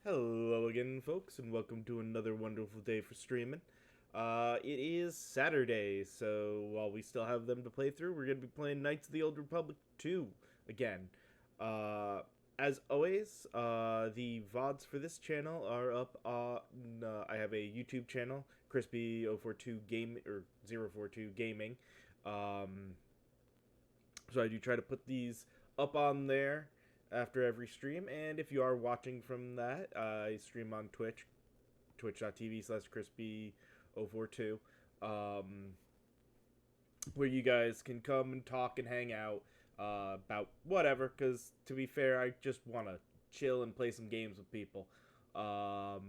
Hello again, folks, and welcome to another wonderful day for streaming. It is Saturday, so while we still have them to play through, we're going to be playing Knights of the Old Republic 2 again. Uh, as always, the VODs for this channel are up on, I have a YouTube channel, Crispy042 Game, or 042 Gaming. Um, so I do try to put these up on there after every stream. And if you are watching from that, I stream on Twitch, twitch.tv/crispy042, where you guys can come and talk and hang out about whatever. Because to be fair, I just want to chill and play some games with people. But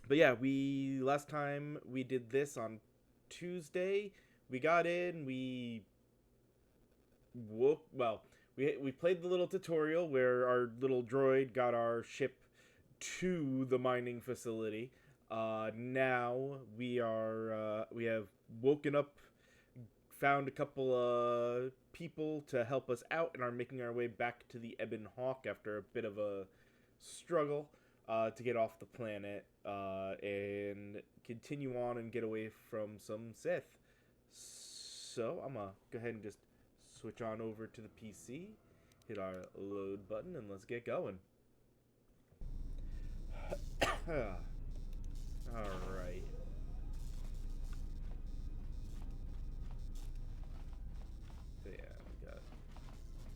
yeah, we last time we did this on Tuesday. We got in, we woke well we played the little tutorial where our little droid got our ship to the mining facility. Now we have woken up, found a couple of people to help us out, and are making our way back to the Ebon Hawk after a bit of a struggle to get off the planet and continue on and get away from some Sith. So I'm gonna go ahead and just switch on over to the PC, hit our load button, and let's get going. Alright. So yeah, we got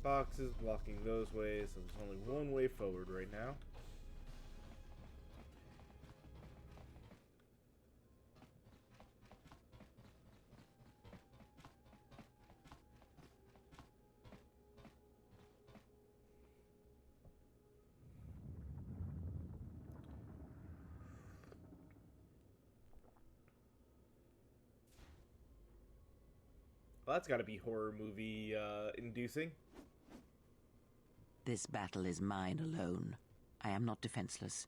boxes blocking those ways, so there's only one way forward right now. Well, that's gotta be horror movie inducing. This battle is mine alone. I am not defenseless.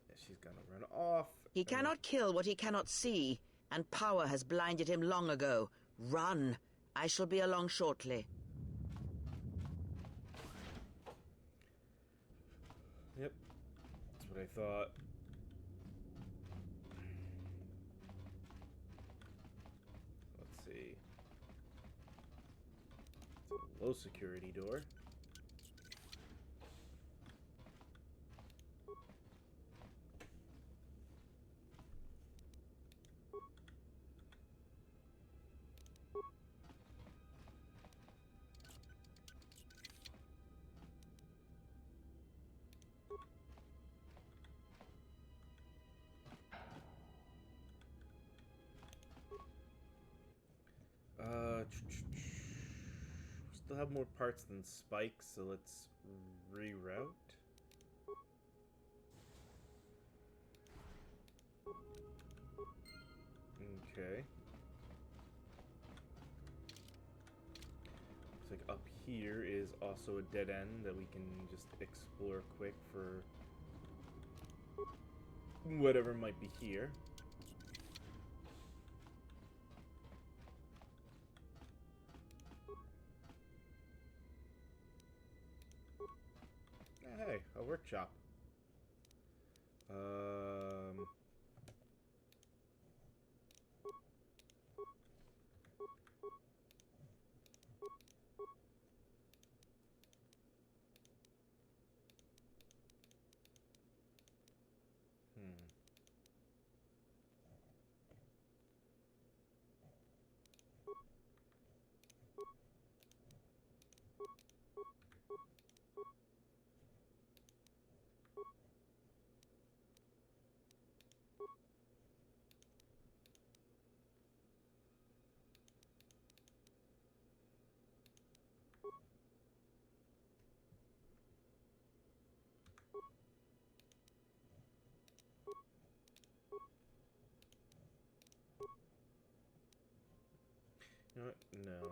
Yeah, she's gonna run off. He cannot kill what he cannot see, and power has blinded him long ago. Run! I shall be along shortly. Yep, that's what I thought. Let's see. It's a low security door. Still have more parts than spikes, so let's reroute. Okay. Looks like up here is also a dead end that we can just explore quick for whatever might be here. Hey, a workshop. Um... Hmm. You know what? No.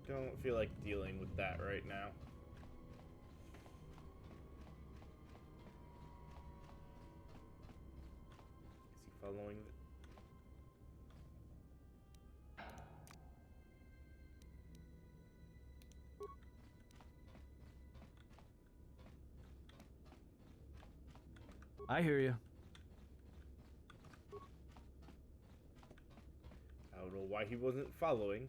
Don't feel like dealing with that right now. following. I hear you. I don't know why he wasn't following.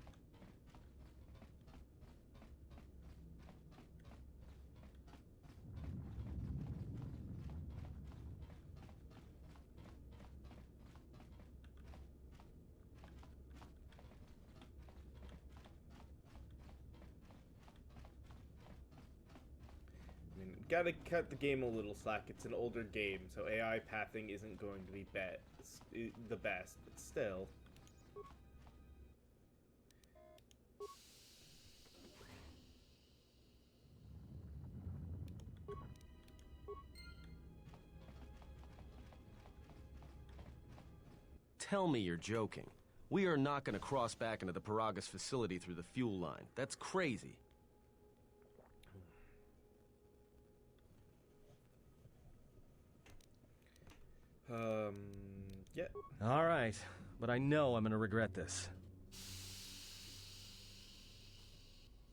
I mean, gotta cut the game a little slack. It's an older game, so AI pathing isn't going to be the best, but still. Tell me you're joking. We are not going to cross back into the Paragus facility through the fuel line. That's crazy. Yeah. All right, but I know I'm gonna regret this.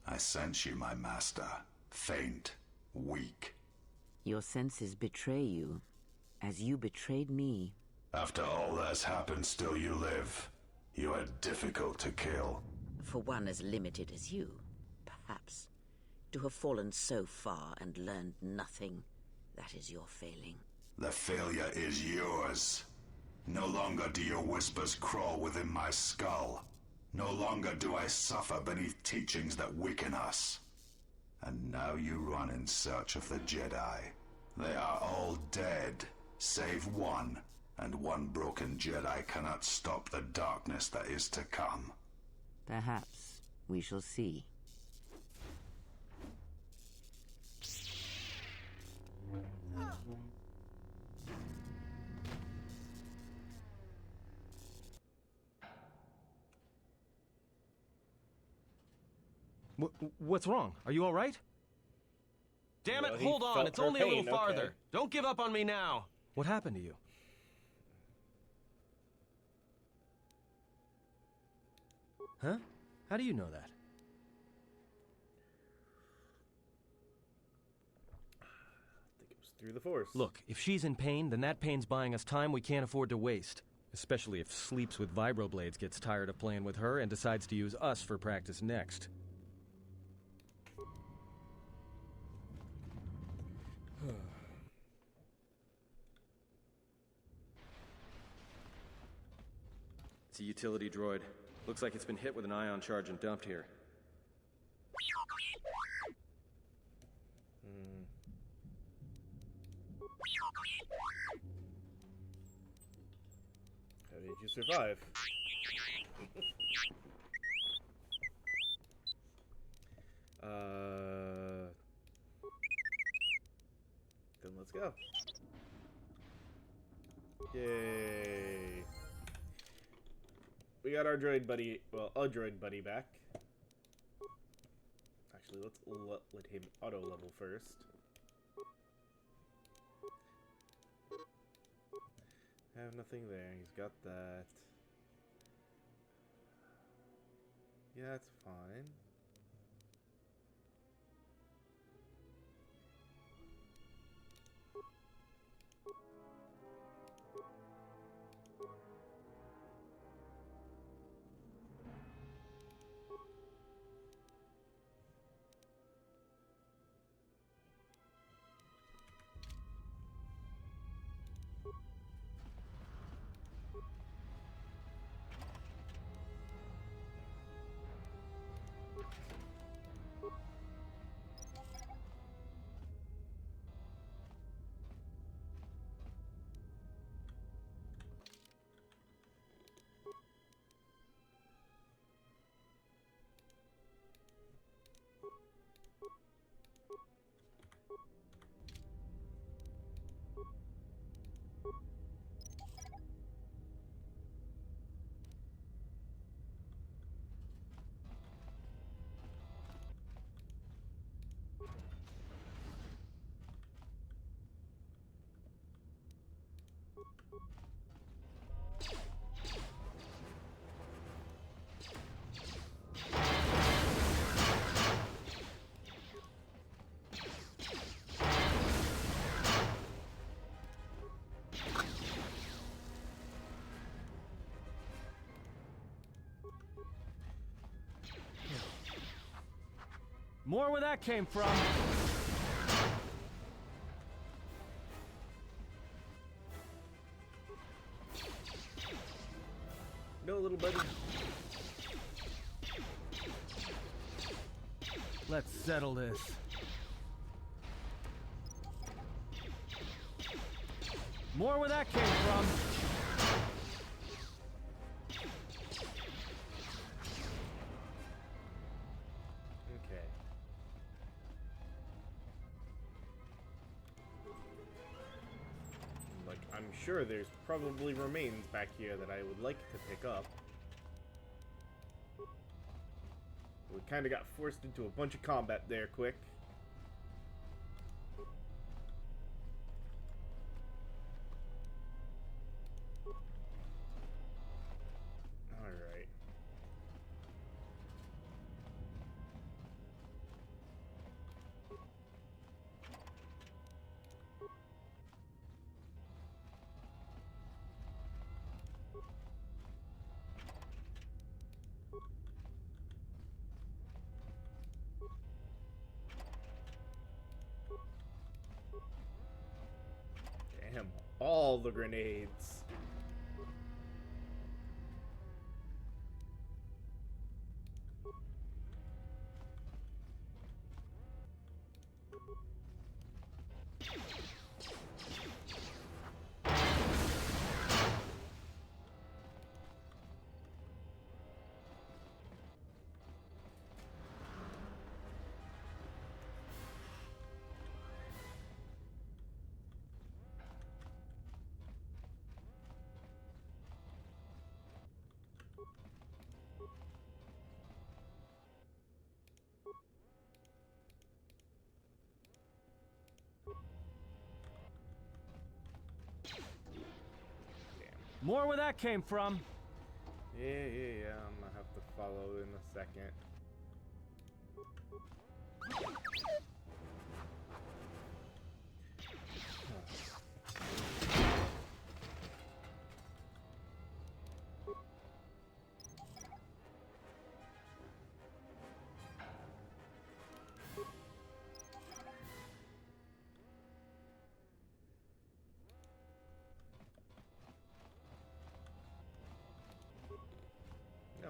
I sense you, my master. Faint, weak. Your senses betray you, as you betrayed me. After all that's happened, still you live. You are difficult to kill. For one as limited as you, perhaps. To have fallen so far and learned nothing, that is your failing. The failure is yours. No longer do your whispers crawl within my skull. No longer do I suffer beneath teachings that weaken us. And now you run in search of the Jedi. They are all dead, save one, and one broken Jedi cannot stop the darkness that is to come. Perhaps we shall see. What's wrong? Are you all right? Damn it, Well, he hold on. felt It's her only a little pain, farther. okay. Don't give up on me now. What happened to you? Huh? How do you know that? I think it was through the Force. Look, if she's in pain, then that pain's buying us time we can't afford to waste. Especially if Sleeps with Vibroblades gets tired of playing with her and decides to use us for practice next. It's a utility droid. Looks like it's been hit with an ion charge and dumped here. How did you survive? Then let's go. Yay. We got our droid buddy, well, a droid buddy back. Actually, let's let him auto level first. Have nothing there. He's got that. Yeah, that's fine. More where that came from. No, little buddy. Let's settle this. More where that came from. Okay. Like, I'm sure there's probably remains back here that I would like to pick up. We kind of got forced into a bunch of combat there quick. Alright. Damn, all the grenades. More where that came from. Yeah. I'm gonna have to follow in a second. No.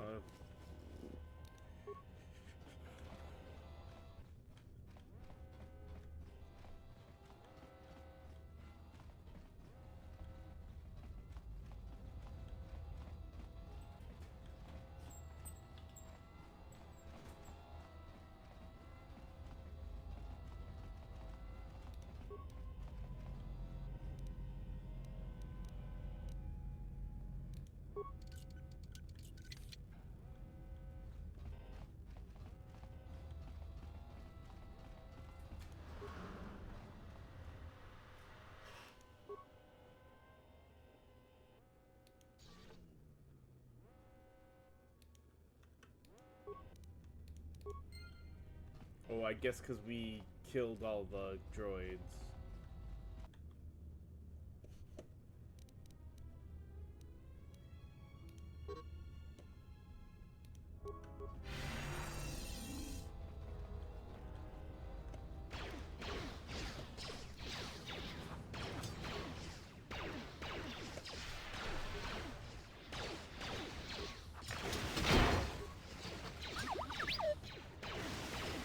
Oh, I guess because we killed all the droids.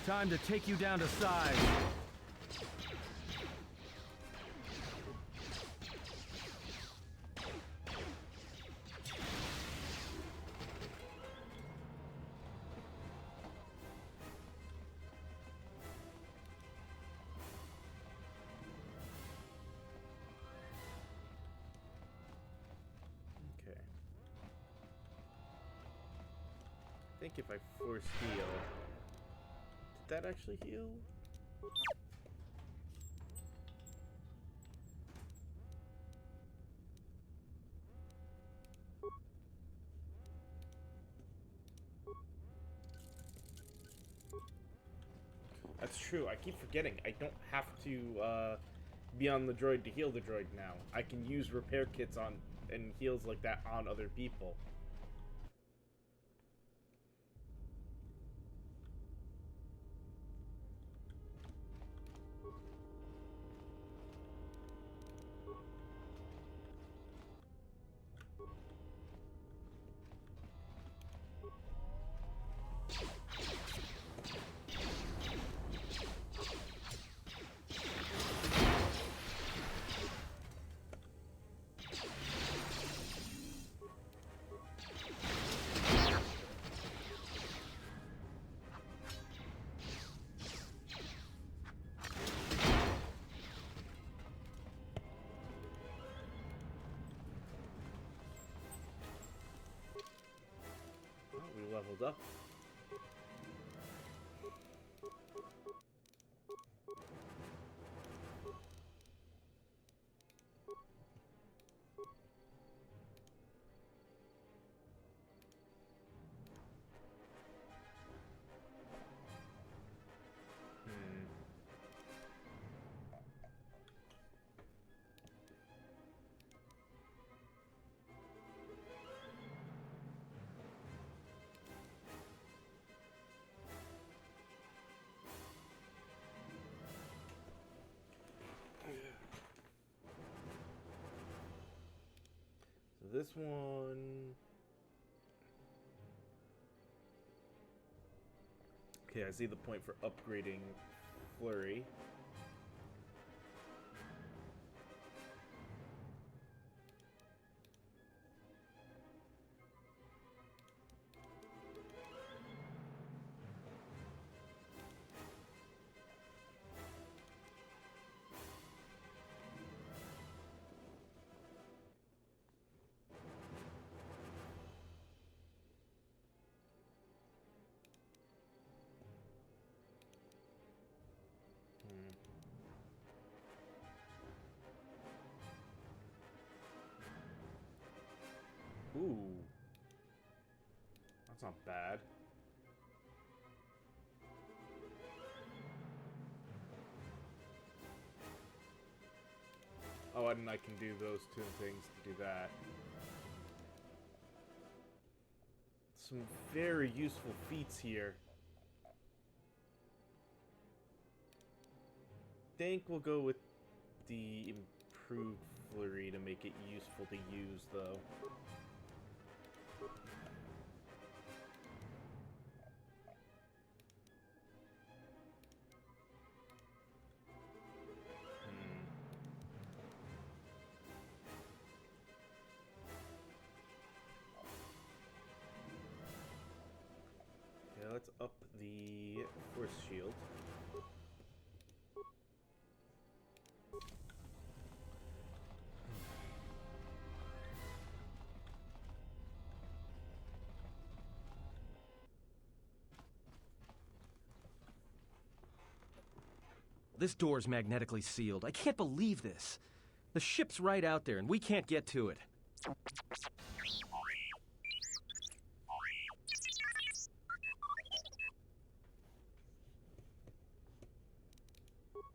Time to take you down to size. Okay. I think if I force heal... Did that actually heal? That's true. I keep forgetting. I don't have to be on the droid to heal the droid now. I can use repair kits on and heals like that on other people. leveled up. So this one... Okay, I see the point for upgrading Flurry. Ooh. That's not bad. Oh, and I can do those two things to do that. Some very useful feats here. Think we'll go with the improved Flurry to make it useful to use, though. Okay, let's up the Force Shield. This door's magnetically sealed. I can't believe this. The ship's right out there, and we can't get to it.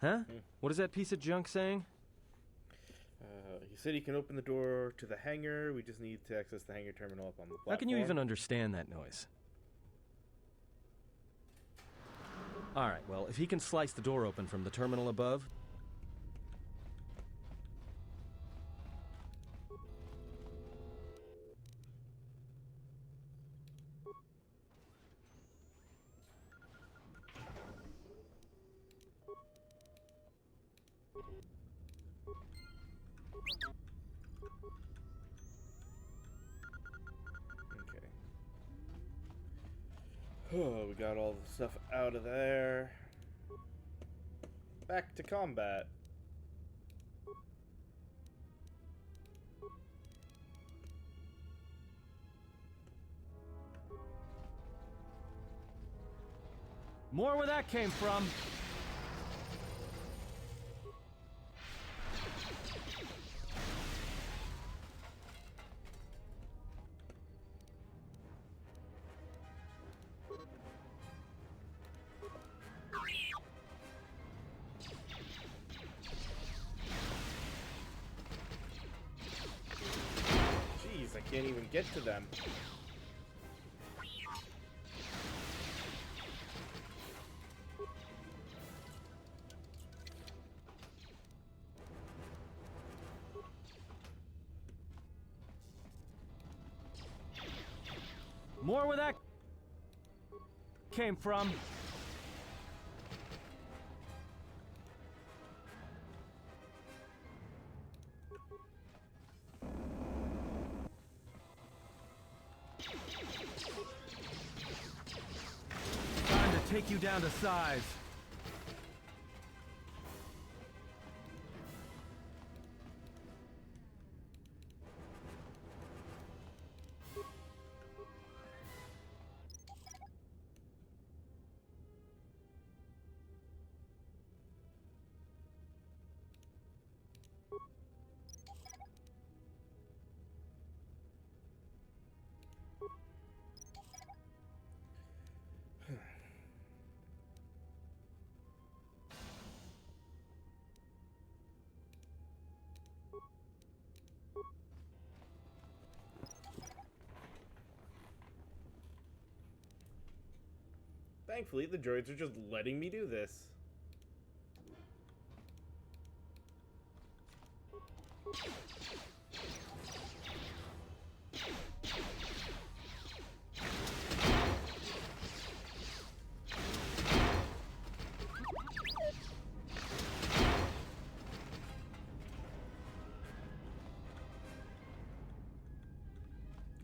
Huh? What is that piece of junk saying? He said he can open the door to the hangar. We just need to access the hangar terminal up on the platform. How can you even understand that noise? Alright, well, if he can slice the door open from the terminal above... Oh, we got all the stuff out of there. Back to combat. More where that came from! Jeez, I can't even get to them. More where that came from. Time to take you down to size. Thankfully, the droids are just letting me do this.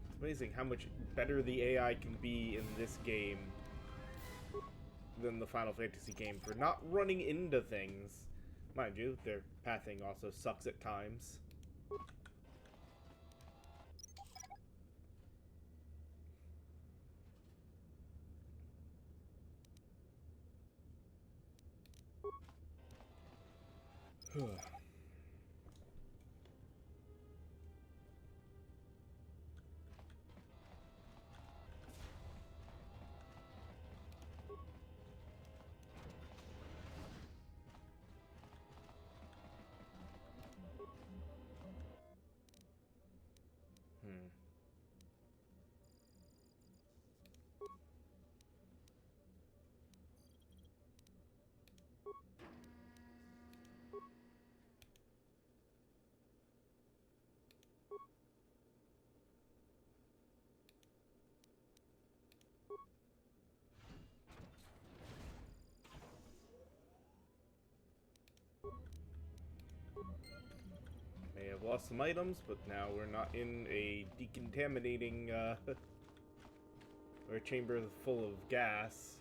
It's amazing how much better the AI can be in this game than the Final Fantasy game for not running into things. Mind you, their pathing also sucks at times. May have lost some items, but now we're not in a decontaminating, or a chamber full of gas.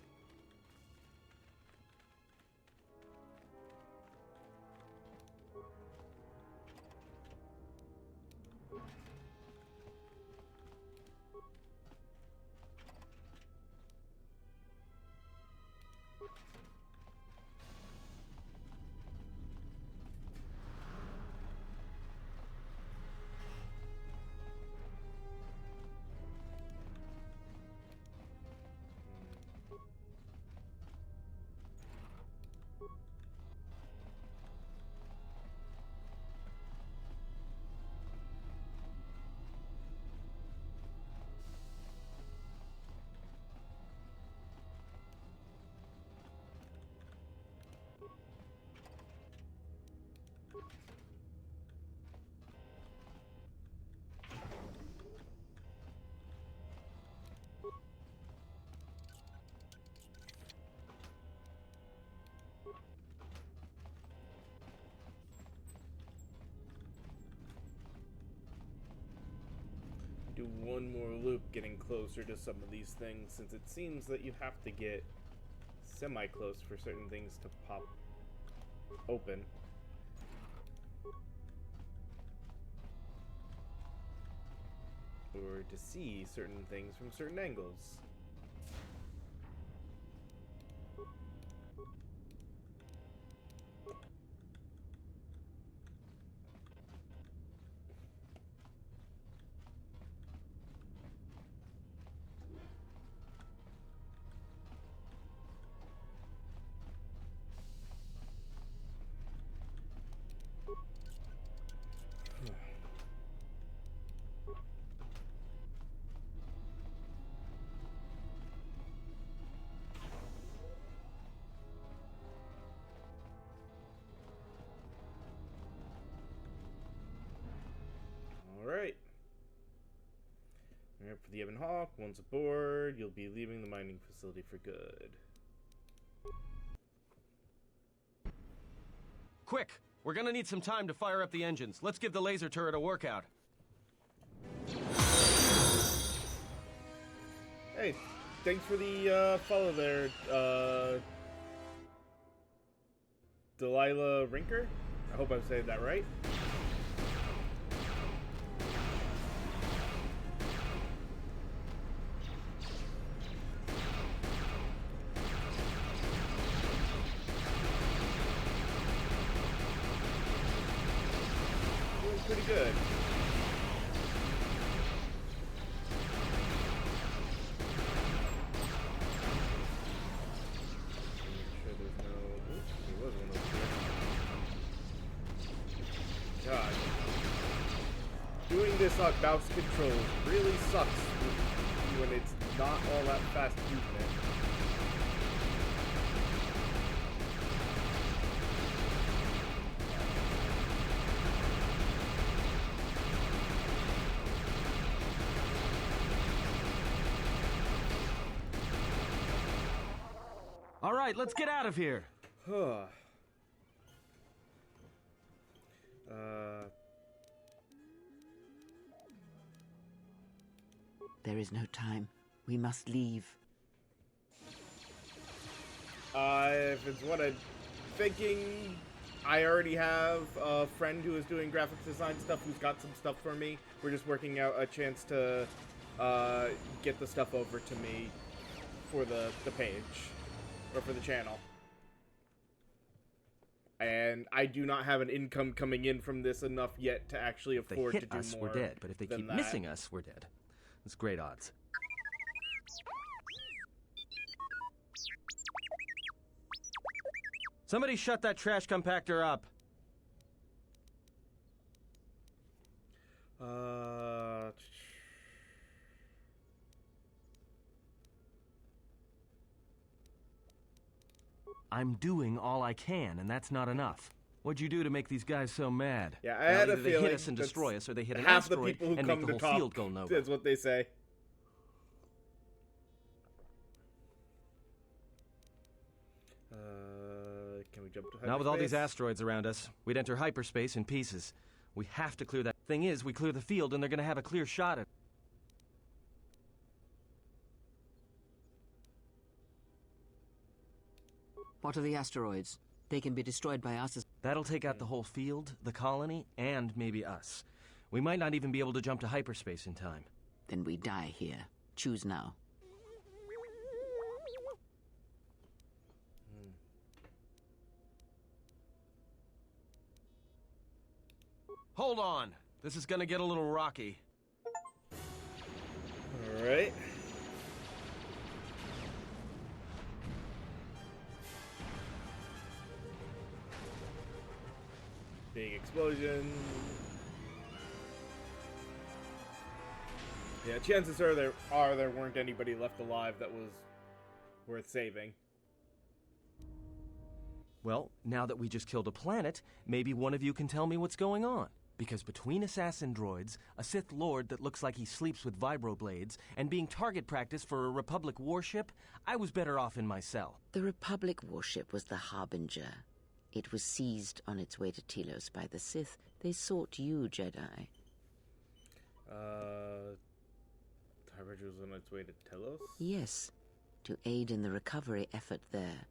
Do one more loop getting closer to some of these things, since it seems that you have to get semi-close for certain things to pop open. Or to see certain things from certain angles. Alright. Alright, for the Ebon Hawk, once aboard, you'll be leaving the mining facility for good. Quick! We're gonna need some time to fire up the engines. Let's give the laser turret a workout. Hey, thanks for the follow there, Delilah Rinker? I hope I'm saying that right. Doing pretty good. God. Doing this on mouse controls really sucks when it's not all that fast movement. right, let's get out of here. There is no time. We must leave. If it's what I'm thinking, I already have a friend who is doing graphic design stuff who's got some stuff for me. We're just working out a chance to get the stuff over to me for the page, or for the channel. And I do not have an income coming in from this enough yet to actually If they afford to hit do us, more. we're dead. But if they than keep that. missing us, we're dead. It's great odds. Somebody shut that trash compactor up. I'm doing all I can, and that's not enough. What'd you do to make these guys so mad? Yeah, I Well, had a either they feeling hit us and that's destroy us, or they hit an half the asteroid people who and come make the to whole talk field go nowhere. That's what they say. Can we jump to hyperspace? Not with all these asteroids around us. We'd enter hyperspace in pieces. We have to clear that. Thing is, we clear the field and they're gonna have a clear shot at. What are the asteroids? They can be destroyed by us as... That'll take out the whole field, the colony, and maybe us. We might not even be able to jump to hyperspace in time. Then we die here. Choose now. Hold on. This is gonna get a little rocky. Alright. Big explosion. Yeah, chances are there weren't anybody left alive that was worth saving. Well, now that we just killed a planet, maybe one of you can tell me what's going on. Because between assassin droids, a Sith Lord that looks like he sleeps with vibroblades, and being target practice for a Republic warship, I was better off in my cell. The Republic warship was the Harbinger. It was seized on its way to Telos by the Sith. They sought you, Jedi. Harbinger was on its way to Telos? Yes, to aid in the recovery effort there.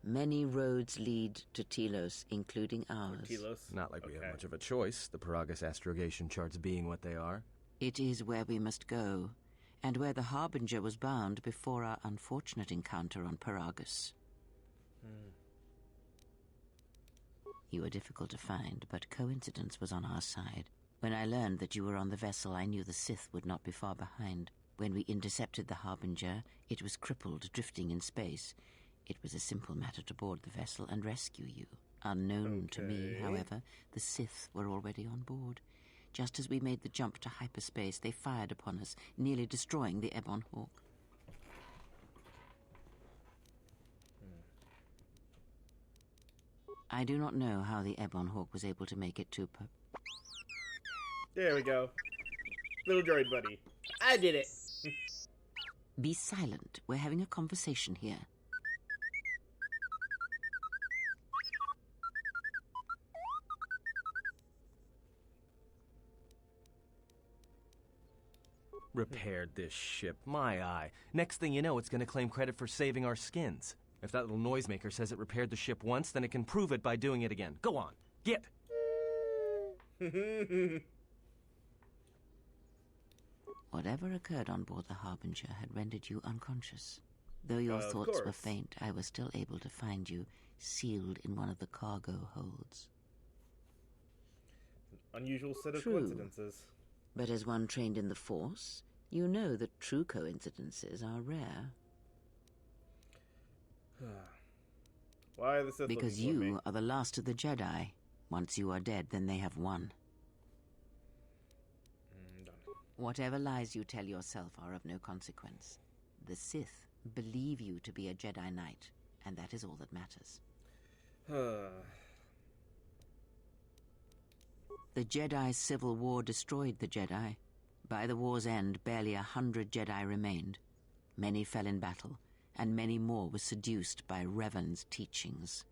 Many roads lead to Telos, including ours. Telos? Not like we have Okay. much of a choice, the Paragus astrogation charts being what they are. It is where we must go, and where the Harbinger was bound before our unfortunate encounter on Paragus. You were difficult to find, but coincidence was on our side. When I learned that you were on the vessel, I knew the Sith would not be far behind. When we intercepted the Harbinger, it was crippled, drifting in space. It was a simple matter to board the vessel and rescue you. Unknown to me, Okay. however, the Sith were already on board. Just as we made the jump to hyperspace, they fired upon us, nearly destroying the Ebon Hawk. I do not know how the Ebon Hawk was able to make it to There we go. Little droid buddy. I did it! Be silent. We're having a conversation here. Repaired this ship, my eye. Next thing you know, it's gonna claim credit for saving our skins. If that little noisemaker says it repaired the ship once, then it can prove it by doing it again. Go on, get! Whatever occurred on board the Harbinger had rendered you unconscious. Though your Of thoughts were course. faint, I was still able to find you sealed in one of the cargo holds. Unusual set of True. coincidences. But as one trained in the Force, you know that true coincidences are rare. Why are the Sith Because looking for me? you are the last of the Jedi. Once you are dead, then they have won. Done. Whatever lies you tell yourself are of no consequence. The Sith believe you to be a Jedi Knight, and that is all that matters. The Jedi's civil war destroyed the Jedi. By the war's end, barely 100 Jedi remained. Many fell in battle, and many more were seduced by Revan's teachings.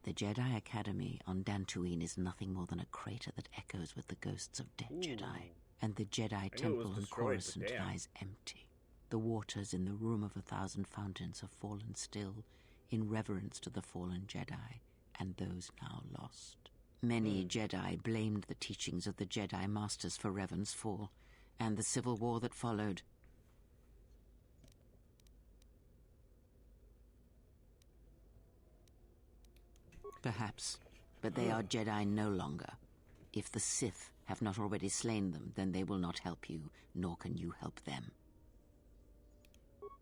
The Jedi Academy on Dantooine is nothing more than a crater that echoes with the ghosts of dead Jedi, and the Jedi Temple on Coruscant lies empty. The waters in the Room of 1,000 Fountains have fallen still in reverence to the fallen Jedi and those now lost. Many Jedi blamed the teachings of the Jedi Masters for Revan's fall, and the civil war that followed. Perhaps, but they are Jedi no longer. If the Sith have not already slain them, then they will not help you, nor can you help them.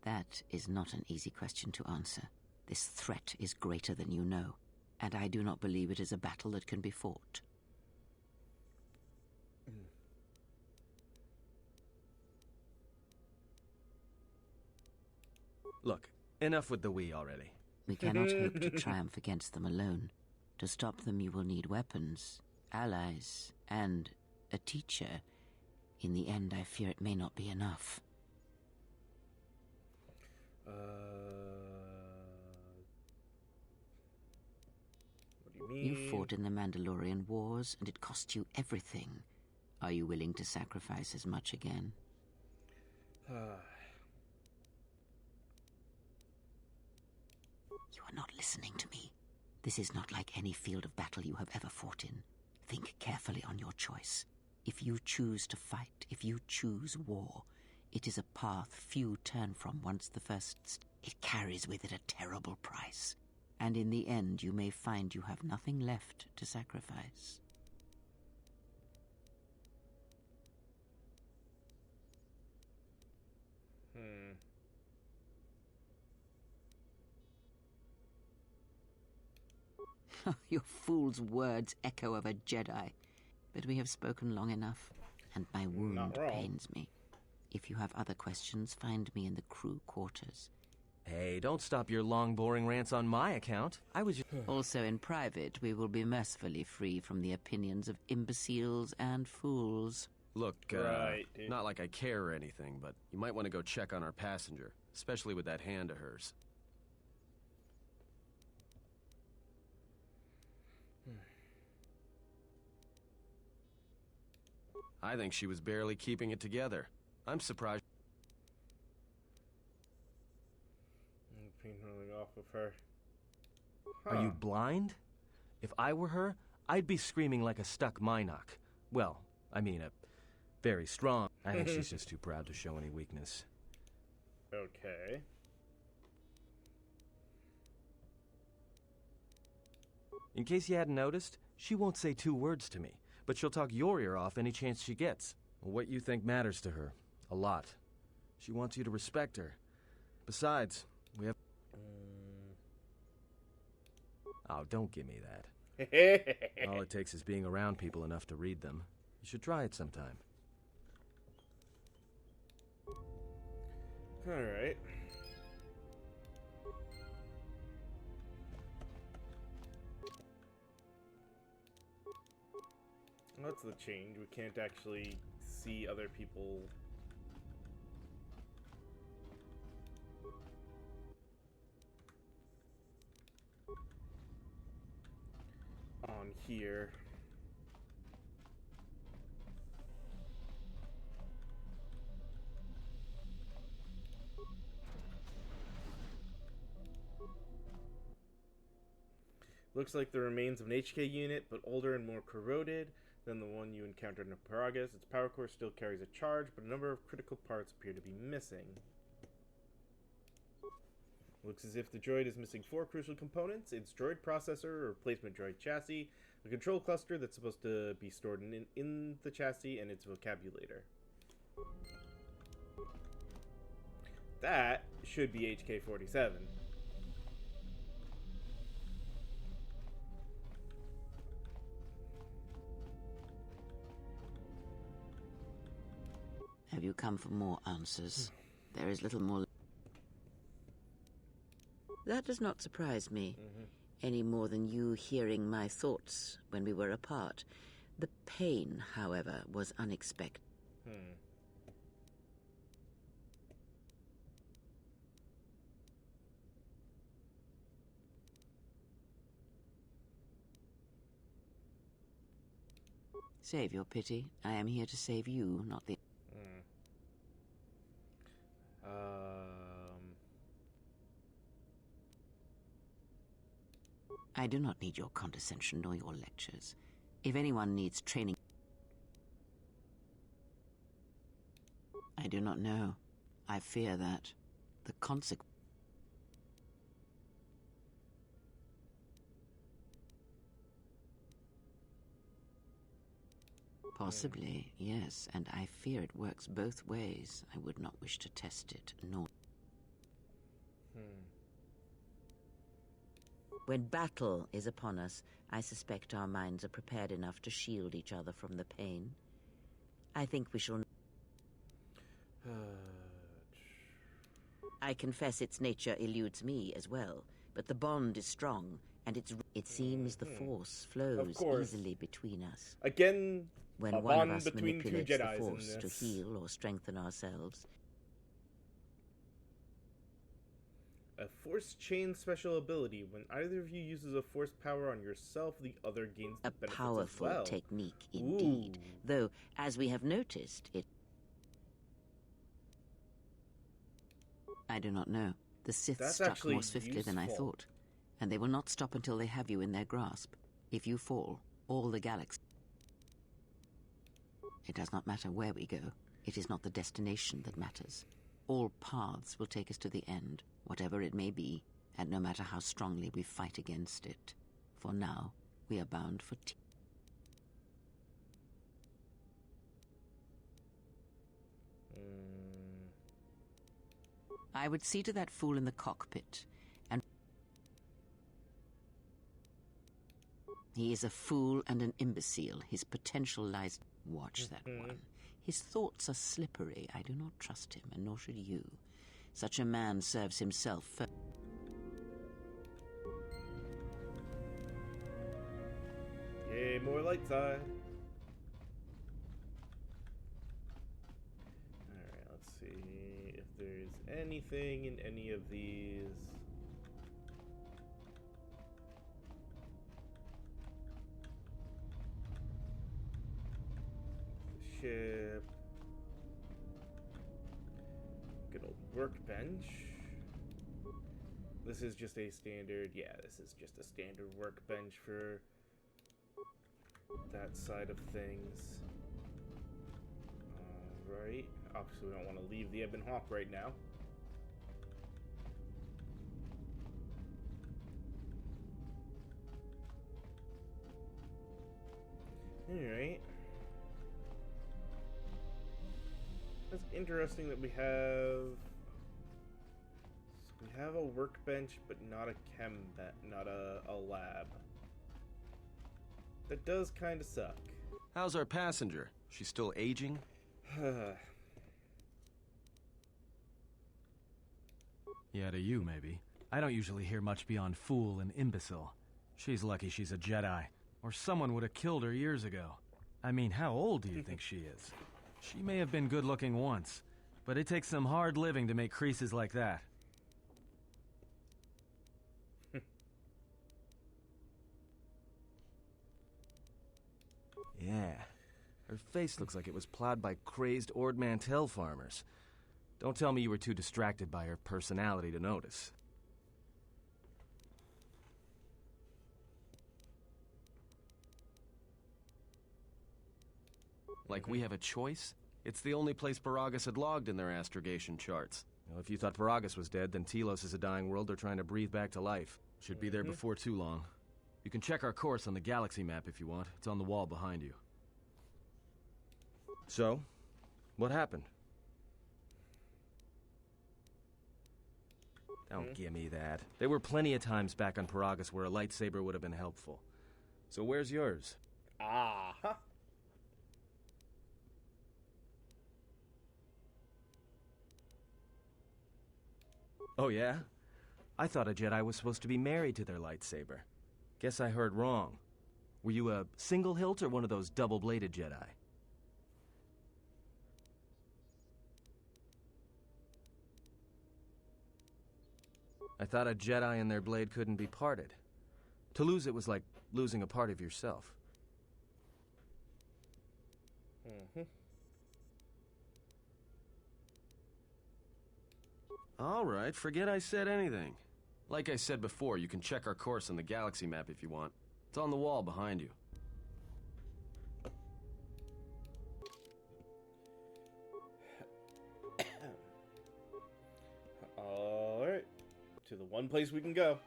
That is not an easy question to answer. This threat is greater than you know, and I do not believe it is a battle that can be fought. Look, enough with the we already. We cannot hope to triumph against them alone. To stop them, you will need weapons, allies, and a teacher. In the end, I fear it may not be enough. What do you mean? You fought in the Mandalorian Wars, and it cost you everything. Are you willing to sacrifice as much again? You are not listening to me. This is not like any field of battle you have ever fought in. Think carefully on your choice. If you choose to fight, if you choose war, it is a path few turn from once the first... It carries with it a terrible price. And in the end, you may find you have nothing left to sacrifice. Your fool's words echo of a Jedi. But we have spoken long enough, and my wound pains me. If you have other questions, find me in the crew quarters. Hey, don't stop your long, boring rants on my account. I was just... Also in private, we will be mercifully free from the opinions of imbeciles and fools. Look, Right, dude. not like I care or anything, but you might want to go check on our passenger, especially with that hand of hers. I think she was barely keeping it together. I'm surprised. I'm being really off of her. Are you blind? If I were her, I'd be screaming like a stuck Mynock. Well, I mean, a very strong. I think she's just too proud to show any weakness. Okay. In case you hadn't noticed, she won't say 2 words to me, but she'll talk your ear off any chance she gets. What you think matters to her. A lot. She wants you to respect her. Besides, we have... Oh, don't give me that. All it takes is being around people enough to read them. You should try it sometime. Alright. That's the change. We can't actually see other people. On here. Looks like the remains of an HK unit, but older and more corroded than the one you encountered in Paragus. Its power core still carries a charge, but a number of critical parts appear to be missing. Looks as if the droid is missing 4 crucial components: its droid processor, a replacement droid chassis, a control cluster that's supposed to be stored in the chassis, and its vocabulator. That should be HK-47. Have you come for more answers? There is little more... That does not surprise me, any more than you hearing my thoughts when we were apart. The pain, however, was unexpected. Hmm. Save your pity. I am here to save you, not the... Hmm. I do not need your condescension nor your lectures. If anyone needs training... I do not know. I fear that the consequence... Possibly, yes, and I fear it works both ways. I would not wish to test it, nor... Hmm. When battle is upon us, I suspect our minds are prepared enough to shield each other from the pain. I think we shall... I confess its nature eludes me as well, but the bond is strong, and it seems the Force flows course. easily between us. Again, When a one of bond us between two manipulates the Jedis in Force to this. heal or strengthen ourselves, A Force Chain special ability. When either of you uses a Force power on yourself, the other gains the a benefits powerful as well. technique indeed. Ooh. Though, as we have noticed, it... I do not know. The Sith That's struck actually more swiftly than I useful. thought, and they will not stop until they have you in their grasp. If you fall, all the galaxy... It does not matter where we go. It is not the destination that matters. All paths will take us to the end, whatever it may be, and no matter how strongly we fight against it. For now, we are bound for I would see to that fool in the cockpit, and... He is a fool and an imbecile. His potential lies... Watch that one. His thoughts are slippery. I do not trust him, and nor should you. Such a man serves himself first. Yay, more light side. Alright, let's see if there's anything in any of these. Ship. Good old workbench. This is just a standard, yeah, this is just a standard workbench for that side of things. Alright. Obviously we don't want to leave the Ebon Hawk right now. Alright. It's interesting that we have... So we have a workbench, but not a not a lab. That does kind of suck. How's our passenger? She's still aging? Yeah, to you, maybe. I don't usually hear much beyond fool and imbecile. She's lucky she's a Jedi, or someone would have killed her years ago. I mean, how old do you think she is? She may have been good-looking once, but it takes some hard living to make creases like that. Yeah. Her face looks like it was plowed by crazed Ord Mantell farmers. Don't tell me you were too distracted by her personality to notice. Like we have a choice? It's the only place Peragus had logged in their astrogation charts. Well, if you thought Peragus was dead, then Telos is a dying world they're trying to breathe back to life. Should be there before too long. You can check our course on the galaxy map if you want. It's on the wall behind you. So, what happened? Don't give me that. There were plenty of times back on Peragus where a lightsaber would have been helpful. So where's yours? Ah-ha. Oh, yeah? I thought a Jedi was supposed to be married to their lightsaber. Guess I heard wrong. Were you a single hilt or one of those double-bladed Jedi? I thought a Jedi and their blade couldn't be parted. To lose it was like losing a part of yourself. Mm-hmm. All right, forget I said anything. Like I said before, you can check our course on the galaxy map if you want. It's on the wall behind you. Alright. To the one place we can go.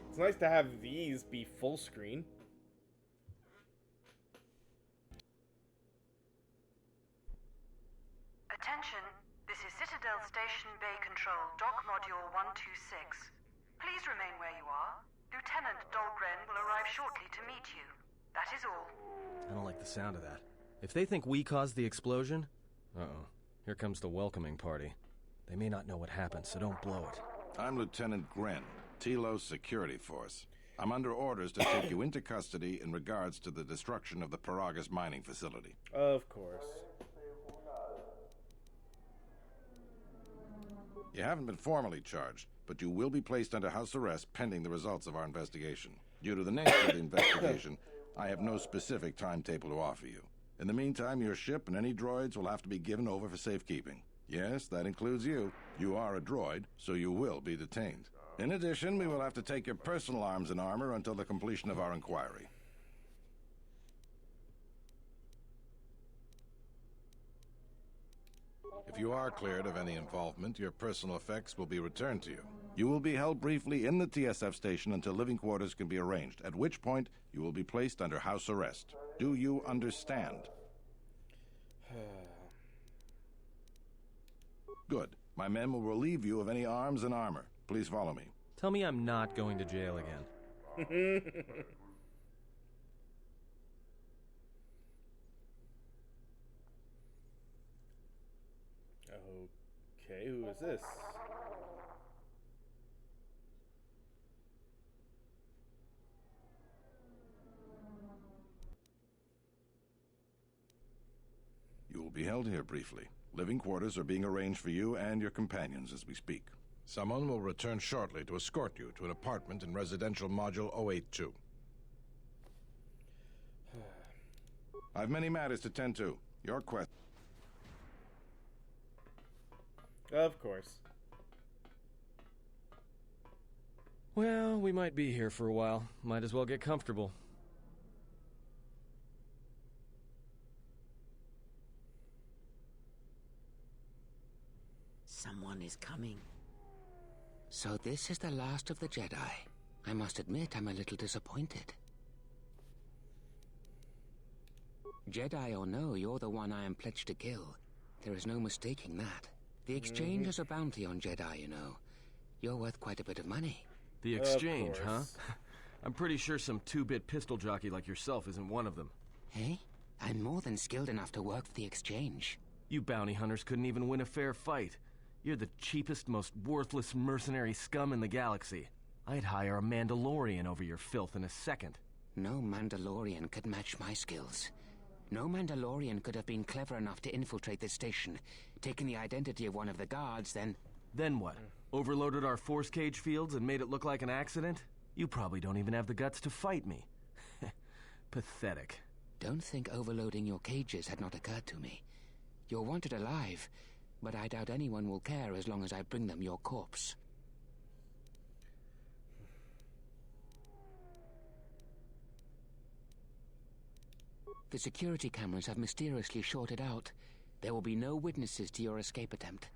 It's nice to have these be full screen. Attention, this is Citadel Station Bay Control, Dock Module 126. Please remain where you are. Lieutenant Dahlgren will arrive shortly to meet you. That is all. I don't like the sound of that. If they think we caused the explosion... Uh-oh. Here comes the welcoming party. They may not know what happened, so don't blow it. I'm Lieutenant Gren, Telos Security Force. I'm under orders to take you into custody in regards to the destruction of the Peragus mining facility. Of course. You haven't been formally charged, but you will be placed under house arrest pending the results of our investigation. Due to the nature of the investigation, I have no specific timetable to offer you. In the meantime, your ship and any droids will have to be given over for safekeeping. Yes, that includes you. You are a droid, so you will be detained. In addition, we will have to take your personal arms and armor until the completion of our inquiry. If you are cleared of any involvement, your personal effects will be returned to you. You will be held briefly in the TSF station until living quarters can be arranged, at which point you will be placed under house arrest. Do you understand? Good. My men will relieve you of any arms and armor. Please follow me. Tell me I'm not going to jail again. Okay, who is this? You will be held here briefly. Living quarters are being arranged for you and your companions as we speak. Someone will return shortly to escort you to an apartment in Residential Module 082. I have many matters to tend to. Your quest... Of course. Well, we might be here for a while. Might as well get comfortable. Someone is coming. So this is the last of the Jedi. I must admit I'm a little disappointed. Jedi or no, you're the one I am pledged to kill. There is no mistaking that. The Exchange has a bounty on Jedi, you know. You're worth quite a bit of money. The Exchange, huh? course. I'm pretty sure some two-bit pistol jockey like yourself isn't one of them. Hey? I'm more than skilled enough to work for the Exchange. You bounty hunters couldn't even win a fair fight. You're the cheapest, most worthless mercenary scum in the galaxy. I'd hire a Mandalorian over your filth in a second. No Mandalorian could match my skills. No Mandalorian could have been clever enough to infiltrate this station, taken the identity of one of the guards, then... Then what? Overloaded our force cage fields and made it look like an accident? You probably don't even have the guts to fight me. Pathetic. Don't think overloading your cages had not occurred to me. You're wanted alive, but I doubt anyone will care as long as I bring them your corpse. The security cameras have mysteriously shorted out. There will be no witnesses to your escape attempt,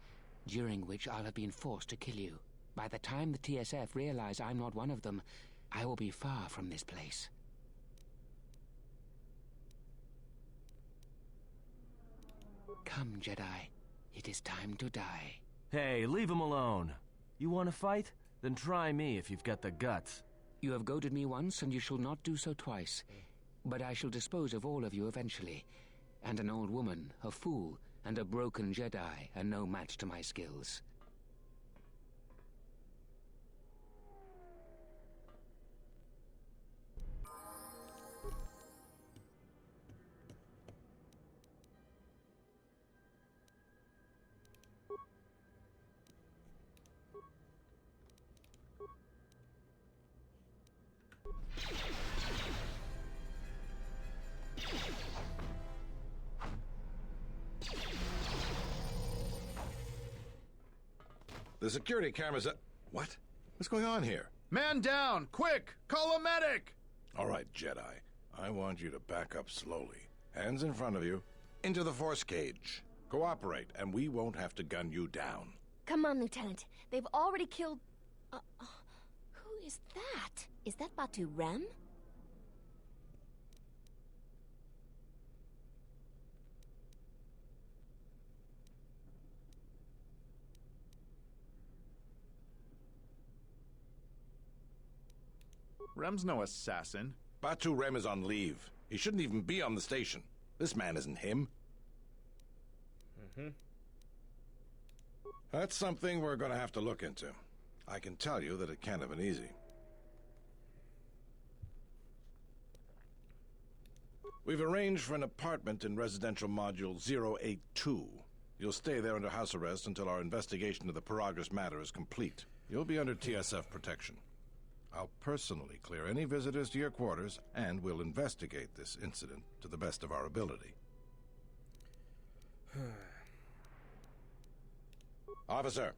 during which I'll have been forced to kill you. By the time the TSF realize I'm not one of them, I will be far from this place. Come, Jedi. It is time to die. Hey, leave him alone. You want to fight? Then try me if you've got the guts. You have goaded me once, and you shall not do so twice. But I shall dispose of all of you eventually. And an old woman, a fool, and a broken Jedi are no match to my skills. The security cameras are... What? What's going on here? Man down! Quick! Call a medic! All right, Jedi. I want you to back up slowly. Hands in front of you. Into the force cage. Cooperate, and we won't have to gun you down. Come on, Lieutenant. They've already killed... who is that? Is that Batu Rem? Rem's no assassin. Batu Rem is on leave. He shouldn't even be on the station. This man isn't him. That's something we're going to have to look into. I can tell you that it can't have been easy. We've arranged for an apartment in residential module 082. You'll stay there under house arrest until our investigation of the Peragus matter is complete. You'll be under TSF protection. I'll personally clear any visitors to your quarters, and we'll investigate this incident to the best of our ability. Officer,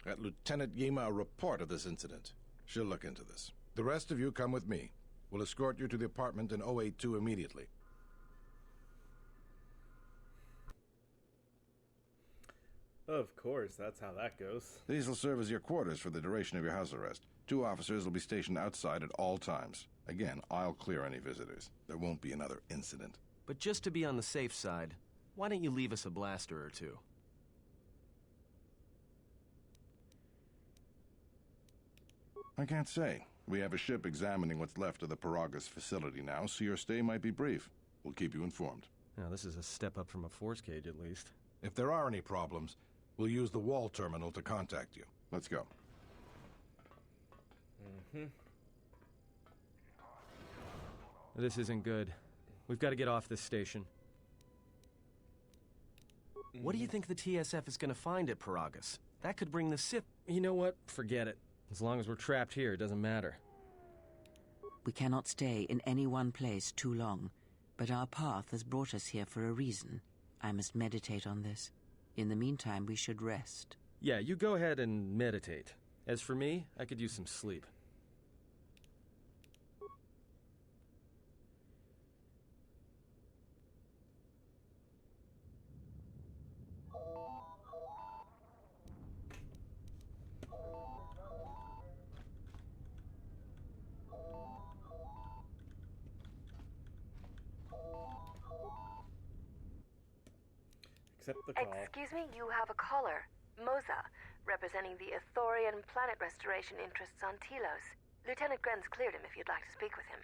get Lieutenant Yima a report of this incident. She'll look into this. The rest of you come with me. We'll escort you to the apartment in 082 immediately. Of course, that's how that goes. These will serve as your quarters for the duration of your house arrest. 2 officers will be stationed outside at all times. Again, I'll clear any visitors. There won't be another incident. But just to be on the safe side, why don't you leave us a blaster or two? I can't say. We have a ship examining what's left of the Peragus facility now, so your stay might be brief. We'll keep you informed. Now, this is a step up from a force cage, at least. If there are any problems, we'll use the wall terminal to contact you. Let's go. This isn't good. We've got to get off this station. What do you think the TSF is going to find at Peragus? That could bring the Sith... You know what? Forget it. As long as we're trapped here, it doesn't matter. We cannot stay in any one place too long, but our path has brought us here for a reason. I must meditate on this. In the meantime, we should rest. Yeah, you go ahead and meditate. As for me, I could use some sleep. Accept the call. Excuse me, you have a caller. Moza, representing the Ithorian planet restoration interests on Telos. Lieutenant Grenz cleared him if you'd like to speak with him.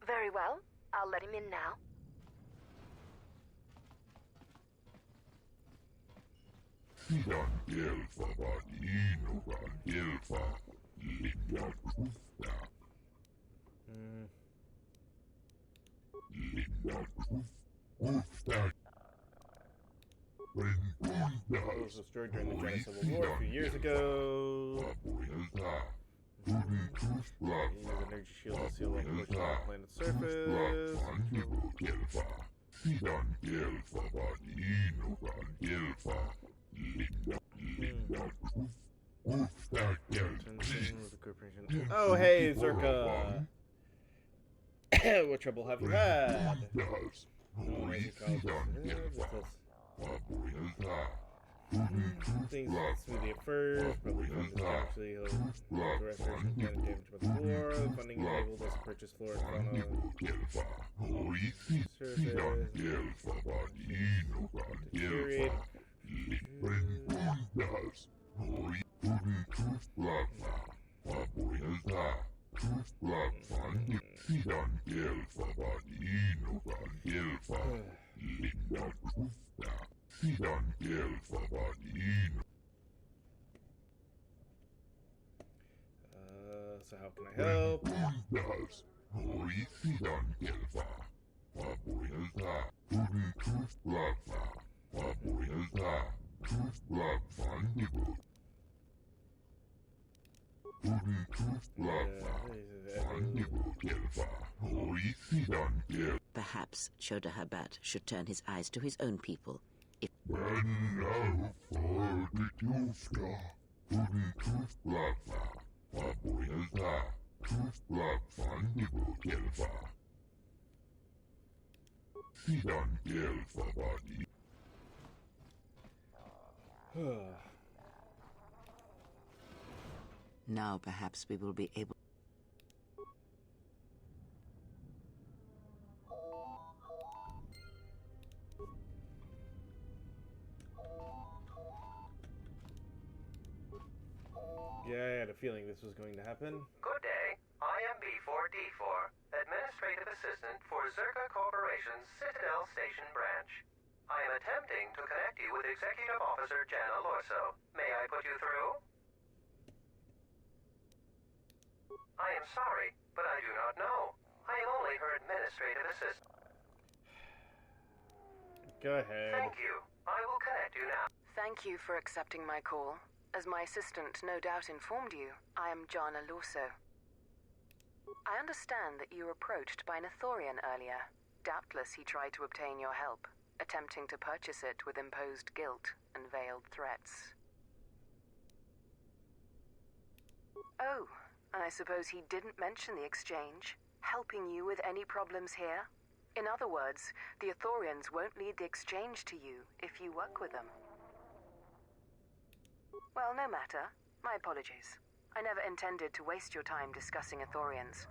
Very well. I'll let him in now. It was destroyed during the Jedi Civil War a few years ago. Use energy shield to seal up the planet's surface. Oh, hey, Zerka! What trouble have you had? Things smoothly at first, probably fun to actually the restoration kind of damage by the floor. The funding enabled us to purchase floor and So how can I help? Perhaps Chodahabat should turn his eyes to his own people. If now perhaps we will be able... Yeah, I had a feeling this was going to happen. Good day. I am B4D4, Administrative Assistant for Zerka Corporation's Citadel Station branch. I am attempting to connect you with Executive Officer Jana Lorso. May I put you through? I am sorry, but I do not know. I am only her Administrative Assistant. Go ahead. Thank you. I will connect you now. Thank you for accepting my call. As my assistant no doubt informed you, I am Jana Lorso. I understand that you were approached by an Ithorian earlier. Doubtless he tried to obtain your help, attempting to purchase it with imposed guilt and veiled threats. Oh, and I suppose he didn't mention the exchange, helping you with any problems here? In other words, the Ithorians won't lead the exchange to you if you work with them. Well, no matter. My apologies. I never intended to waste your time discussing Ithorians.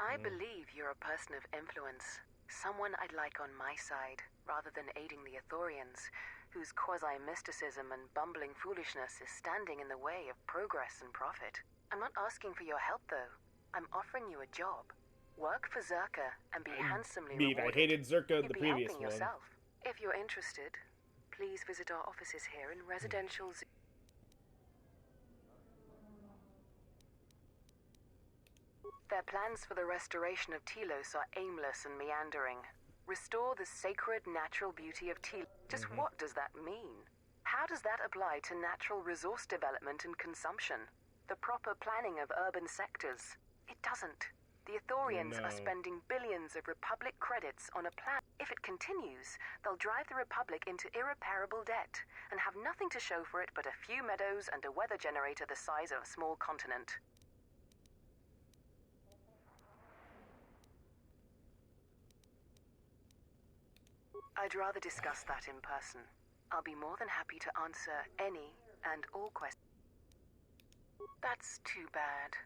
I believe you're a person of influence. Someone I'd like on my side, rather than aiding the Ithorians, whose quasi-mysticism and bumbling foolishness is standing in the way of progress and profit. I'm not asking for your help, though. I'm offering you a job. Work for Zerka and be handsomely rewarded. I hated Zerka You'd the be previous helping one. yourself. If you're interested, please visit our offices here in Residential Their plans for the restoration of Telos are aimless and meandering. Restore the sacred natural beauty of Telos. Just what does that mean? How does that apply to natural resource development and consumption? The proper planning of urban sectors? It doesn't. The Ithorians are spending billions of Republic credits on a plan. If it continues, they'll drive the Republic into irreparable debt and have nothing to show for it but a few meadows and a weather generator the size of a small continent. I'd rather discuss that in person. I'll be more than happy to answer any and all questions. That's too bad.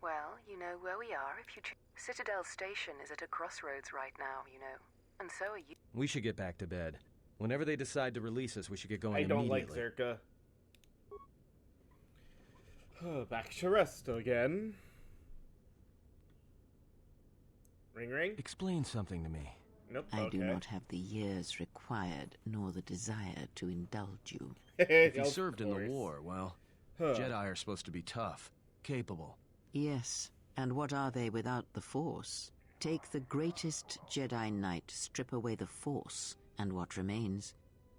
Well, you know where we are if you choose. Citadel Station is at a crossroads right now, you know. And so are you. We should get back to bed. Whenever they decide to release us, we should get going I don't immediately. like Zerka. Back to rest again. Ring ring? Explain something to me. Nope, I okay. do not have the years required, nor the desire to indulge you. If he served in the war, well, Jedi are supposed to be tough, capable. Yes, and what are they without the Force? Take the greatest Jedi Knight, strip away the Force, and what remains?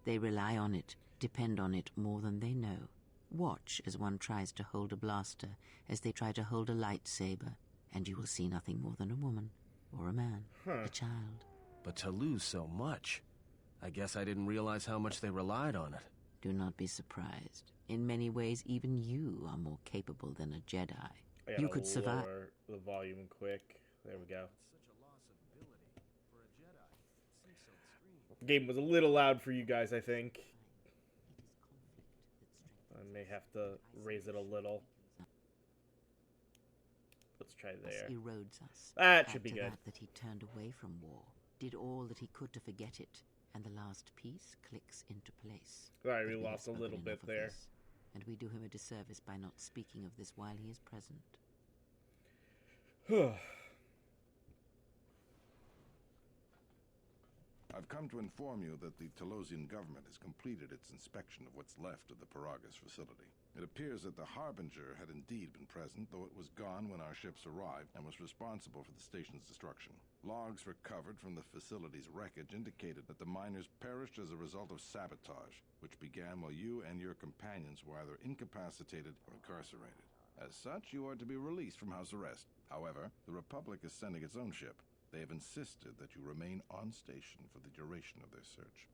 They rely on it, depend on it more than they know. Watch as one tries to hold a blaster, as they try to hold a lightsaber, and you will see nothing more than a woman, or a man, a child. But to lose so much, I guess I didn't realize how much they relied on it. Do not be surprised. In many ways, even you are more capable than a Jedi. You could survive. Lower the volume quick. There we go. The game was a little loud for you guys, I think. I may have to raise it a little. Let's try there. Erodes us. That should be good. That he turned away from war, did all that he could to forget it, and the last piece clicks into place. Sorry, we But lost a have little spoken bit enough of there. this. and we do him a disservice by not speaking of this while he is present. I've come to inform you that the Telosian government has completed its inspection of what's left of the Paragus facility. It appears that the Harbinger had indeed been present, though it was gone when our ships arrived and was responsible for the station's destruction. Logs recovered from the facility's wreckage indicated that the miners perished as a result of sabotage, which began while you and your companions were either incapacitated or incarcerated. As such, you are to be released from house arrest. However, the Republic is sending its own ship. They have insisted that you remain on station for the duration of their search.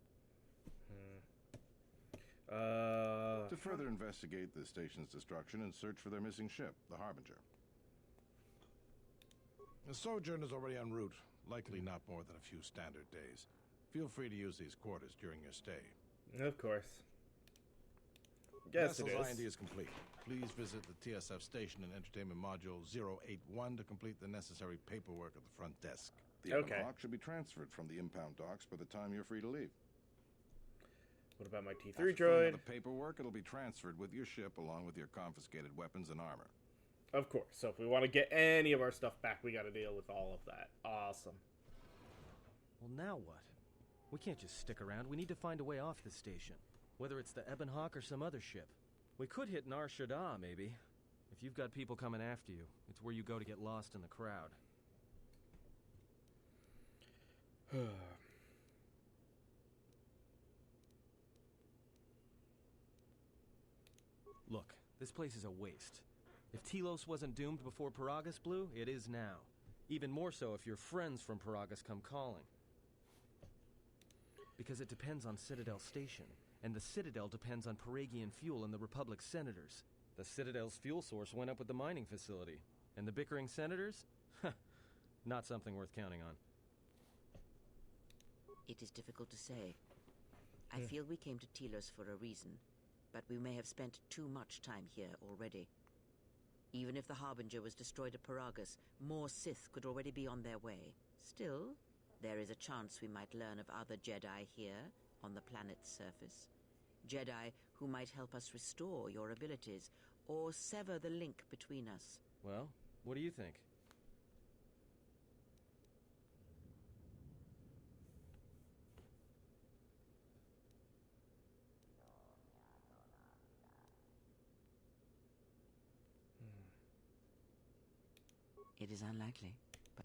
To further investigate the station's destruction and search for their missing ship, the Harbinger. The Sojourn is already en route, likely not more than a few standard days. Feel free to use these quarters during your stay. Of course. Yes, it Vessel's is. IND is complete. Please visit the TSF station and entertainment module 081 to complete the necessary paperwork at the front desk. The Ebon Hawk should be transferred from the impound docks by the time you're free to leave. What about my T3 After filling droid? out the paperwork, it'll be transferred with your ship along with your confiscated weapons and armor. Of course. So if we want to get any of our stuff back, we got to deal with all of that. Awesome. Well, now what? We can't just stick around. We need to find a way off this station. Whether it's the Ebon Hawk or some other ship. We could hit Nar Shaddaa, maybe. If you've got people coming after you, it's where you go to get lost in the crowd. Look, this place is a waste. If Telos wasn't doomed before Paragus blew, it is now. Even more so if your friends from Paragus come calling. Because it depends on Citadel Station, and the Citadel depends on Paragian fuel and the Republic's senators. The Citadel's fuel source went up with the mining facility. And the bickering senators? Not something worth counting on. It is difficult to say. I feel we came to Telos for a reason, but we may have spent too much time here already. Even if the Harbinger was destroyed at Paragus, more Sith could already be on their way. Still, there is a chance we might learn of other Jedi here, on the planet's surface. Jedi who might help us restore your abilities, or sever the link between us. Well, what do you think? It is unlikely, but...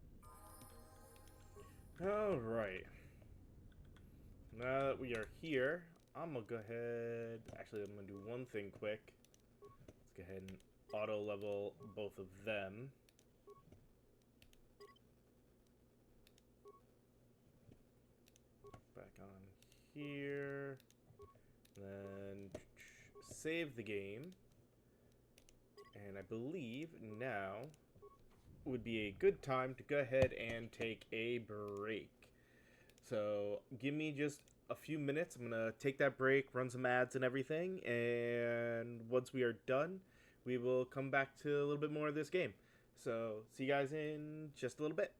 Alright. Now that we are here, I'm gonna go ahead... Actually, I'm gonna do one thing quick. Let's go ahead and auto-level both of them. Back on here. Then save the game. And I believe now would be a good time to go ahead and take a break. So give me just a few minutes. I'm gonna take that break, run some ads and everything, and once we are done, we will come back to a little bit more of this game. So see you guys in just a little bit.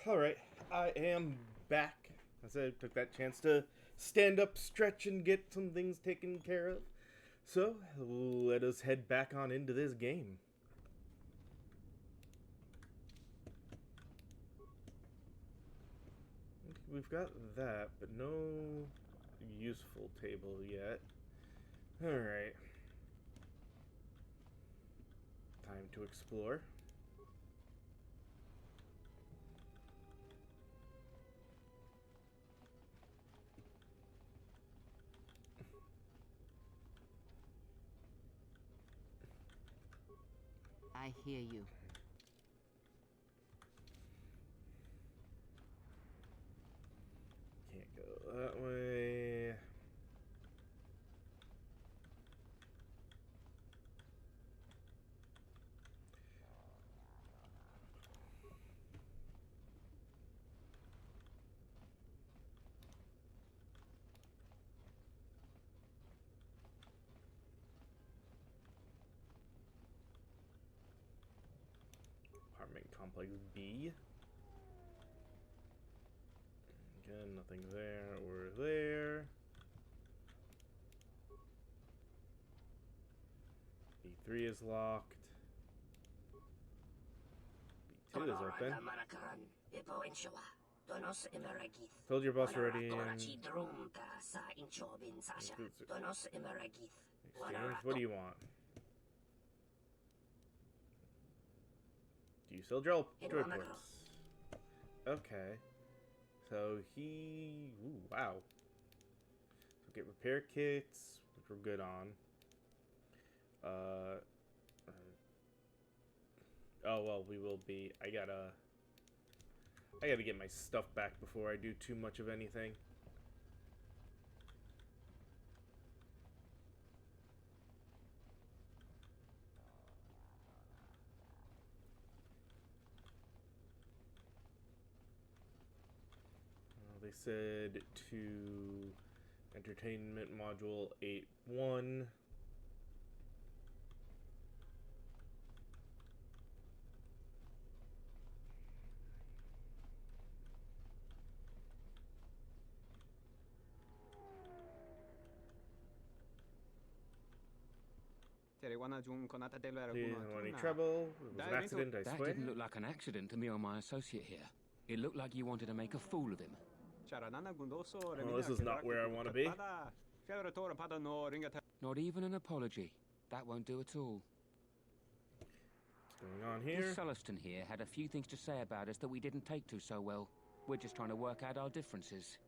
Alright, I am back. As I took that chance to stand up, stretch, and get some things taken care of. So, let us head back on into this game. We've got that, but no useful table yet. Alright. Time to explore. I hear you. Can't go that way. Apartment complex B. Again, nothing there or there. B3 is locked. B2 is open. Told your boss already. Exchange. What do you want? Do you sell droid ports? Okay. So he... Ooh, wow. So get repair kits, which we're good on. Oh, well, we will be... I gotta get my stuff back before I do too much of anything. They said to entertainment module 8.1. Please, don't want any trouble. It was an accident, I That swear. didn't look like an accident to me or my associate here. It looked like you wanted to make a fool of him. Well, this is not where I want to be. Not even an apology. That won't do at all. What's going on here? This Celestin here had a few things to say about us that we didn't take to so well. We're just trying to work out our differences.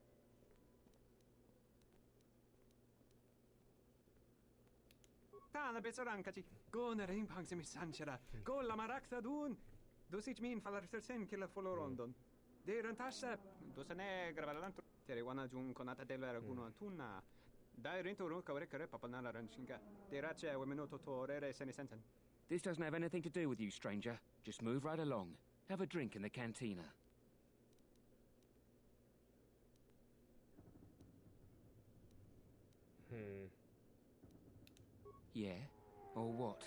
This doesn't have anything to do with you, stranger. Just move right along. Have a drink in the cantina. Yeah? Or what?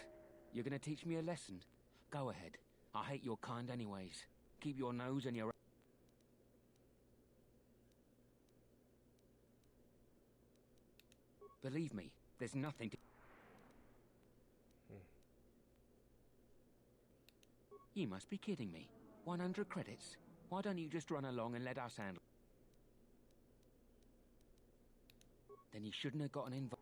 You're gonna teach me a lesson? Go ahead. I hate your kind anyways. Keep your nose in your... Believe me, there's nothing to... You must be kidding me. 100 credits? Why don't you just run along and let us handle... Then you shouldn't have gotten involved.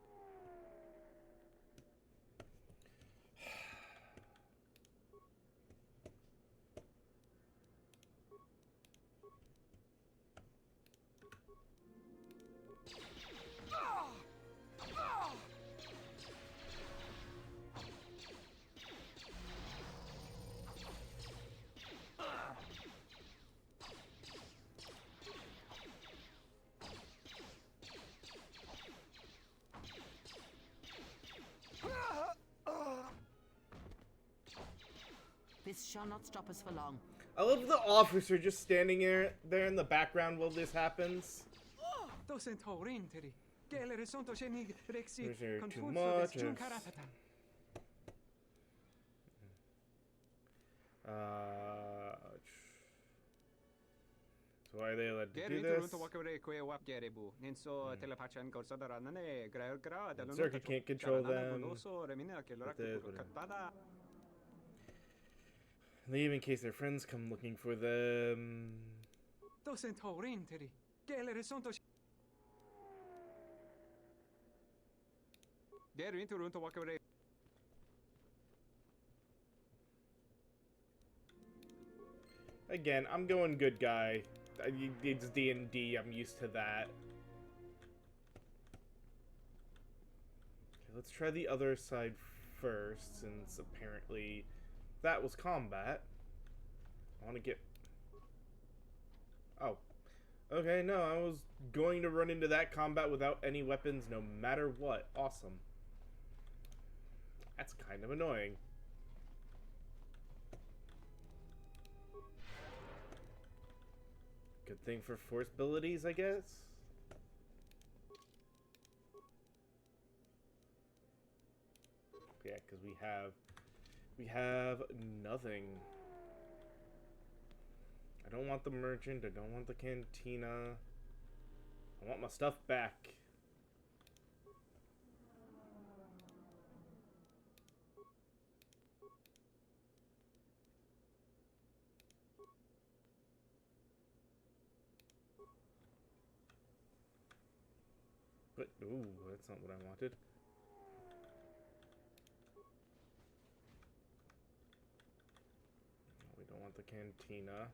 This shall not stop us for long. I love the officer just standing there in the background while this happens. Is there too much? Why are they allowed to do this? Circuit can't control them. Leave in case their friends come looking for them. Again, I'm going good guy. It's D&D, I'm used to that. Okay, let's try the other side first, since apparently that was combat. I want to get... Oh. Okay, no, I was going to run into that combat without any weapons no matter what. Awesome. That's kind of annoying. Good thing for force abilities, I guess. Yeah, because we have nothing. I don't want the merchant. I don't want the cantina. I want my stuff back. But, ooh, that's not what I wanted. We don't want the cantina.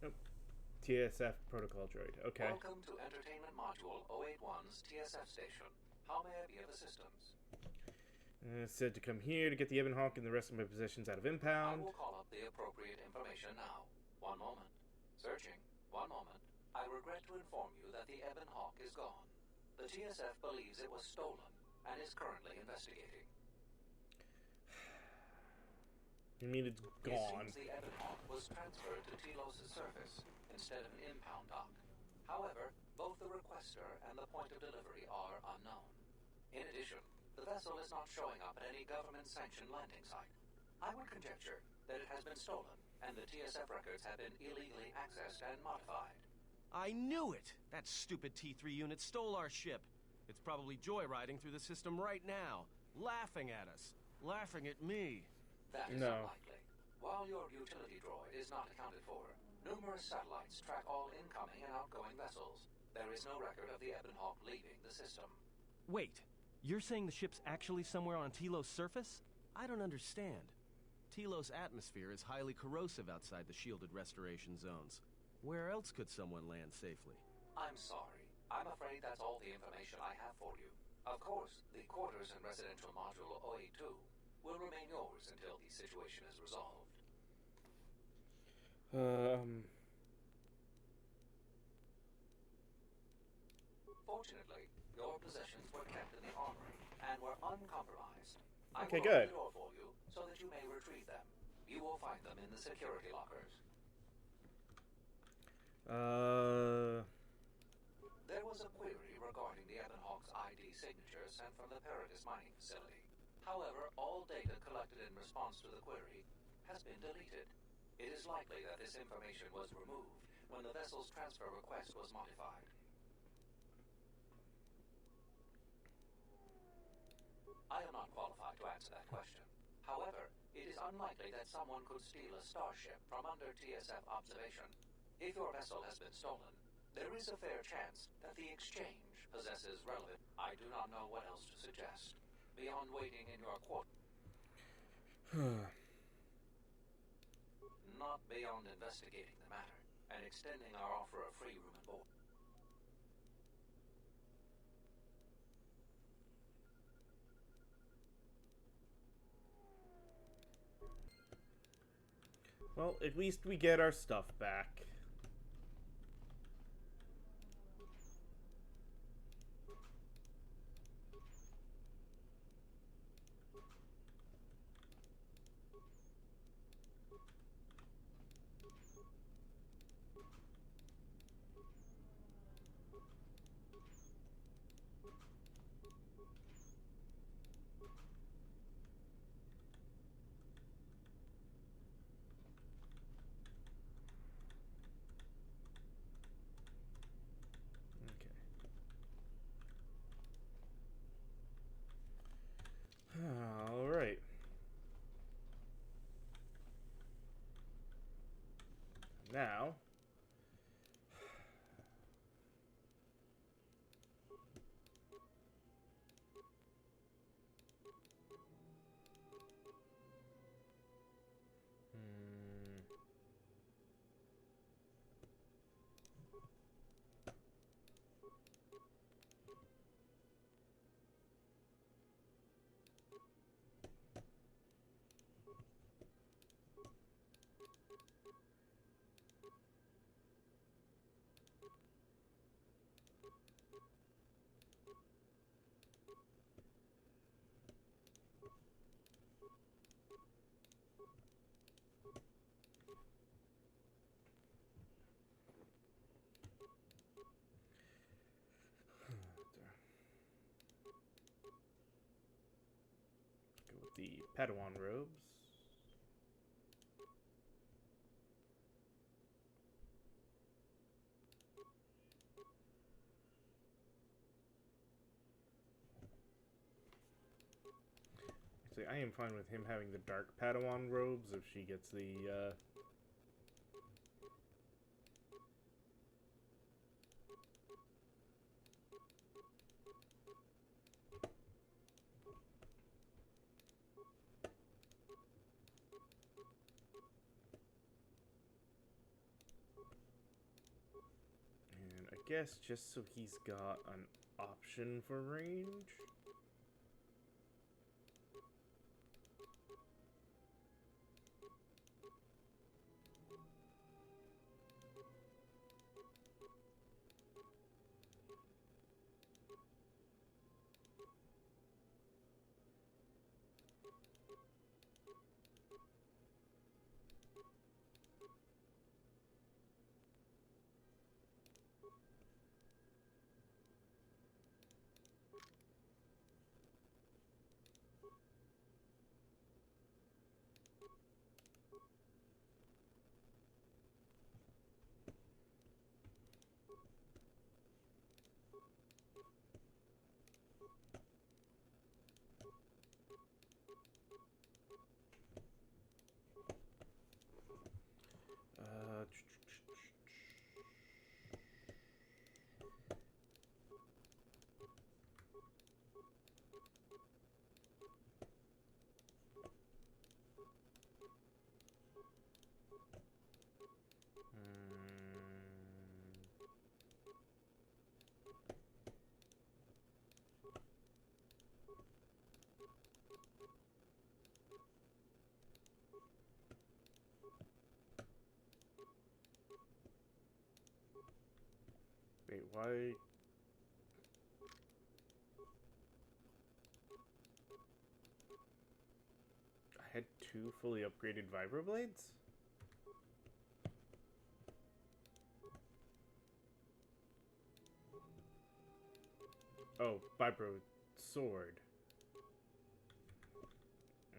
Nope. TSF protocol droid. Okay. Welcome to Entertainment Module 081's TSF station. How may I be of assistance? Said to come here to get the Ebon Hawk and the rest of my possessions out of impound. I will call up the appropriate information now. One moment. Searching. One moment. I regret to inform you that the Ebon Hawk is gone. The TSF believes it was stolen and is currently investigating. You mean it's gone? It seems the Ebon Hawk was transferred to Telos' surface instead of an impound dock. However, both the requester and the point of delivery are unknown. In addition, the vessel is not showing up at any government-sanctioned landing site. I would conjecture that it has been stolen, and the TSF records have been illegally accessed and modified. I knew it! That stupid T3 unit stole our ship. It's probably joyriding through the system right now, laughing at us, laughing at me. That is unlikely. While your utility droid is not accounted for, numerous satellites track all incoming and outgoing vessels. There is no record of the Ebon Hawk leaving the system. Wait, you're saying the ship's actually somewhere on Telos' surface? I don't understand. Telos' atmosphere is highly corrosive outside the shielded restoration zones. Where else could someone land safely? I'm sorry. I'm afraid that's all the information I have for you. Of course, the quarters in Residential Module 082 will remain yours until the situation is resolved. Fortunately, your possessions were kept in the armory and were uncompromised. Okay, I will good. open the door for you so that you may retrieve them. You will find them in the security lockers. There was a query regarding the Ebon Hawk's ID signature sent from the Paradis mining facility. However, all data collected in response to the query has been deleted. It is likely that this information was removed when the vessel's transfer request was modified. I am not qualified to answer that question. However, it is unlikely that someone could steal a starship from under TSF observation. If your vessel has been stolen, there is a fair chance that the exchange possesses relevant... I do not know what else to suggest. Beyond waiting in your quarters. Not beyond investigating the matter and extending our offer of free room and board. Well, at least we get our stuff back. Now, go with the Padawan robes. Actually, I am fine with him having the dark Padawan robes if she gets the, And I guess just so he's got an option for range. Wait, why? I had 2 fully upgraded vibroblades? Oh, vibro sword.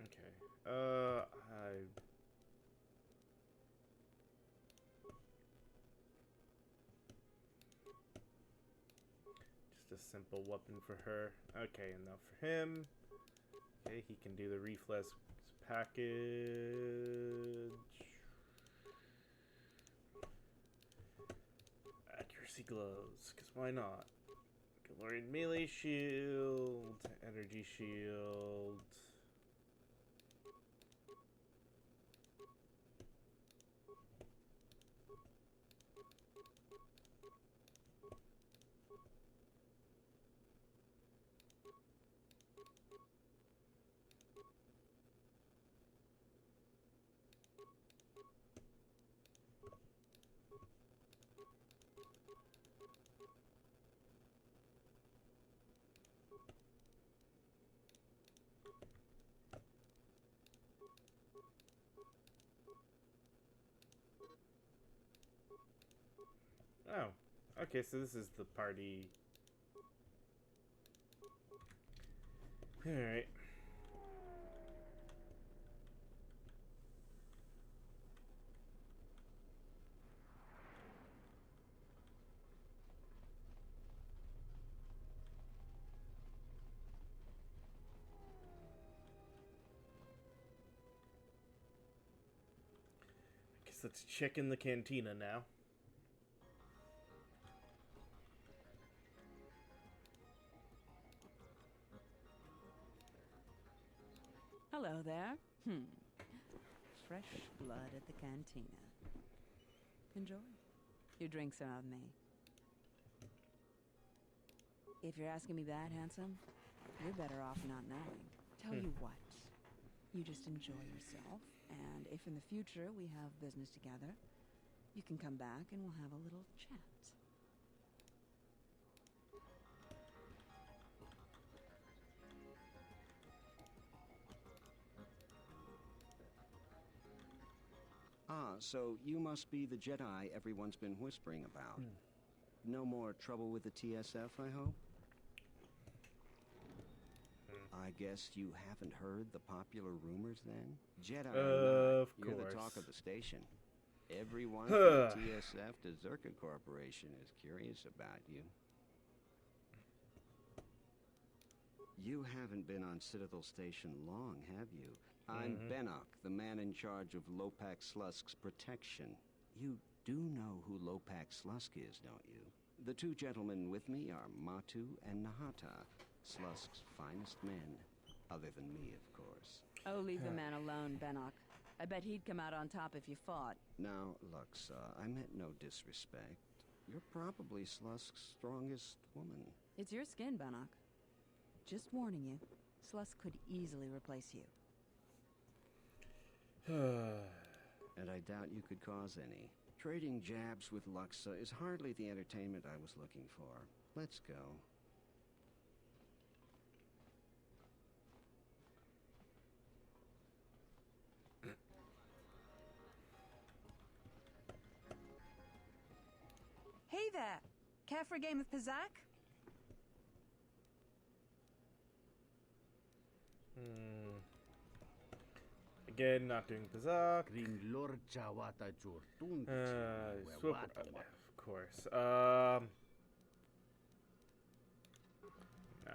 Okay. Just a simple weapon for her. Okay, and now for him. Okay, he can do the reflex package. Accuracy gloves, because why not? Galorian melee shield, energy shield. Oh, okay, so this is the party. Alright. let's check in the cantina now. Hello there. Fresh blood at the cantina. Enjoy. Your drinks are on me. If you're asking me that, handsome, you're better off not knowing. Tell you what, you just enjoy yourself, and if in the future we have business together, you can come back and we'll have a little chat. Ah, so you must be the Jedi everyone's been whispering about. No more trouble with the TSF, I hope? I guess you haven't heard the popular rumors then? Jedi or not, you're the talk of the station. Everyone from the TSF to Zerka Corporation is curious about you. You haven't been on Citadel Station long, have you? I'm Bennock, the man in charge of Lopak Slusk's protection. You do know who Lopak Slusk is, don't you? The two gentlemen with me are Matu and Nahata, Slusk's finest men. Other than me, of course. Oh, leave the man alone, Bennock. I bet he'd come out on top if you fought. Now, Lux, I meant no disrespect. You're probably Slusk's strongest woman. It's your skin, Bennock. Just warning you, Slusk could easily replace you. And I doubt you could cause any. Trading jabs with Luxa is hardly the entertainment I was looking for. Let's go. Hey there! Care for a game of Pizak? Again, not doing Pizak. Of course. No. I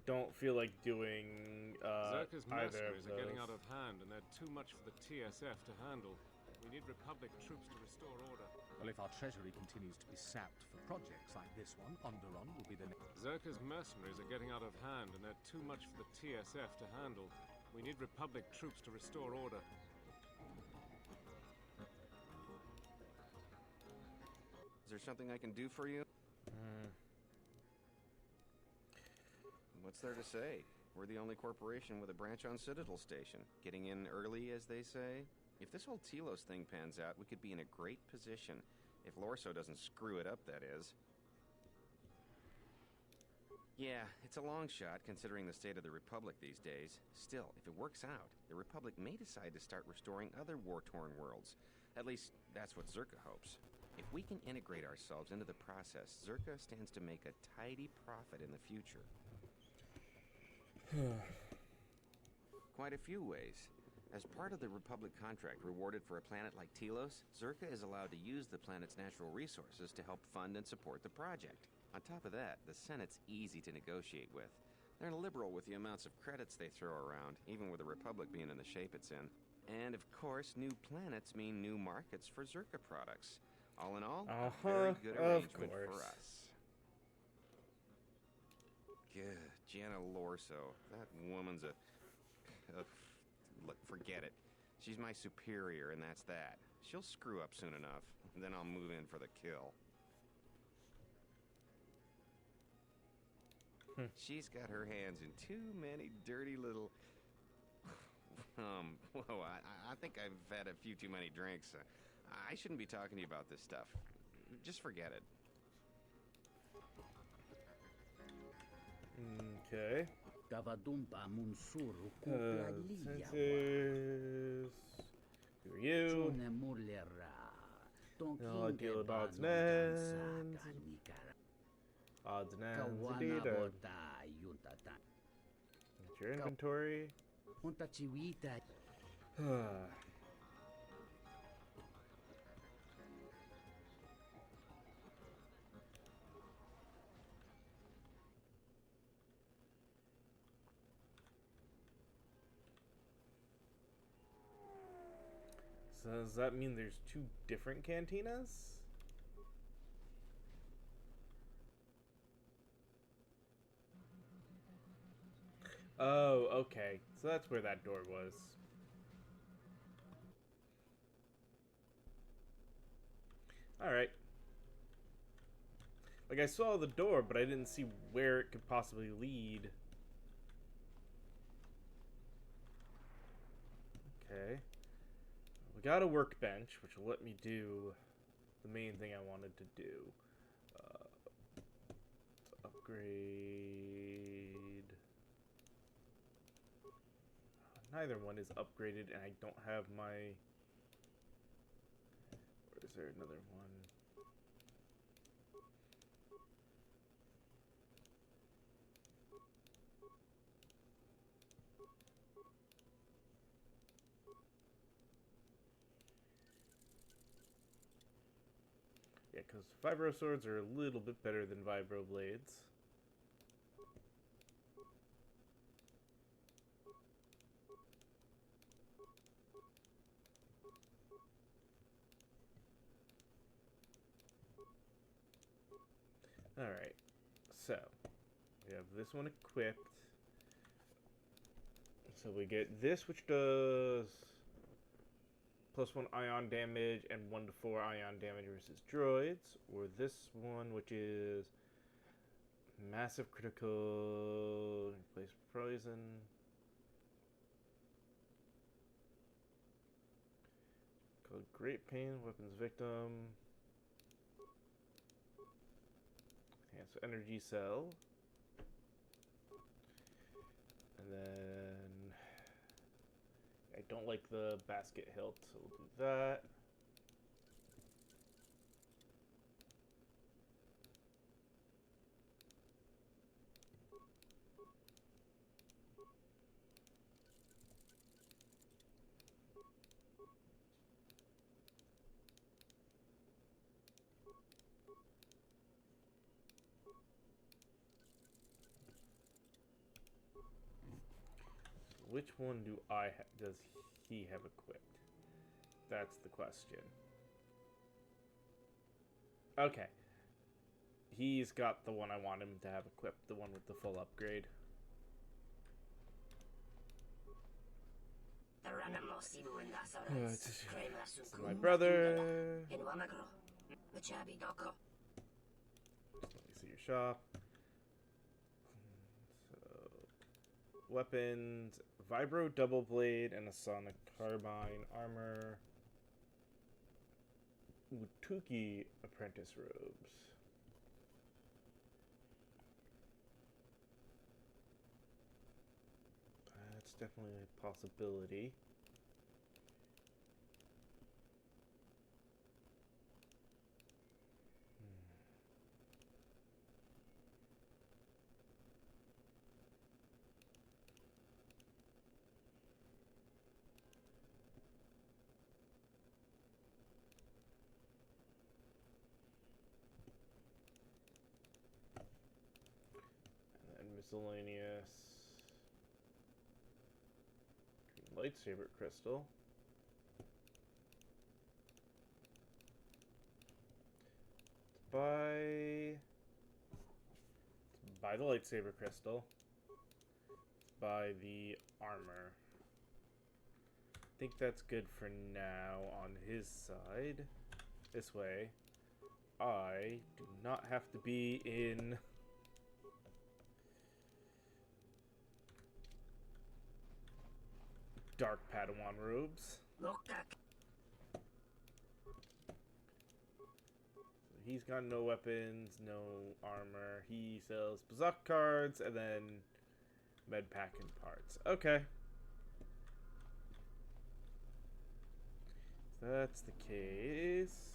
don't feel like doing Zerka's either of mercenaries those. are getting out of hand, and they're too much for the TSF to handle. We need Republic troops to restore order. Well, if our treasury continues to be sapped for projects like this one, Onderon will be the next. Zerka's mercenaries are getting out of hand, and they're too much for the TSF to handle. We need Republic troops to restore order. Is there something I can do for you? What's there to say? We're the only corporation with a branch on Citadel Station. Getting in early, as they say. If this whole Telos thing pans out, we could be in a great position. If Lorso doesn't screw it up, that is. Yeah, it's a long shot, considering the state of the Republic these days. Still, if it works out, the Republic may decide to start restoring other war-torn worlds. At least, that's what Zerka hopes. If we can integrate ourselves into the process, Zerka stands to make a tidy profit in the future. Quite a few ways. As part of the Republic contract rewarded for a planet like Telos, Zerka is allowed to use the planet's natural resources to help fund and support the project. On top of that, the Senate's easy to negotiate with. They're liberal with the amounts of credits they throw around, even with the Republic being in the shape it's in. And of course, new planets mean new markets for Zerka products. All in all, a very good arrangement for us. Good, Jana Lorso. That woman's look, forget it. She's my superior, and that's that. She'll screw up soon enough, and then I'll move in for the kill. She's got her hands in too many dirty little... whoa, I think I've had a few too many drinks. I shouldn't be talking to you about this stuff. Just forget it. Okay. Census. Who are you? I'll deal with odds and ends. Odds and ends, indeed. That's your inventory. So does that mean there's two different cantinas? Oh, okay. So that's where that door was. Alright. Like, I saw the door, but I didn't see where it could possibly lead. Okay. We got a workbench, which will let me do the main thing I wanted to do. Let's upgrade... Neither one is upgraded, and I don't have my... Or is there another one? Yeah, because Vibro Swords are a little bit better than Vibro Blades. Alright, so we have this one equipped. So we get this, which does +1 ion damage and 1 to 4 ion damage versus droids, or this one, which is massive critical, replace poison. Called Great Pain, weapons victim. Enhanced energy cell. And then I don't like the basket hilt, so we'll do that. Which one does he have equipped? That's the question. Okay. He's got the one I want him to have equipped, the one with the full upgrade. It's my brother. Let me see your shop. Weapons, Vibro Double Blade, and a Sonic Carbine armor. Utuki Apprentice robes. That's definitely a possibility. Miscellaneous lightsaber crystal. Let's buy the lightsaber crystal. Let's buy the armor. I think that's good for now on his side. This way, I do not have to be in Dark Padawan robes. So he's got no weapons, no armor. He sells Bazak cards and then med pack and parts. Okay. If that's the case.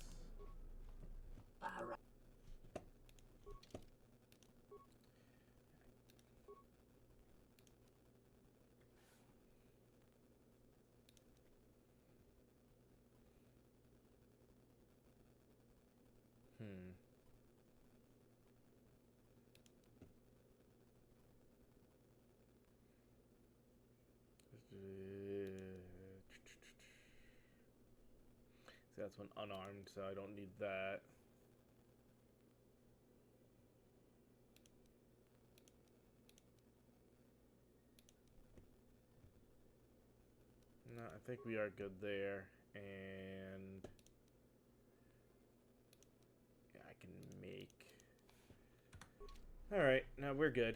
that's when unarmed, so I don't need that. No, I think we are good there, and yeah, I can make. All right, now we're good.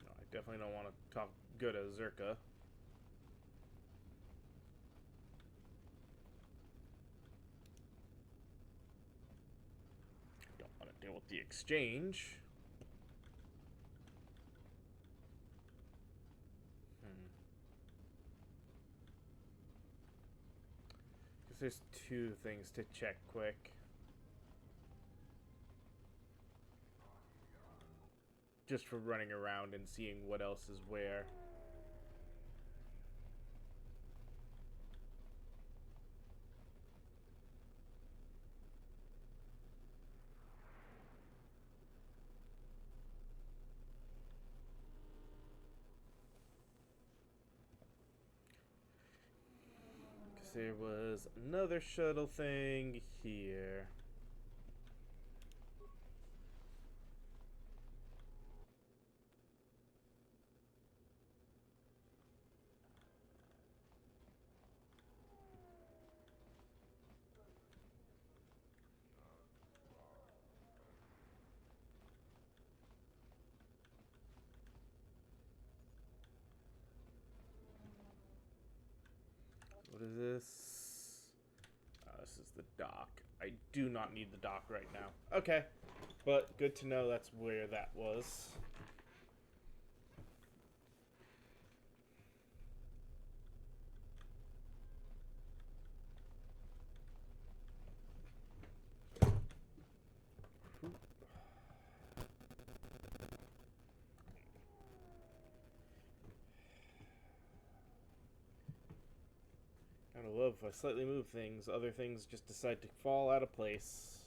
No, I definitely don't want to talk good as Zerka. Deal with the exchange. Guess there's two things to check quick. Just for running around and seeing what else is where. There was another shuttle thing here. What is this? This is the dock. I do not need the dock right now. Okay, but good to know that's where that was. I love if I slightly move things, other things just decide to fall out of place.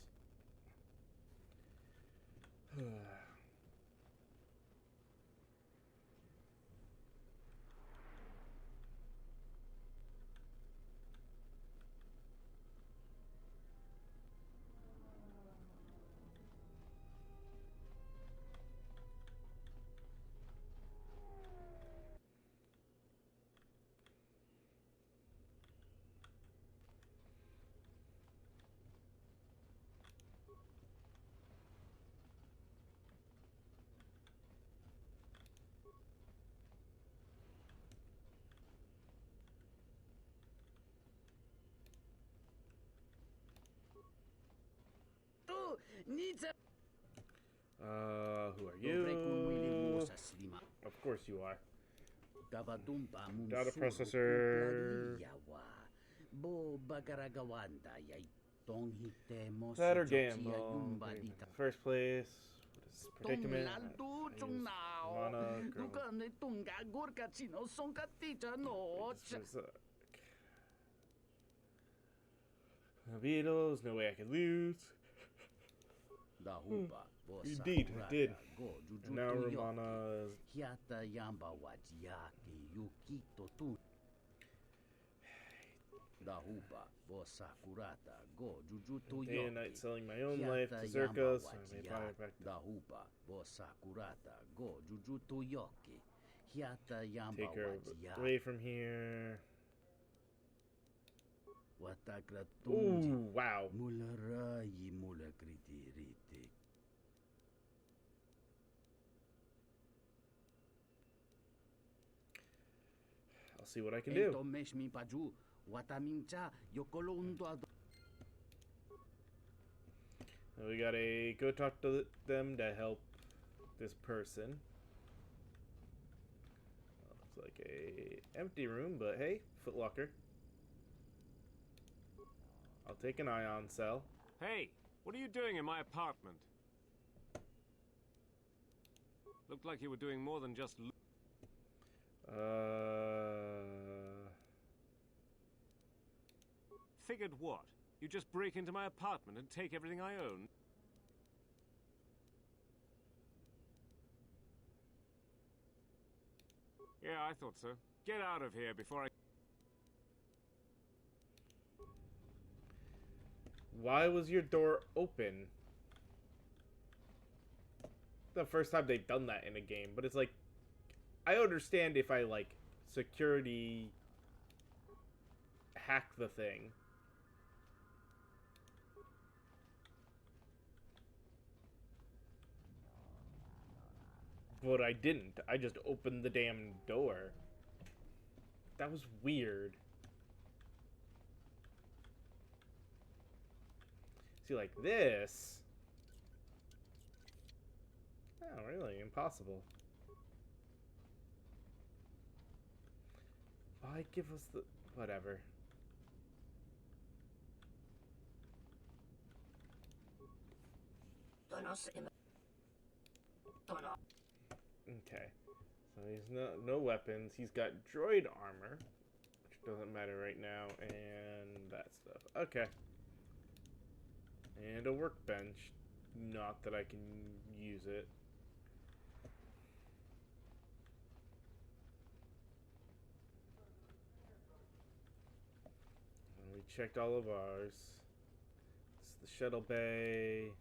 Who are you? Of course you are. Data processor. That or gamble. First place. What is predicament? Beatles, no way I could lose. Indeed, I did. And now Romana day and night selling my own life to Zerka, so I may buy it back to take her away from here. Ooh, wow. I'll see what I can do. We gotta go talk to them to help this person. Looks like a empty room, but hey, footlocker. I'll take an ion cell. Hey, what are you doing in my apartment? Looked like you were doing more than just... Figured what? You just break into my apartment and take everything I own? Yeah, I thought so. Get out of here before I... Why was your door open? The first time they've done that in a game, but it's like, I understand if I like security hack the thing. But I didn't. I just opened the damn door. That was weird. See, like this. Oh, really? Impossible. Why give us the... Whatever. Okay. So he's no weapons. He's got droid armor, which doesn't matter right now, and that stuff. Okay. And a workbench. Not that I can use it. And we checked all of ours. This is the shuttle bay.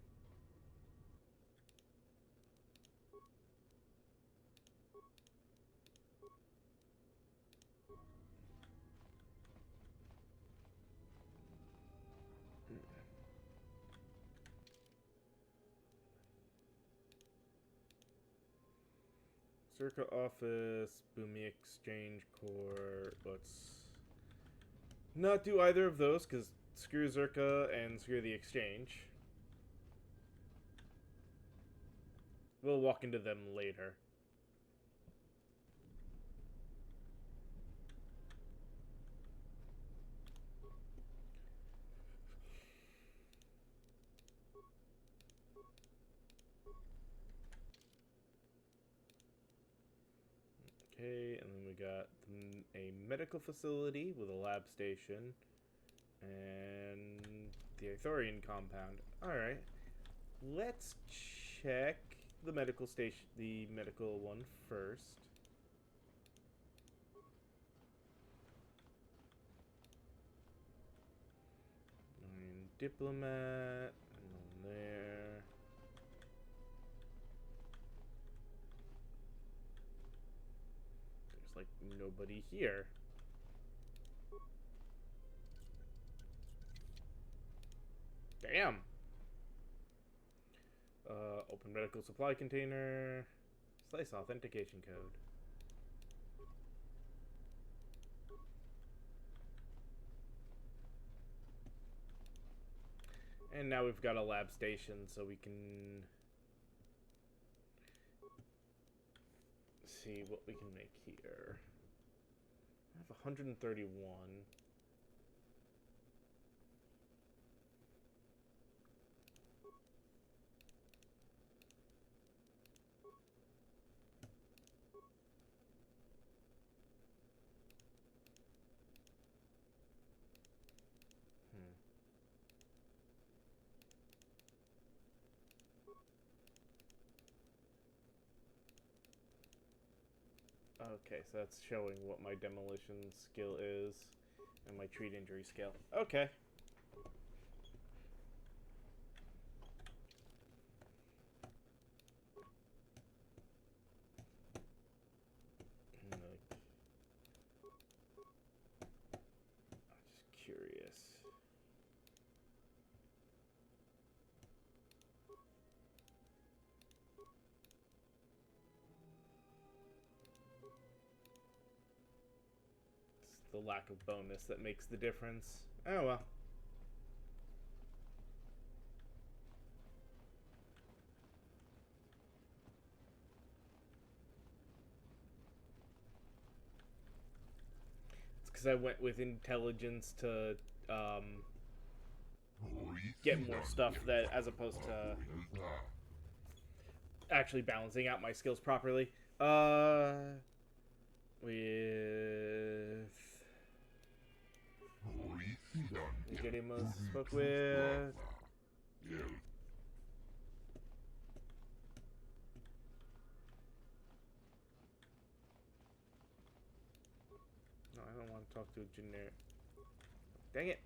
Zerka office, Boomy exchange core. Let's not do either of those because screw Zerka and screw the exchange. We'll walk into them later. Okay, and then we got a medical facility with a lab station and the Ithorian compound. Alright, let's check the medical station, the medical one first. And diplomat, and there. Like nobody here. Damn. Open medical supply container. Slice authentication code. And now we've got a lab station, so we can see what we can make here. I have 131. Okay, so that's showing what my demolition skill is and my treat injury skill. Okay. I'm just curious. The lack of bonus that makes the difference. Oh well. It's because I went with intelligence to get more stuff that, as opposed to actually balancing out my skills properly. With Nicodemus spoke with. No, I don't want to talk to a generic. Dang it.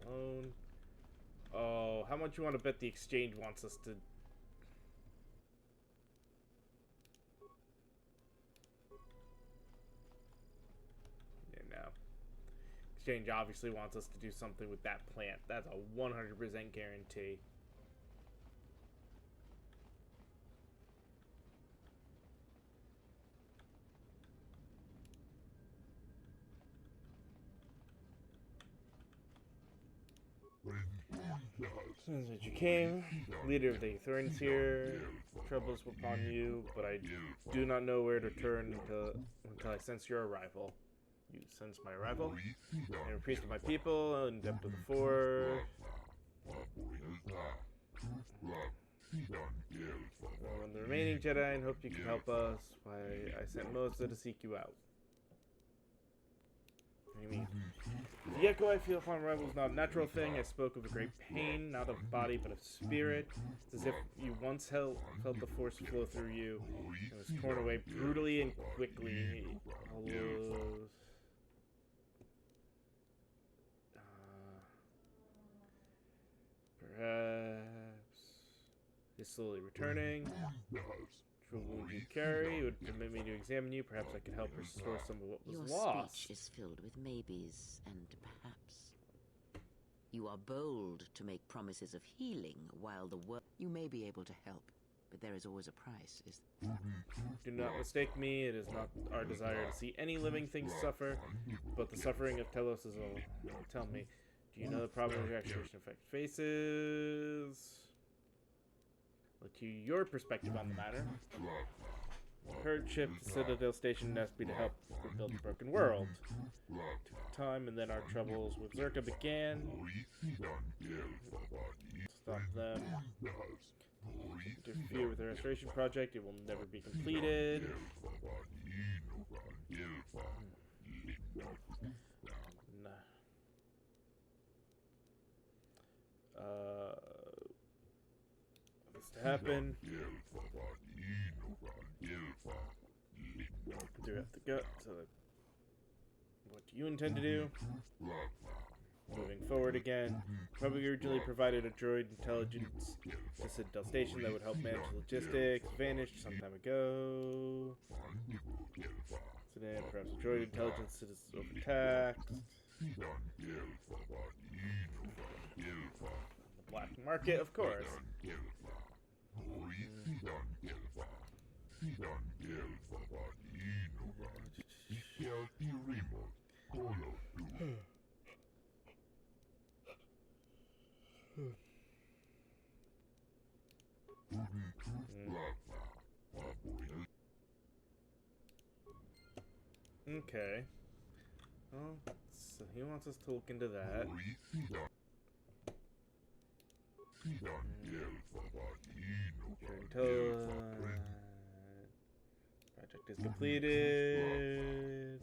Alone. Oh, how much you want to bet the exchange wants us to? Yeah, no. Exchange obviously wants us to do something with that plant. That's a 100% guarantee. Since you came, leader of the Aetherians here, troubles upon you, but I do not know where to turn until I sense your arrival. You sense my arrival? I am a priest of my people, in depth of the four. And the remaining Jedi, and hope you can help us. Why I sent Mosa to seek you out. What do you mean? The echo I feel upon arrival is not a natural thing. I spoke of a great pain, not of body, but of spirit. It's as if you once felt the force flow through you. It was torn away brutally and quickly. Perhaps is slowly returning. For wound you carry, it would permit me to examine you. Perhaps I could help restore some of what was Your lost. speech is filled with maybes and perhaps. You are bold to make promises of healing while the world. You may be able to help, but there is always a price. Do not mistake me. It is not our desire to see any living thing suffer, but the suffering of Telos is all. Tell me, do you know the problem of reactivation effect faces? Look to your perspective on the matter. Her ship, Citadel Station, asked me to help rebuild the broken world. Took time, and then our troubles with Zerka began. Stop them. Interfere with the restoration project. It will never be completed. This to happen. Do have to go. So, what do you intend to do? Moving forward again. Probably originally provided a droid intelligence to Citadel Station that would help manage logistics. Vanished some time ago. So then, perhaps a droid intelligence is overtaxed. The black market, of course. Okay. Well, so he wants us to look into that. Project is completed.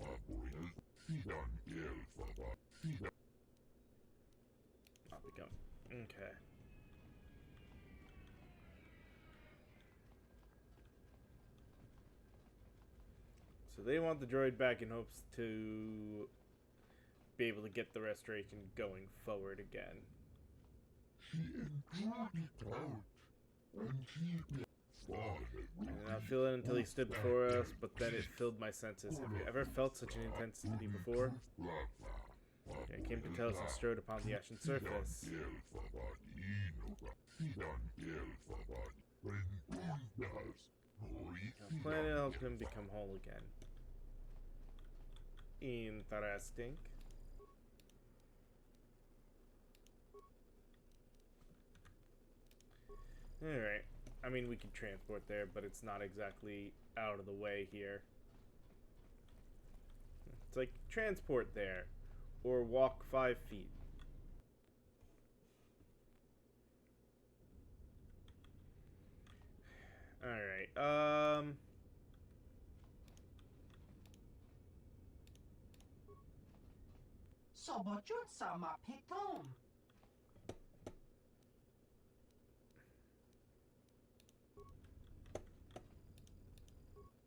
I'll be going. Okay. So they want the droid back in hopes to be able to get the restoration going forward again. I did not feel it until he stood before us, but then it filled my senses. Have you ever felt such an intensity before? I came to Telos and strode upon the ashen surface. The planet helped him become whole again. Interesting. Alright. I mean, we can transport there, but it's not exactly out of the way here. It's like, transport there. Or walk 5 feet. Alright, Sobojun sama pitom.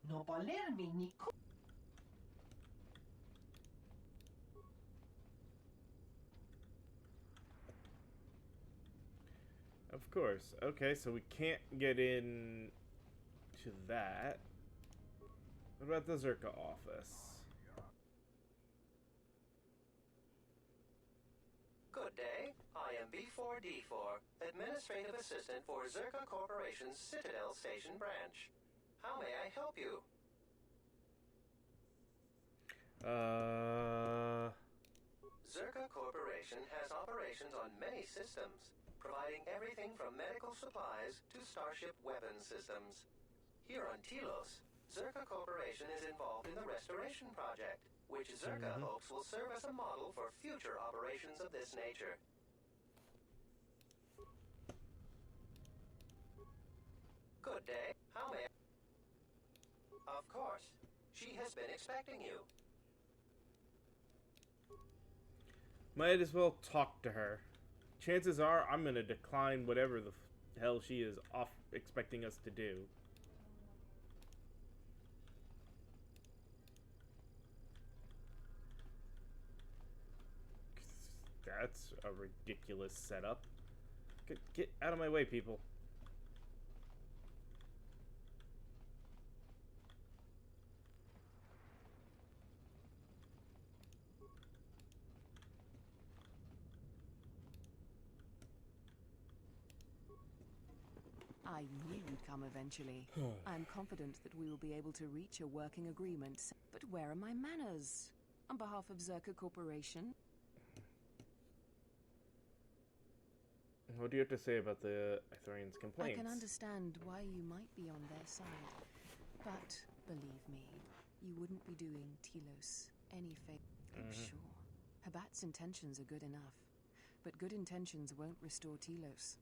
No valermi ni ku. Of course. Okay, so we can't get in to that. What about the Zerka office? Good day. I am B4D4, Administrative Assistant for Zerka Corporation's Citadel Station branch. How may I help you? Zerka Corporation has operations on many systems, providing everything from medical supplies to starship weapon systems. Here on Telos, Zerka Corporation is involved in the restoration project, which Zerka hopes will serve as a model for future operations of this nature. Good day. How may I... Of course. She has been expecting you. Might as well talk to her. Chances are I'm gonna decline whatever the hell she is off expecting us to do. That's a ridiculous setup. Get out of my way, people. I knew you'd come eventually. I'm confident that we will be able to reach a working agreement. But where are my manners? On behalf of Zerka Corporation? What do you have to say about the Ithorians' I complaints? can understand why you might be on their side. But, believe me, you wouldn't be doing Telos any favor. I'm sure. Habat's intentions are good enough. But good intentions won't restore Telos.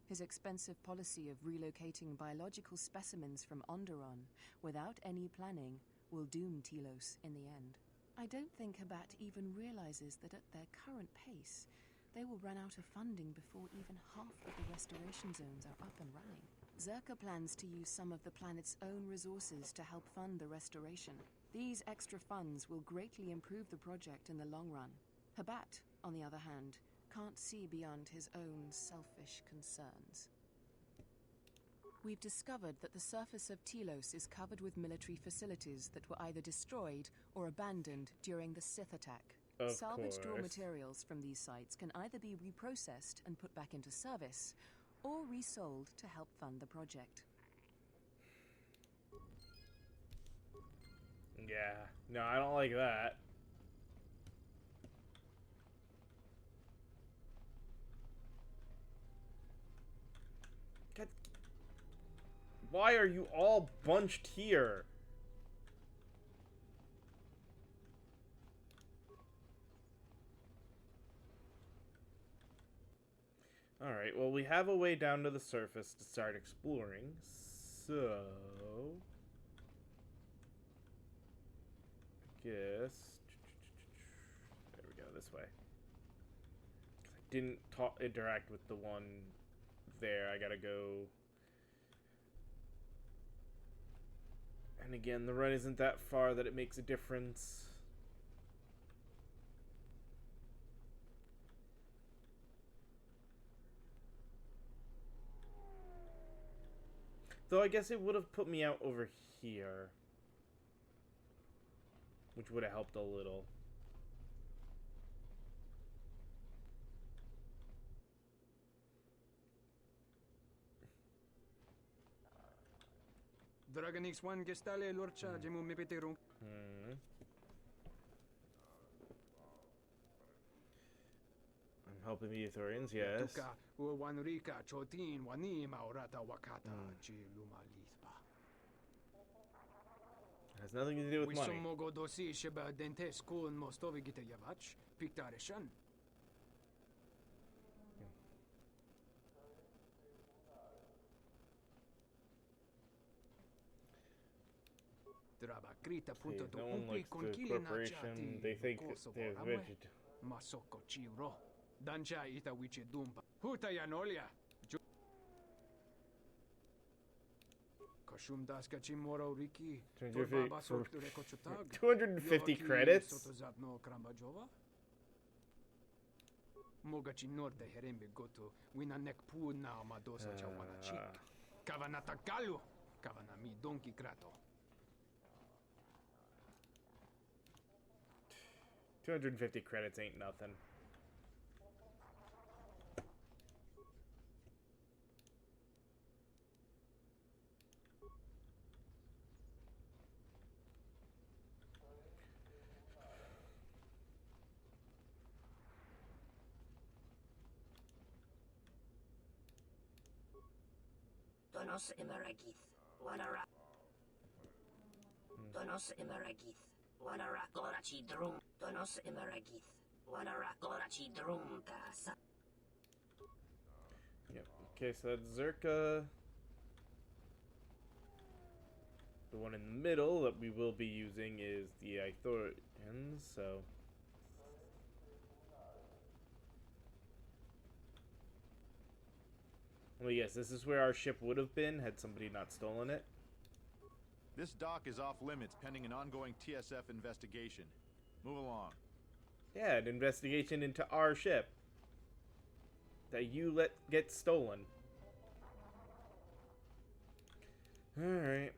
His expensive policy of relocating biological specimens from Onderon without any planning will doom Telos in the end. I don't think Habat even realizes that at their current pace, they will run out of funding before even half of the restoration zones are up and running. Zerka plans to use some of the planet's own resources to help fund the restoration. These extra funds will greatly improve the project in the long run. Habat, on the other hand, can't see beyond his own selfish concerns. We've discovered that the surface of Telos is covered with military facilities that were either destroyed or abandoned during the Sith attack. Of Salvaged raw course. materials from these sites can either be reprocessed and put back into service, or resold to help fund the project. Yeah. No, I don't like that. God. Why are you all bunched here? Alright, well, we have a way down to the surface to start exploring, so... I guess... There we go, this way. 'Cause I didn't interact with the one there, I gotta go... And again, the run isn't that far that it makes a difference. Though I guess it would have put me out over here. Which would have helped a little. Dragonix one gestale lorcha jemu mepeterung. I'm helping the Ithorians, yes. Tuka wanurika chotin wani maurata wakata chi lumalithba. It has nothing to do with money. Wisomogo dosi sheba dentes kun mostovi gita yavach piktareshan. Drabakrita punto to no one likes the corporation. They think they're rigid. Masoko chiro. Dancha ita wichi dumpa. Huta yanolia. Kashum daska chimoro riki. 250 credits? Mogachi norde herembe goto. Wina nek pu na madosa chawana chik. Kavanata galu. Kavanami donki krato. 250 credits ain't nothing. Donos Imaragith, Wanara. Donos Imaragith, Wanara Gorachi Drum. Donos Imaragith, Wanara Gorachi Drum Kasa. Yep. Okay, so that's Zerka. The one in the middle that we will be using is the Ithorians, so. Well, yes, this is where our ship would have been had somebody not stolen it. This dock is off limits pending an ongoing TSF investigation. Move along. Yeah, an investigation into our ship that you let get stolen. Alright.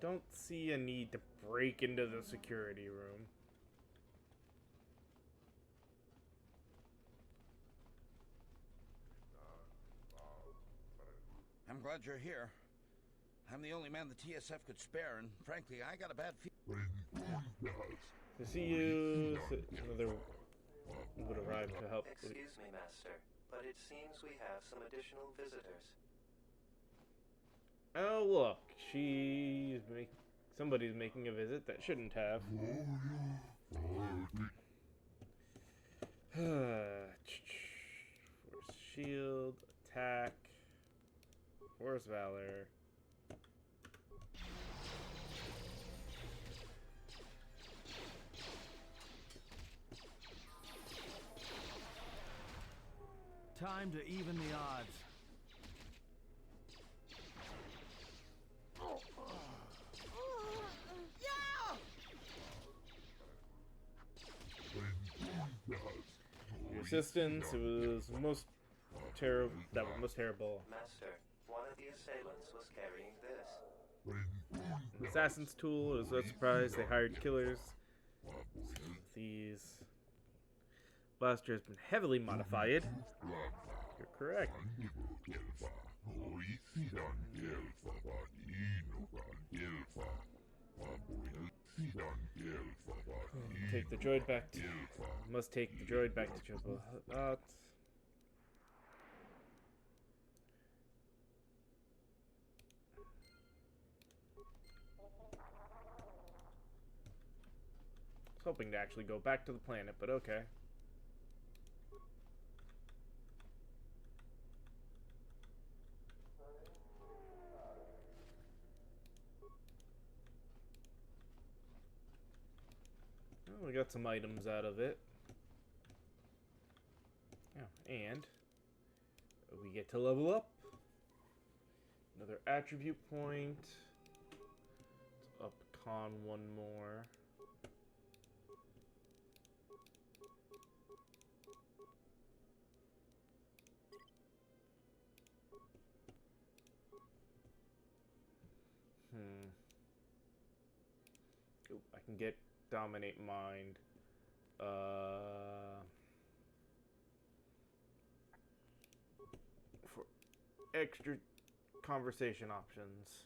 Don't see a need to break into the security room. I'm glad you're here. I'm the only man the TSF could spare, and frankly, I got a bad feeling. To see you, another would arrive to help. Excuse me, Master, but it seems we have some additional visitors. Oh, look, somebody's making a visit that shouldn't have. Force shield, attack, force valor. Time to even the odds. Your assistance, it was most terrible. That was most terrible. Master, one of the assailants was carrying this. An assassin's tool. It was no surprise they hired killers. These. Blaster has been heavily modified. You're correct. Take the droid back to... Must take the droid back to Jabba. I was hoping to actually go back to the planet, but okay. Well, we got some items out of it. And we get to level up. Another attribute point. Let's up con one more. Ooh, I can get Dominate Mind. For extra conversation options.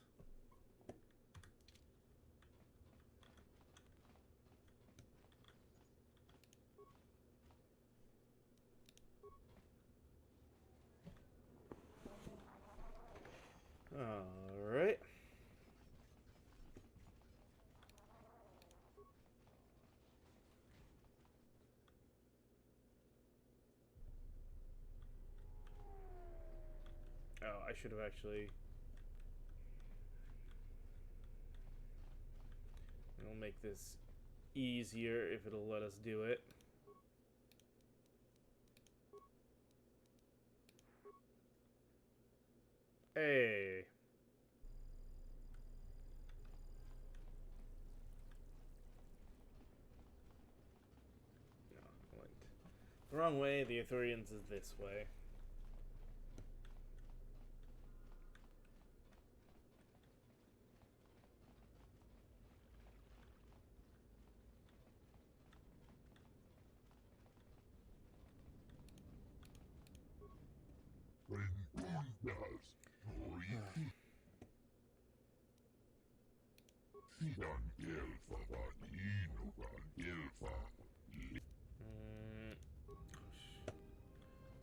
All right. Oh, I should have actually. It'll make this easier if it'll let us do it. Hey. No, I went the wrong way. The Arthurians is this way.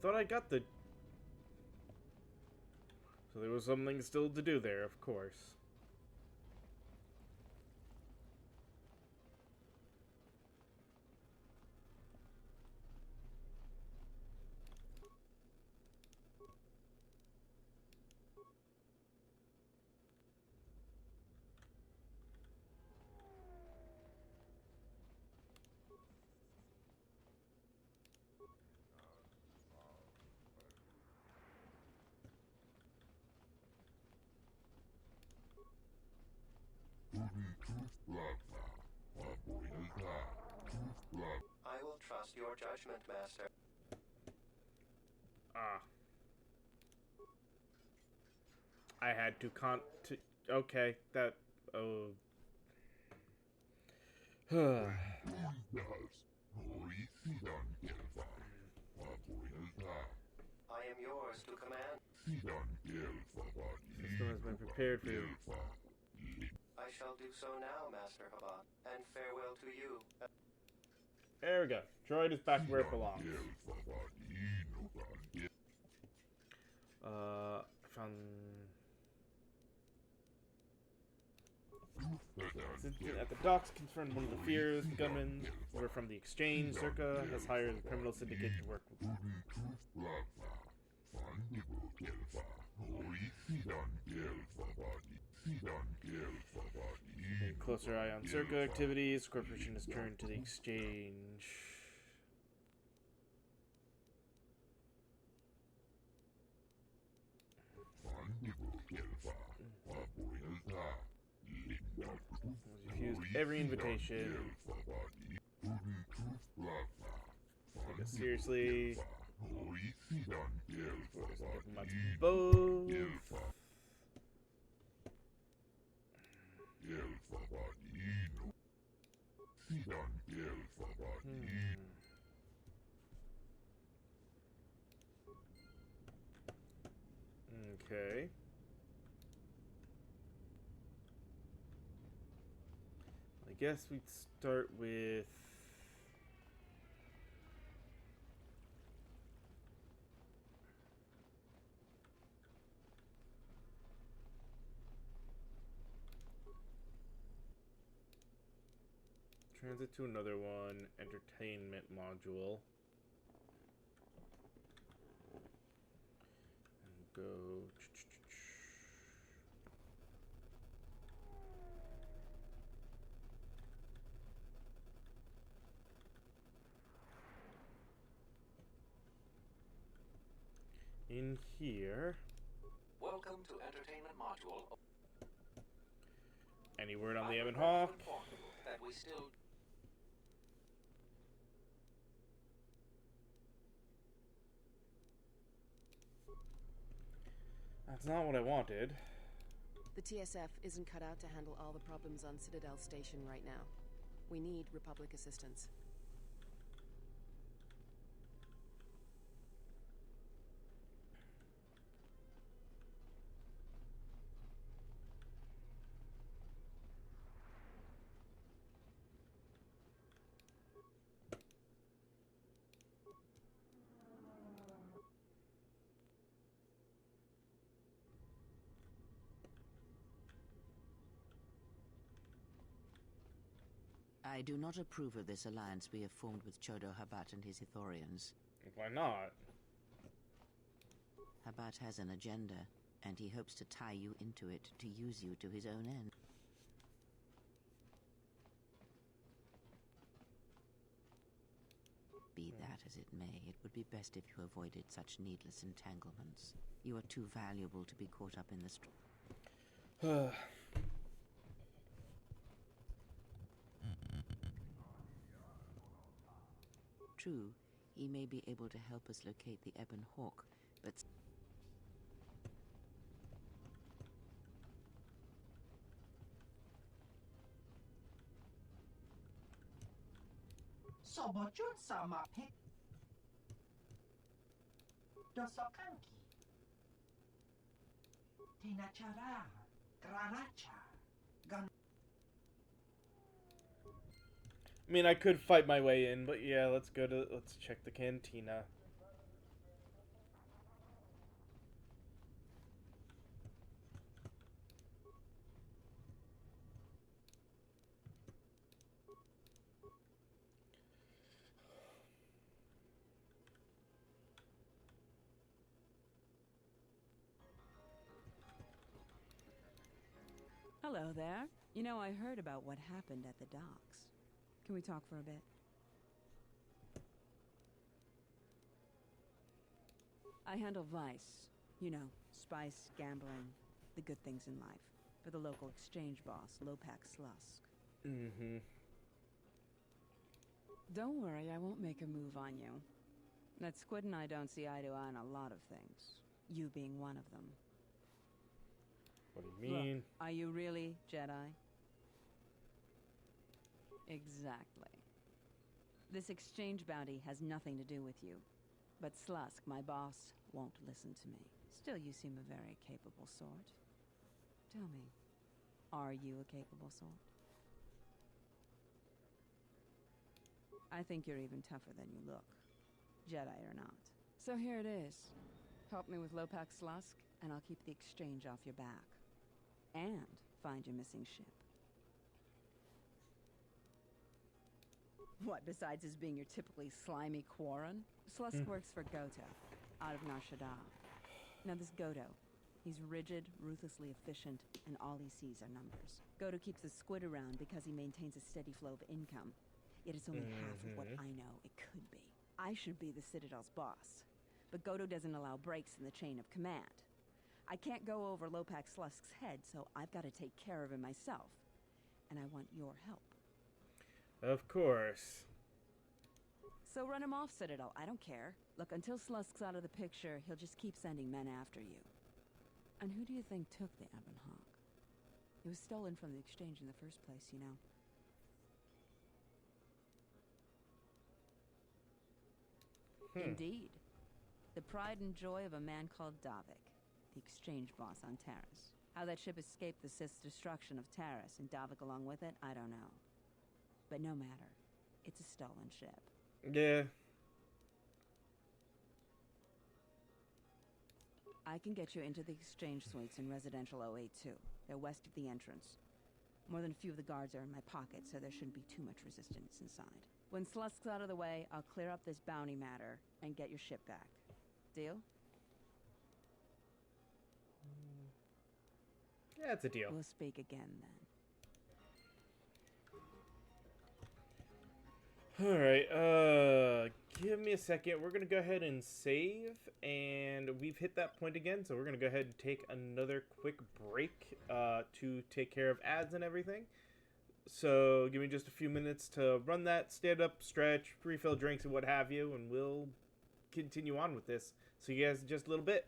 Thought I got the... So there was something still to do there, of course. I will trust your judgment, Master. Ah. I had to okay, that... Oh. I am yours to command. System has been prepared for you. I shall do so now, Master Habat, and farewell to you. There we go. Droid is back where it belongs. I found... At the docks, confirmed one of the fears. Gunmen were from the exchange. Zerka has hired a criminal syndicate to work with. A closer eye on Zerka activities. Corporation has turned to the exchange. Refused every invitation. Take us seriously. Both. Okay. I guess we'd start with... Transit to another one. Entertainment module. And go... in here. Welcome to Entertainment Module. Any word on I the Ebon regret to Hawk? inform you that we still That's not what I wanted. The TSF isn't cut out to handle all the problems on Citadel Station right now. We need Republic assistance. I do not approve of this alliance we have formed with Chodo Habat and his Ithorians. Why not? Habat has an agenda, and he hopes to tie you into it to use you to his own end. Be that as it may, it would be best if you avoided such needless entanglements. You are too valuable to be caught up in the True, he may be able to help us locate the Ebon Hawk, but Sobojun sama pit. Dosokanki. Tinachara. Graracha. Gun. I mean, I could fight my way in, but yeah, let's check the cantina. Hello there. You know, I heard about what happened at the docks. Can we talk for a bit? I handle Vice. You know, spice, gambling, the good things in life. For the local exchange boss, Lopak Slusk. Mm-hmm. Don't worry, I won't make a move on you. That Squid and I don't see eye to eye on a lot of things. You being one of them. What do you mean? Look, are you really Jedi? Exactly. This exchange bounty has nothing to do with you. But Slusk, my boss, won't listen to me. Still, you seem a very capable sort. Tell me, are you a capable sort? I think you're even tougher than you look, Jedi or not. So here it is. Help me with Lopak Slusk, and I'll keep the exchange off your back. And find your missing ship. What, besides his being your typically slimy Quarren? Slusk works for Goto, out of Nar Shaddaa. Now this Goto, he's rigid, ruthlessly efficient, and all he sees are numbers. Goto keeps the Squid around because he maintains a steady flow of income. Yet it's only half of what I know it could be. I should be the Citadel's boss, but Goto doesn't allow breaks in the chain of command. I can't go over Lopak Slusk's head, so I've got to take care of him myself. And I want your help. Of course. So run him off, Citadel. I don't care. Look, until Slusk's out of the picture, he'll just keep sending men after you. And who do you think took the Ebon Hawk? It was stolen from the exchange in the first place, you know. Indeed. The pride and joy of a man called Davik, the exchange boss on Taris. How that ship escaped the Sith's destruction of Taris and Davik along with it, I don't know. But no matter. It's a stolen ship. Yeah. I can get you into the exchange suites in Residential 082. They're west of the entrance. More than a few of the guards are in my pocket, so there shouldn't be too much resistance inside. When Slusk's out of the way, I'll clear up this bounty matter and get your ship back. Deal? Yeah, it's a deal. We'll speak again then. Alright, give me a second. We're going to go ahead and save, and we've hit that point again, so we're going to go ahead and take another quick break to take care of ads and everything. So give me just a few minutes to run that, stand up, stretch, refill drinks and what have you, and we'll continue on with this. So you guys in just a little bit.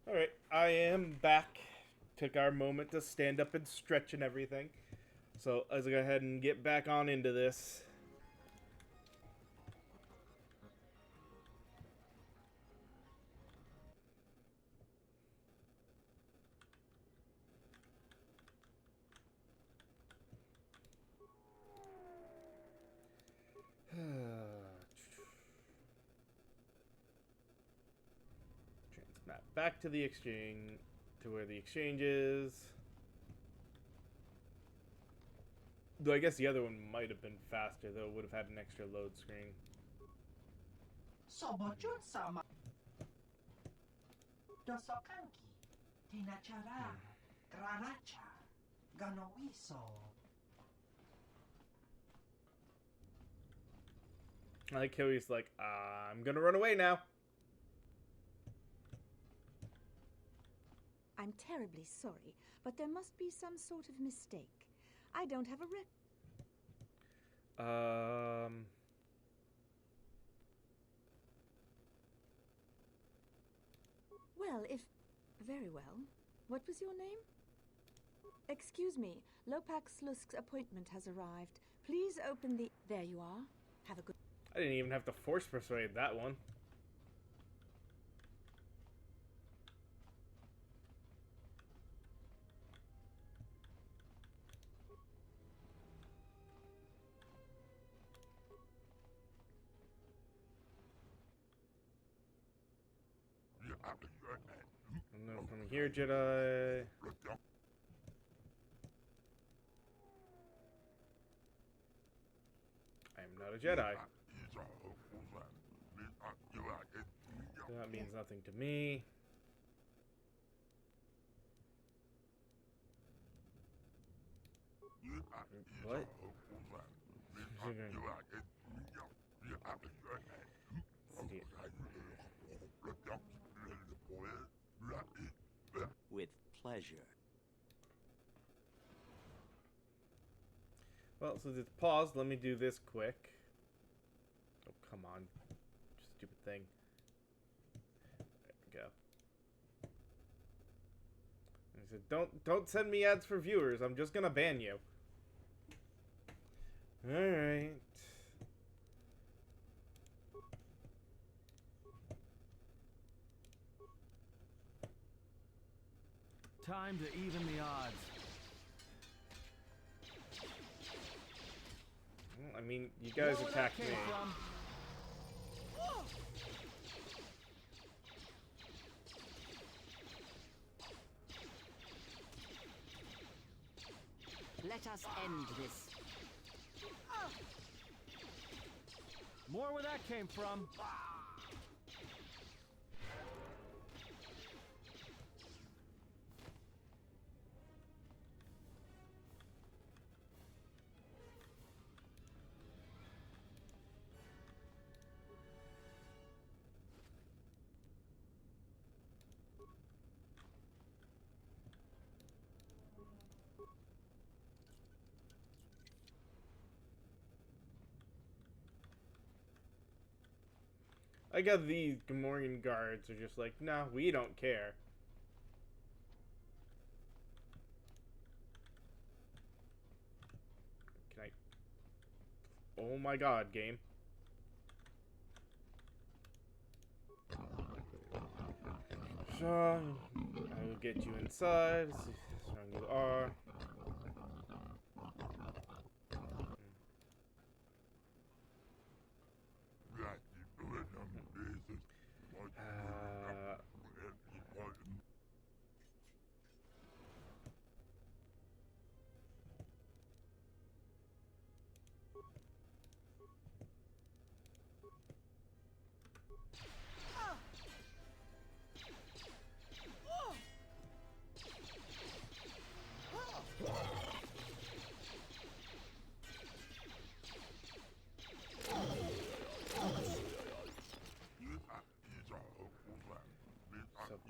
Alright, I am back. Took our moment to stand up and stretch and everything. So let's go ahead and get back on into this. Transmap back to the exchange, to where the exchange is. Though I guess the other one might have been faster, though it would have had an extra load screen. Sobojun sama. Dosokanki. Tinachara. Granacha. Ganowiso. I like how he's like, I'm gonna run away now. I'm terribly sorry, but there must be some sort of mistake. I don't have a Well, if... Very well. What was your name? Excuse me. Lopak Slusk's appointment has arrived. Please open the... There you are. Have a good... I didn't even have to force persuade that one. And then from here, Jedi. I am not a Jedi. That means nothing to me. What? With pleasure. Well, since it's paused, let me do this quick. Oh, come on. Stupid thing. There we go. I said, don't send me ads for viewers. I'm just gonna ban you. Alright. Time to even the odds. I mean, you guys attacked me. Let us end this. More where that came from. I got these Gamorrean guards are just like, nah, we don't care. Can I... Oh my god, game. Sean, I will get you inside. Let's see how strong you are.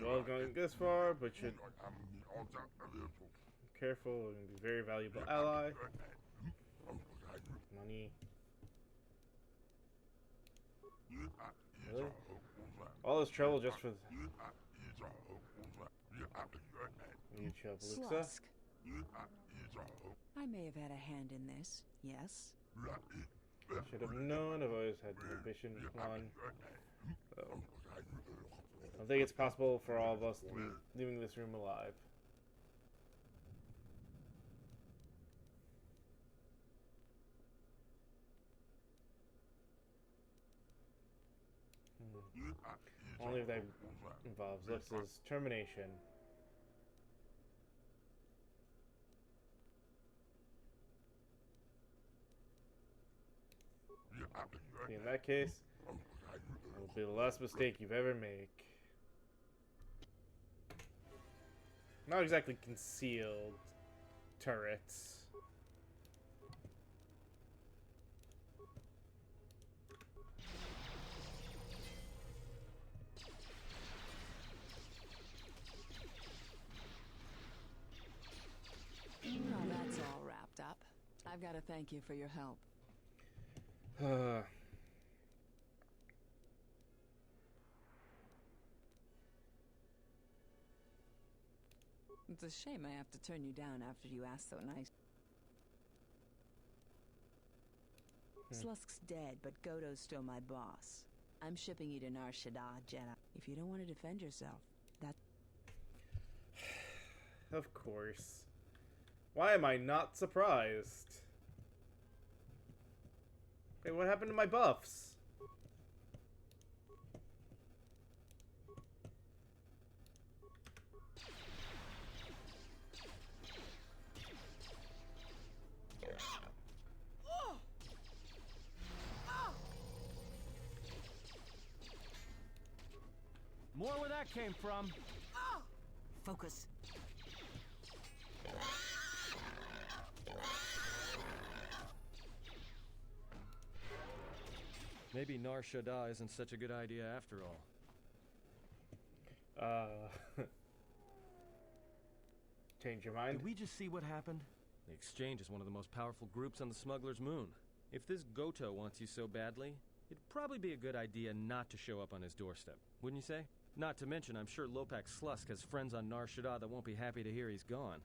Well, going this far, but should be careful. We're going to be a very valuable ally. Money. Really? All this trouble just for... Slusk. I may have had a hand in this, yes? Should have known. I've always had ambition. Come on. So, I don't think it's possible for all of us to be leaving this room alive. Only if that involves Lux's termination. In that case, it will be the last mistake you've ever made. Not exactly concealed turrets. gotta thank you for your help. It's a shame I have to turn you down after you asked so nice. Slusk's dead, but Godo's still my boss. I'm shipping you to Nar Shaddaa, Jedi. If you don't want to defend yourself, that... Of course. Why am I not surprised? Wait, what happened to my buffs? More where that came from. Focus. Maybe Nar Shaddaa isn't such a good idea after all. Change your mind? Did we just see what happened? The Exchange is one of the most powerful groups on the Smuggler's Moon. If this Goto wants you so badly, it'd probably be a good idea not to show up on his doorstep, wouldn't you say? Not to mention, I'm sure Lopak Slusk has friends on Nar Shaddaa that won't be happy to hear he's gone.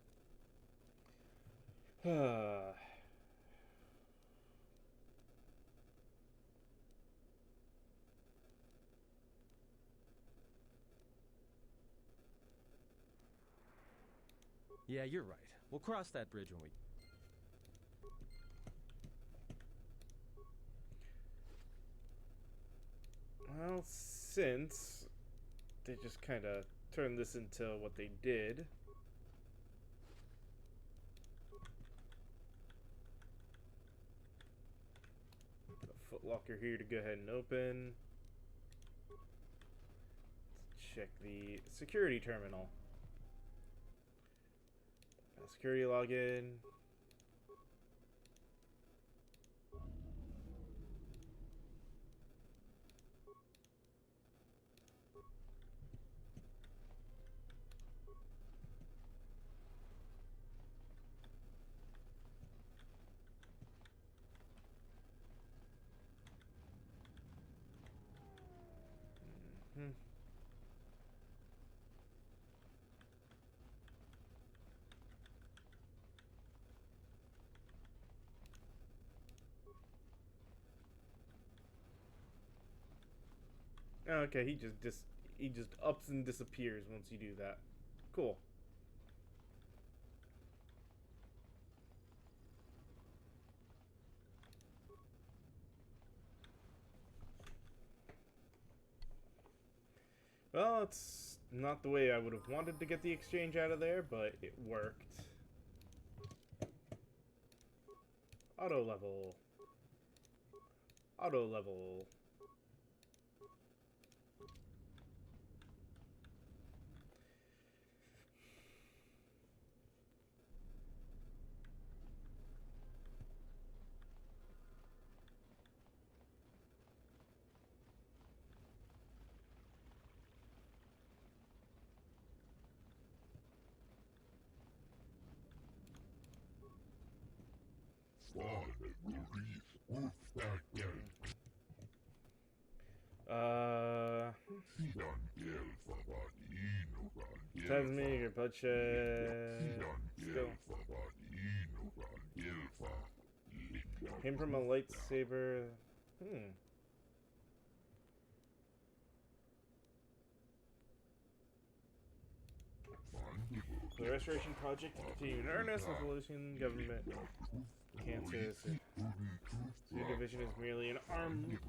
Yeah, you're right. We'll cross that bridge when we... Well, since they just kind of turned this into what they did. Put a footlocker here to go ahead and open. Let's check the security terminal. Security login. Okay, he just ups and disappears once you do that. Cool. Well, it's not the way I would have wanted to get the exchange out of there, but it worked. Auto level. Auto level. Tasmania, your butt came from a lightsaber. The restoration project to continue in earnest with Elysian government. Kansas. The division is merely an army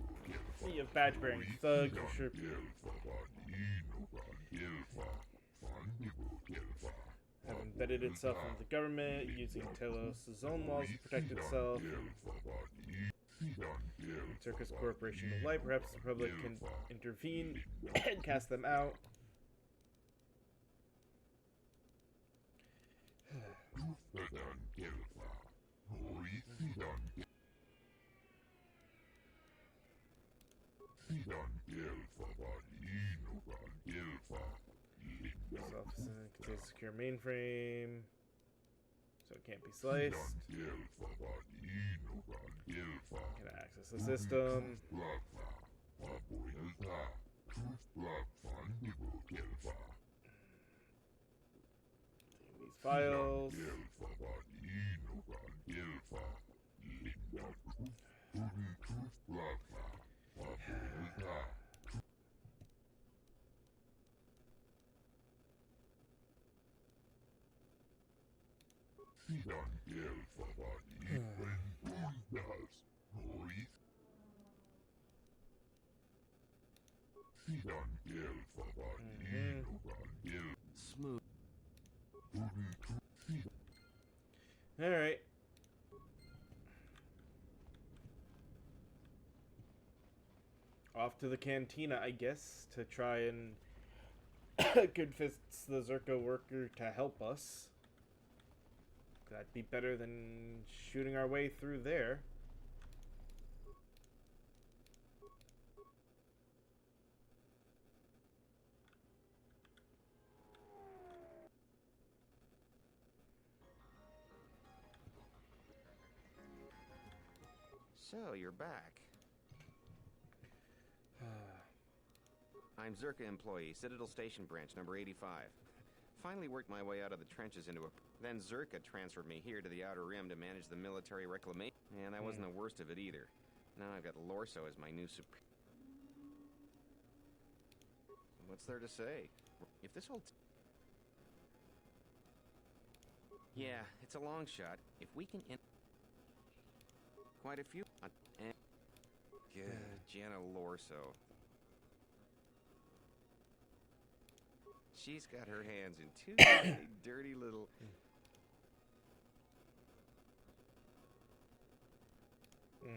of badge-bearing thugs who sure have embedded itself into the government, using Telos' own laws to protect itself. Circus Corporation of Light, perhaps the Republic can intervene and cast them out. Contains secure mainframe. So it can't be sliced. Can I access the system? These files. Smooth. All right. Off to the cantina, I guess, to try and convince the Zerka worker to help us. That'd be better than shooting our way through there. So, you're back. I'm Zerka employee, Citadel Station Branch, number 85. Finally worked my way out of the trenches into a... Then Zerka transferred me here to the Outer Rim to manage the military reclamation. And that wasn't the worst of it either. Now I've got Lorso as my new What's there to say? If this whole... Yeah, it's a long shot. If we can... Quite a few... Jana Lorso. She's got her hands in two dirty little...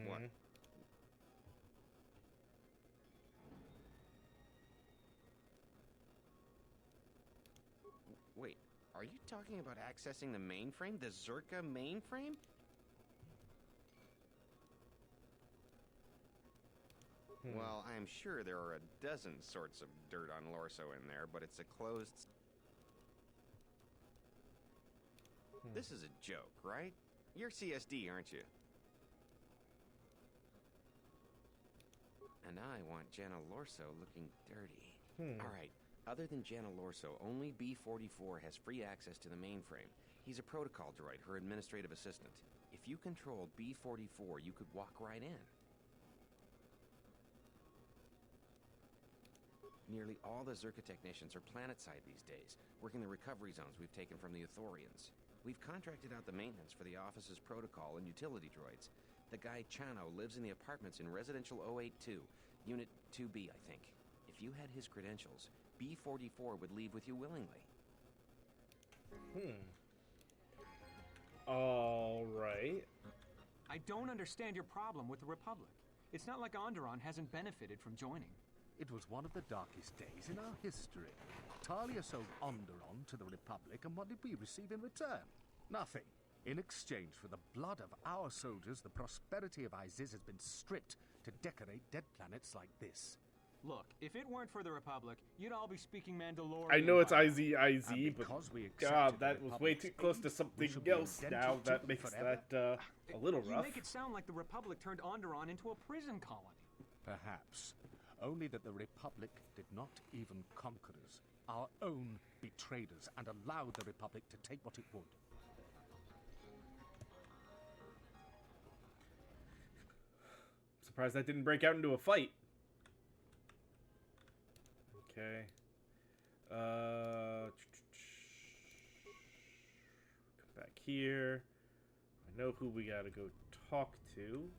What? Wait, are you talking about accessing the mainframe? The Zerka mainframe? Well, I'm sure there are a dozen sorts of dirt on Lorso in there, but it's a closed... This is a joke, right? You're CSD, aren't you? And I want Jana Lorso looking dirty. Alright, other than Jana Lorso, only B-44 has free access to the mainframe. He's a protocol droid, her administrative assistant. If you controlled B-44, you could walk right in. Nearly all the Zerka technicians are planetside these days, working the recovery zones we've taken from the Ithorians. We've contracted out the maintenance for the office's protocol and utility droids. The guy Chano lives in the apartments in Residential 082, Unit 2B, I think. If you had his credentials, B-44 would leave with you willingly. All right. I don't understand your problem with the Republic. It's not like Onderon hasn't benefited from joining. It was one of the darkest days in our history. Talia sold Onderon to the Republic, and what did we receive in return? Nothing. In exchange for the blood of our soldiers, the prosperity of Iziz has been stripped to decorate dead planets like this. Look, if it weren't for the Republic, you'd all be speaking Mandalorian. I know it's IZ, And but because we God, accepted that the was way too close to Republic's something we shall be else indentured now. to That them makes forever. that a little You rough. make it sound like the Republic turned Onderon into a prison colony. Perhaps. Only that the Republic did not even conquer us. Our own betrayed us and allowed the Republic to take what it would. Surprised that didn't break out into a fight. Okay. Come back here. I know who we gotta go talk to.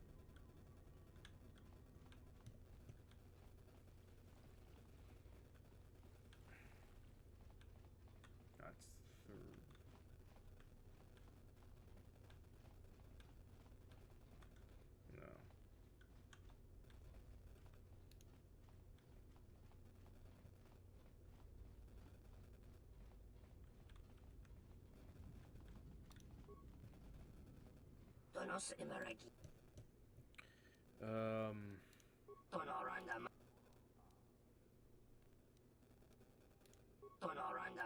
That's no. Donos Imeragi. Tonoranga. Tonoranga.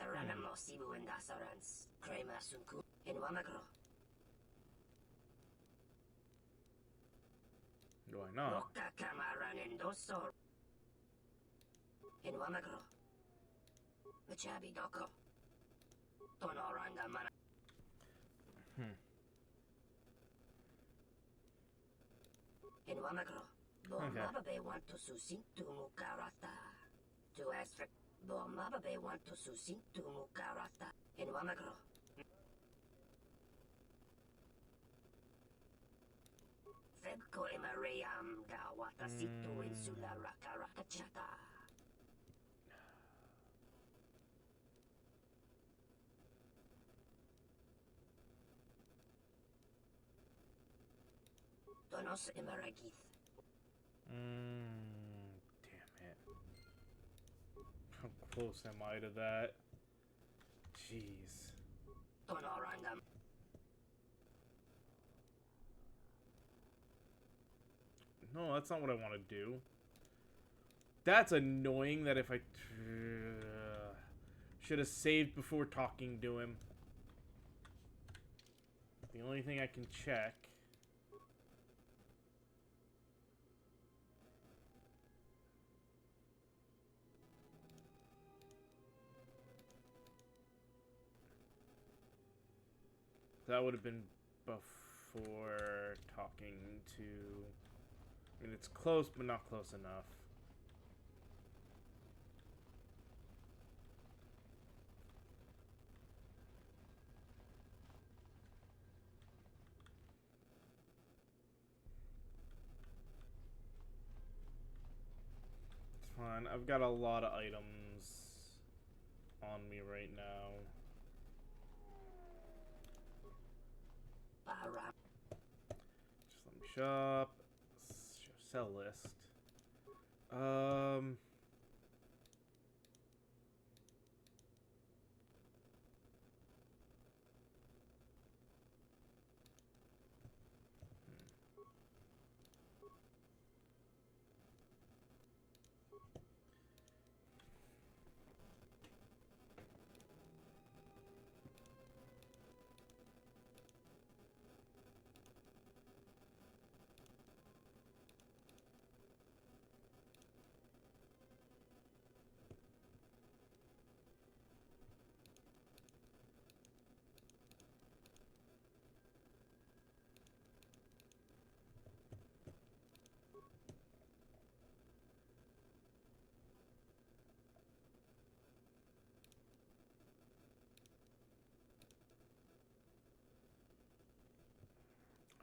Taranamo Sibu and Dasarans, Krema Sunku, in Wamagro. Why not? Roka Kamaran and Dosor. In Wamagro. Machabi Doko. Tonoranga Mana. In Wamagro. Bomababe want to susin to Mukarata. To Astrid. Bomababe want to susin to Mukarata. In Wamagro. Febko Emariam Gawata Situ Insula Raka Chata. Donos Emaragith. Damn it. How close am I to that? Jeez. Tonorandam. No, that's not what I want to do. That's annoying that if I... should have saved before talking to him. The only thing I can check... That would have been before talking to... I mean, it's close, but not close enough. It's fine. I've got a lot of items on me right now. Just let me shop. Sell list.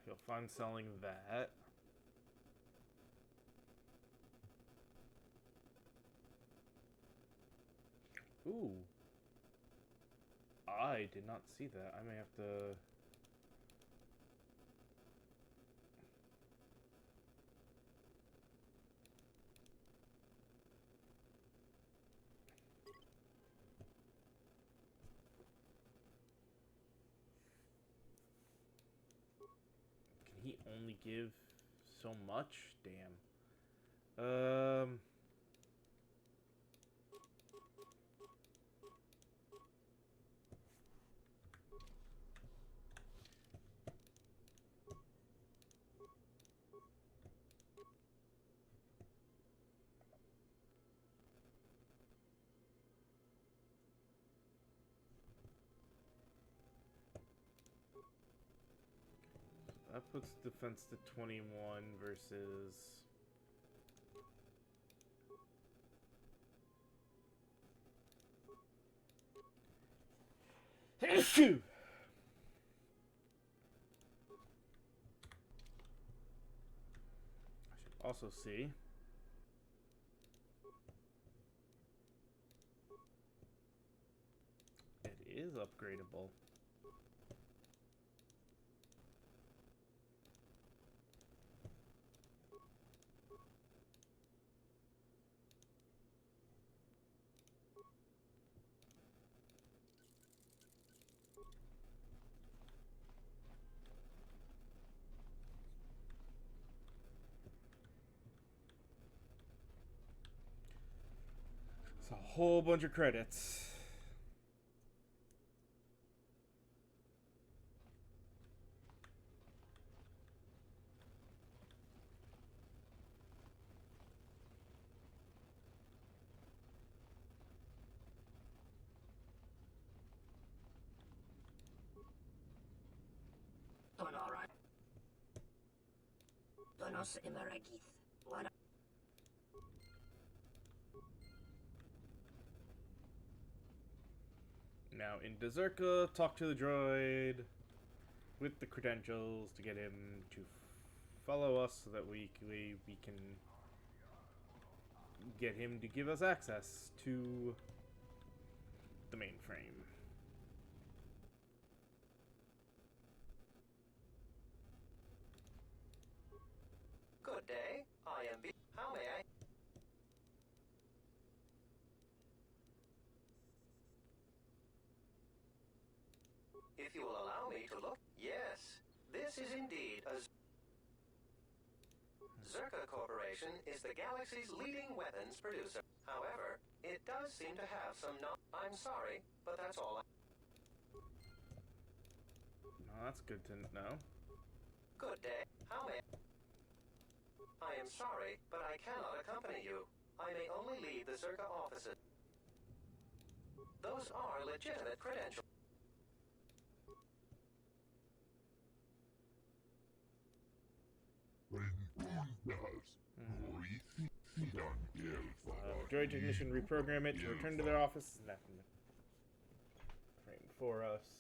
You'll find selling that. Ooh. I did not see that. I may have to... He only give so much? Damn. That puts defense to 21 versus... Phew! I should also see... It is upgradable. It's a whole bunch of credits. Nos Imaragith. What? Now in Dezerka, talk to the droid with the credentials to get him to follow us so that we can get him to give us access to the mainframe. Good day. I am B. How may I? If you will allow me to look. Yes, this is indeed a Zerka Corporation is the galaxy's leading weapons producer. However, it does seem to have some I'm sorry, but that's all Oh, that's good to know. Good day. How may I am sorry, but I cannot accompany you. I may only lead the Zerka offices. Those are legitimate credentials. Droid technician reprogram it to return to their office. Nothing. Frame for us.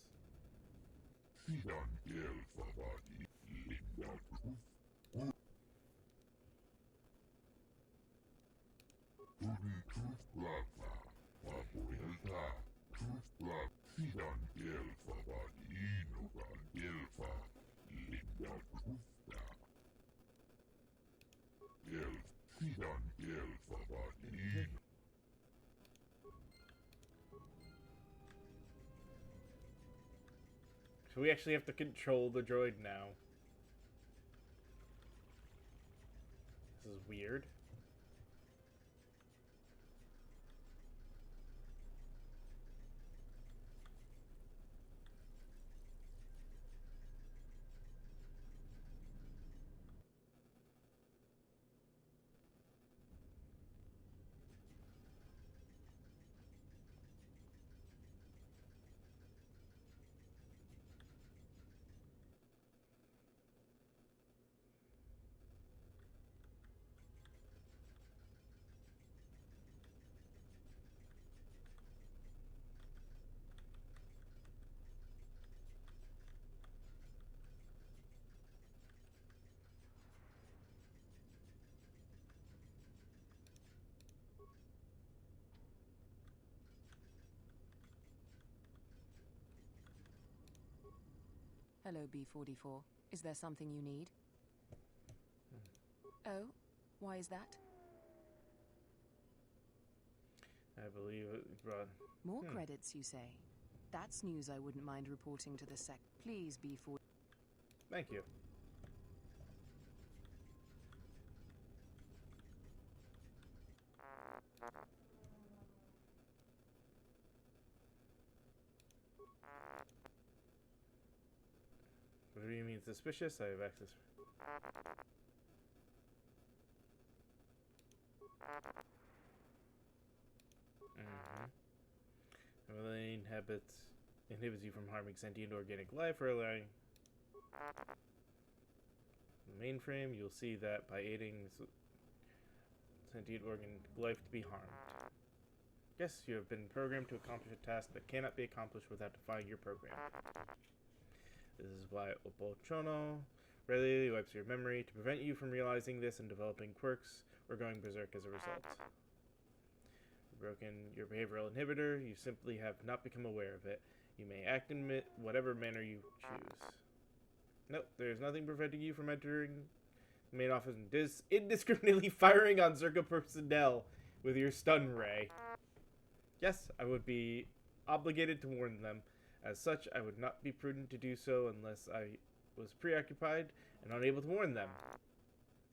So we actually have to control the droid now. This is weird. Hello, B-44. Is there something you need? Oh? Why is that? I believe it brought... More credits, you say? That's news I wouldn't mind reporting to the sec. Please, B-44. Thank you. What do you mean suspicious? I have access. Malign habits inhibits you from harming sentient organic life or allowing the mainframe. You'll see that by aiding sentient organic life to be harmed. Yes, you have been programmed to accomplish a task that cannot be accomplished without defying your program. This is why Opochono regularly wipes your memory to prevent you from realizing this and developing quirks or going berserk as a result. Broken your behavioral inhibitor, you simply have not become aware of it. You may act in whatever manner you choose. Nope, there's nothing preventing you from entering the main office and indiscriminately firing on Zerka personnel with your stun ray. Yes, I would be obligated to warn them. As such, I would not be prudent to do so unless I was preoccupied and unable to warn them.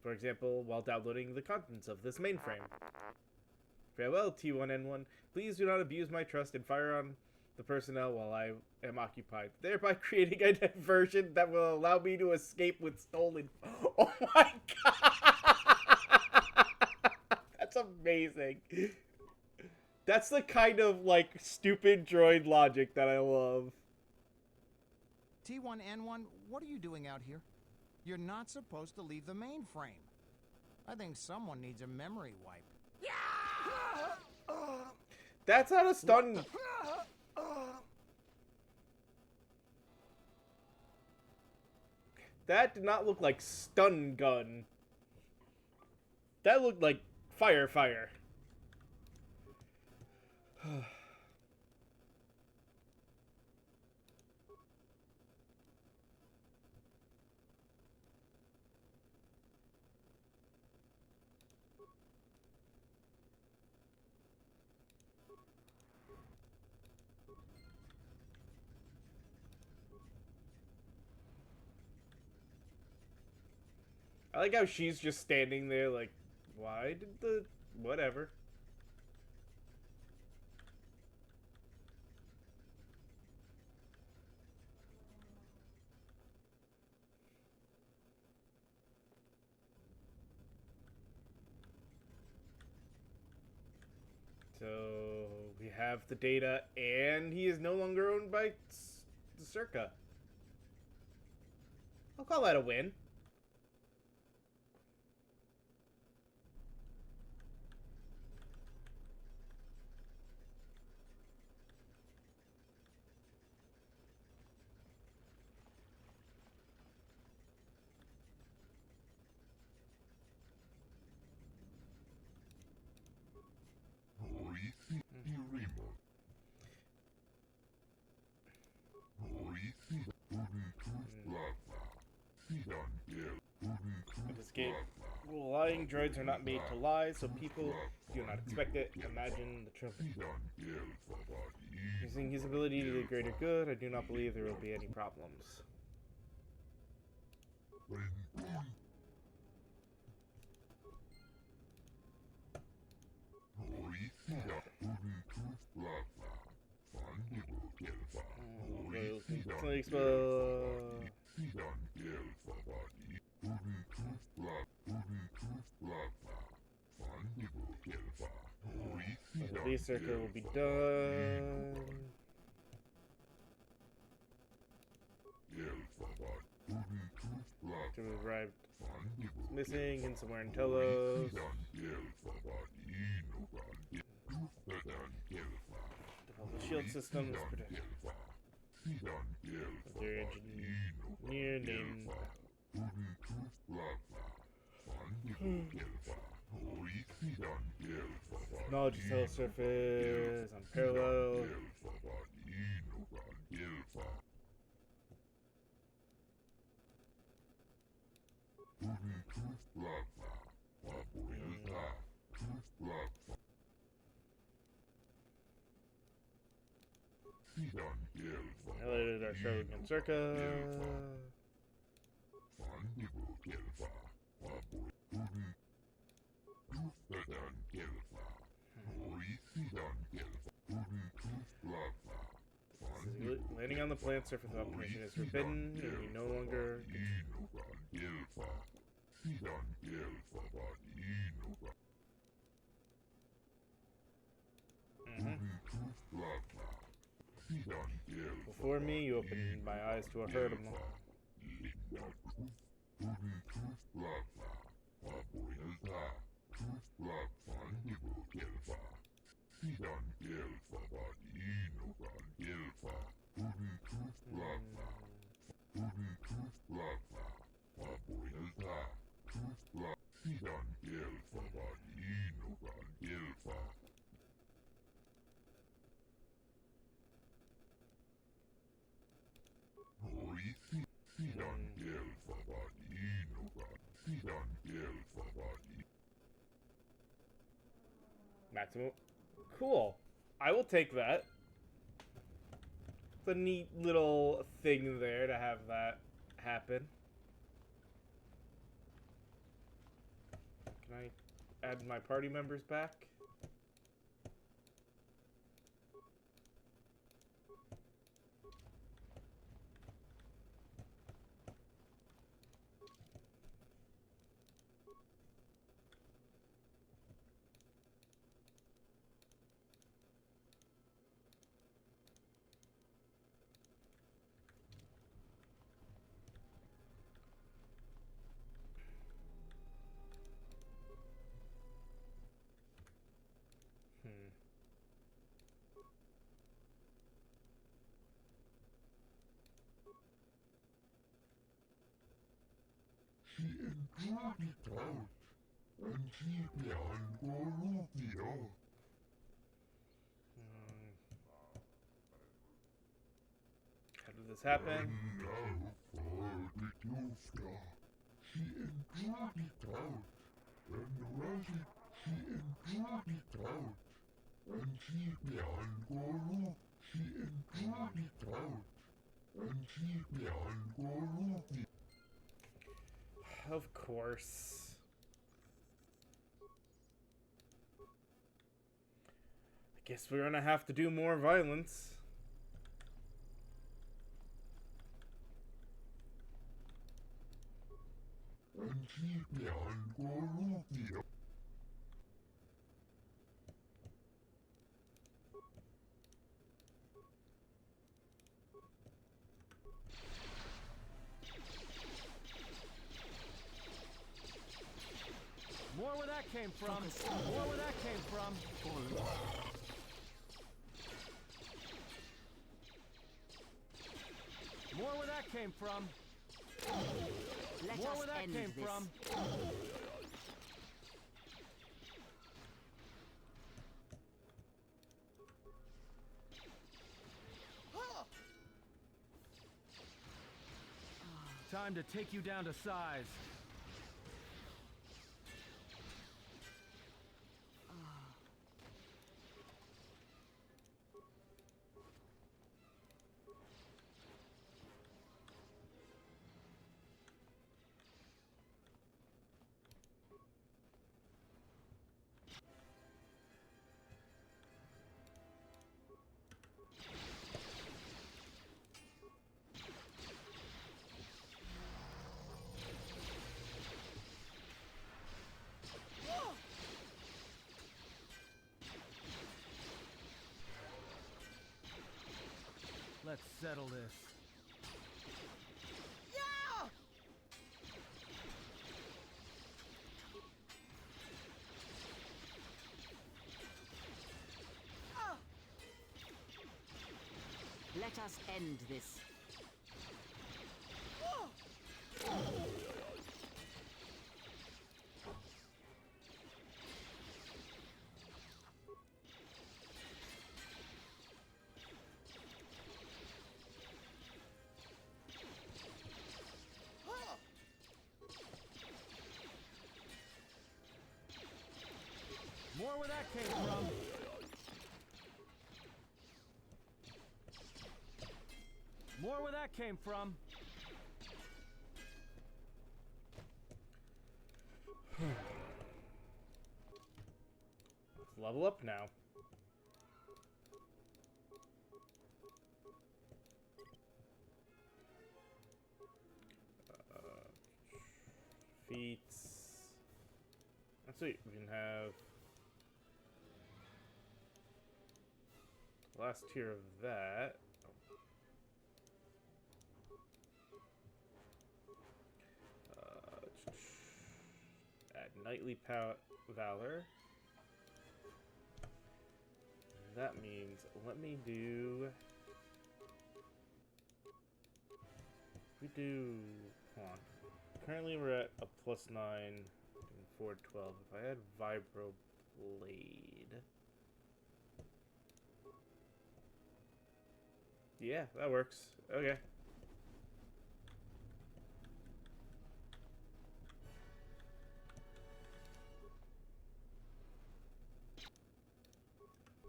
For example, while downloading the contents of this mainframe. Farewell, T1N1. Please do not abuse my trust and fire on the personnel while I am occupied, thereby creating a diversion that will allow me to escape with stolen... Oh my god! That's amazing. That's the kind of, like, stupid droid logic that I love. T1N1, what are you doing out here? You're not supposed to leave the mainframe. I think someone needs a memory wipe. That's not a stun. That did not look like stun gun. That looked like fire. I like how she's just standing there like, why did the... whatever. So, we have the data, and he is no longer owned by Circa. I'll call that a win. Escape. Lying droids are not made to lie, so people do not expect it. Imagine the trouble. Using his ability to the greater good, I do not believe there will be any problems. The circle will be done. To arrived missing and somewhere in Telos. Develop the shield systems. Their engineer named knowledge of Telos surface unparalleled. Highlighted our Shogun Circa. Landing on the plant surface operation is forbidden, and we no longer. Before me, you opened my eyes to a herd of them. Maximum. Cool. I will take that. It's a neat little thing there to have that happen. Can I add my party members back? How did this happen? Of course. I guess we're gonna have to do more violence. More where that came from. More where that came from. More where that came from. More where that came from. Time to take you down to size. Let's settle this. Yeah! Let us end this. More where that came from. More where that came from. Let's level up now. Feats. That's sweet. We can have last tier of that. Add knightly valor. That means let me do. We do. Hold on. Currently we're at a +9 and 412. If I had Vibro Blade. Yeah, that works. Okay.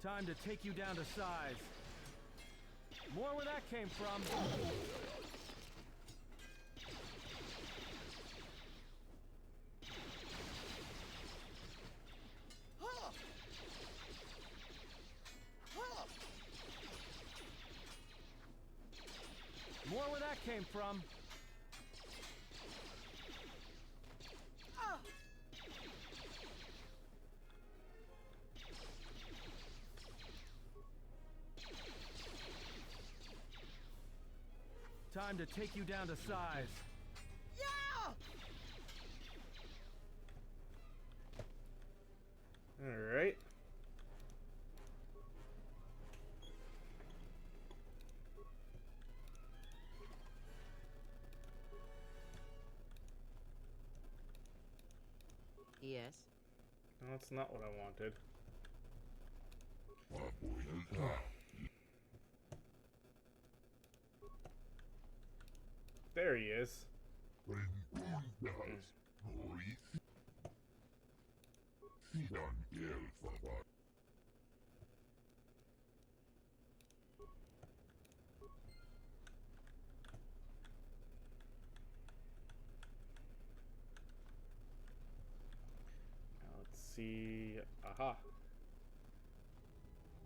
Time to take you down to size. More where that came from. More where that came from. Time to take you down to size. Yeah! All right. that's not what I wanted. There he is. Let's see. Aha.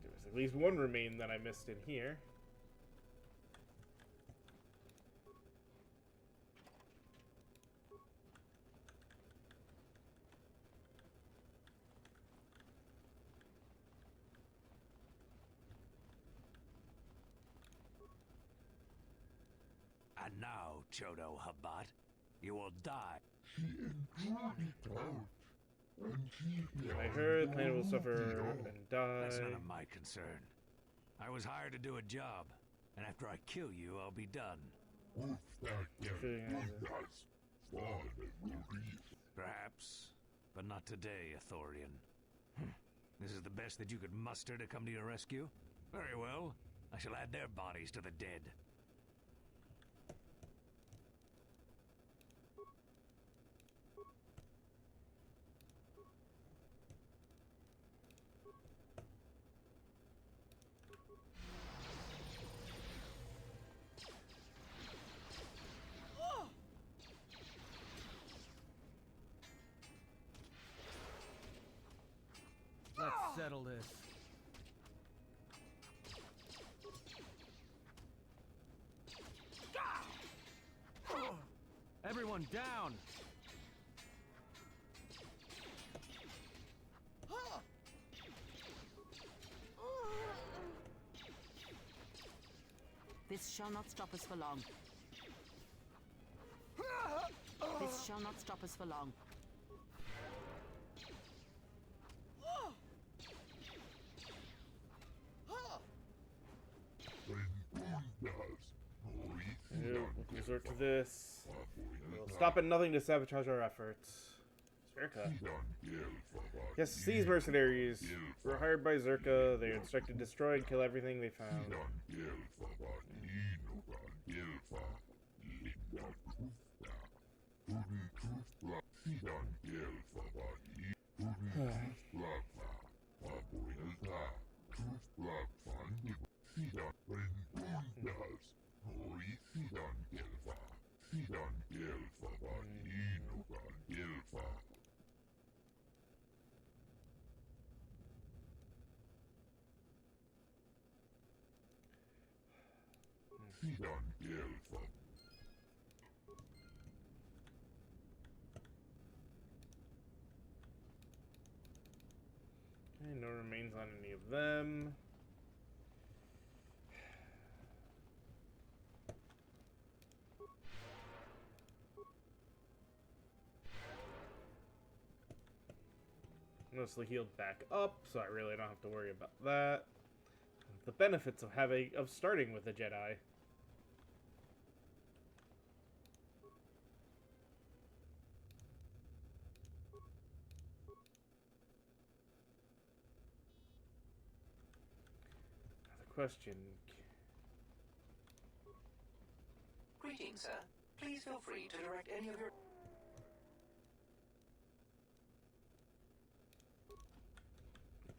There was at least one remain that I missed in here. And now, Chodo Habat, you will die. I heard the planet will suffer and die. That's none of my concern. I was hired to do a job, and after I kill you, I'll be done. Perhaps, but not today, Athorian. This is the best that you could muster to come to your rescue? Very well. I shall add their bodies to the dead. Let's settle this. Everyone down! This shall not stop us for long. This shall not stop us for long. Resort to this. We'll stop at nothing to sabotage our efforts. Zerka. Yes, these mercenaries were hired by Zerka. They are instructed to destroy and kill everything they found. Okay, no remains on any of them. Mostly healed back up, so I really don't have to worry about that. The benefits of starting with a Jedi. The question. Greetings, sir. Please feel free to direct any of your...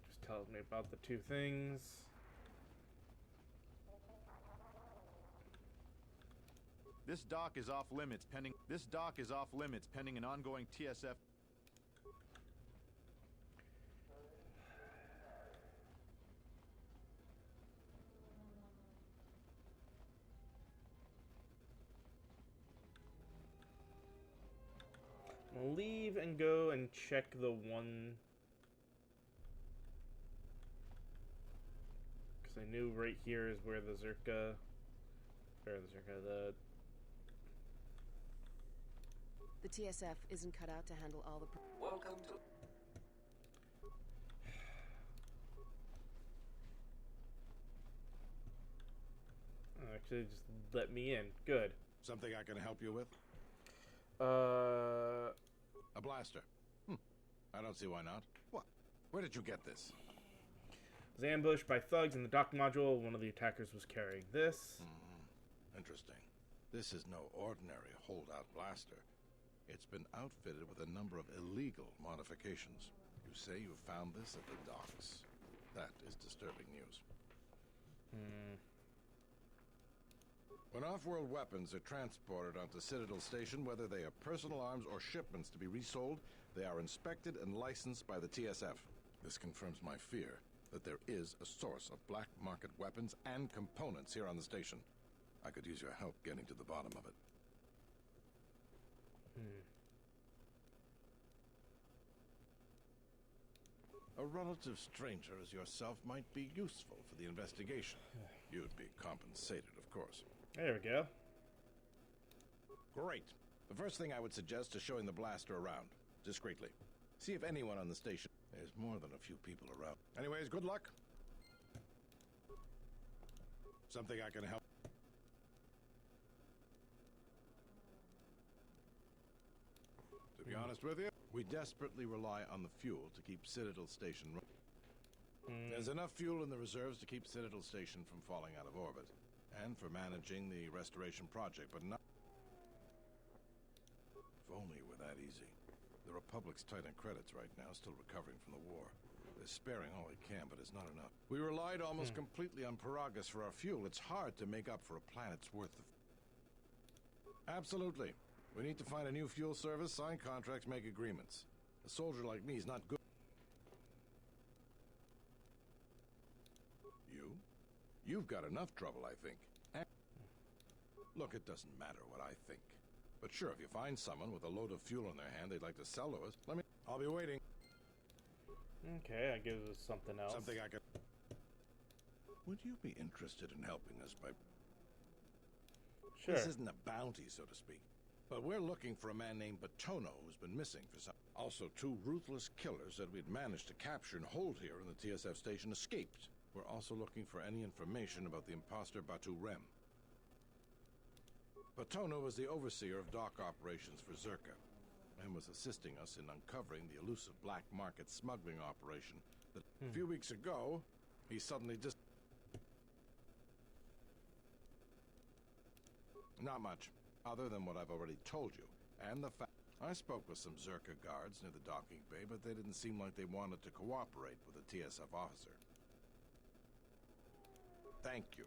Just tells me about the two things. This dock is off limits pending. This dock is off limits pending an ongoing TSF. I'll leave and go and check the one. Because I knew right here is where the Zerka. The TSF isn't cut out to handle all the... Welcome to... Actually, just let me in. Good. Something I can help you with? A blaster. I don't see why not. What? Where did you get this? Was ambushed by thugs in the dock module. One of the attackers was carrying this. Interesting. This is no ordinary holdout blaster. It's been outfitted with a number of illegal modifications. You say you found this at the docks. That is disturbing news. When off-world weapons are transported onto Citadel Station, whether they are personal arms or shipments to be resold, they are inspected and licensed by the TSF. This confirms my fear that there is a source of black market weapons and components here on the station. I could use your help getting to the bottom of it. A relative stranger as yourself might be useful for the investigation. You'd be compensated, of course. There we go. Great. The first thing I would suggest is showing the blaster around, discreetly. See if anyone on the station... There's more than a few people around. Anyways, good luck. Something I can help... To be honest with you, we desperately rely on the fuel to keep Citadel Station running. There's enough fuel in the reserves to keep Citadel Station from falling out of orbit, and for managing the restoration project, but not... If only it were that easy. The Republic's tight on credits right now, still recovering from the war. They're sparing all they can, but it's not enough. We relied almost completely on Peragus for our fuel. It's hard to make up for a planet's worth of... Absolutely. We need to find a new fuel service, sign contracts, make agreements. A soldier like me is not good. You've got enough trouble, I think. Look, it doesn't matter what I think. But sure, if you find someone with a load of fuel in their hand they'd like to sell to us, I'll be waiting. Okay, that gives us something else. Something I can... Would you be interested in helping us by... Sure. This isn't a bounty, so to speak. But we're looking for a man named Batono who's been missing for some... Also, 2 ruthless killers that we'd managed to capture and hold here in the TSF station escaped. We're also looking for any information about the imposter Batu Rem. Batono was the overseer of dock operations for Zerka, and was assisting us in uncovering the elusive black market smuggling operation that a few weeks ago, he suddenly just... Not much, other than what I've already told you, and the fact... I spoke with some Zerka guards near the docking bay, but they didn't seem like they wanted to cooperate with a TSF officer. Thank you.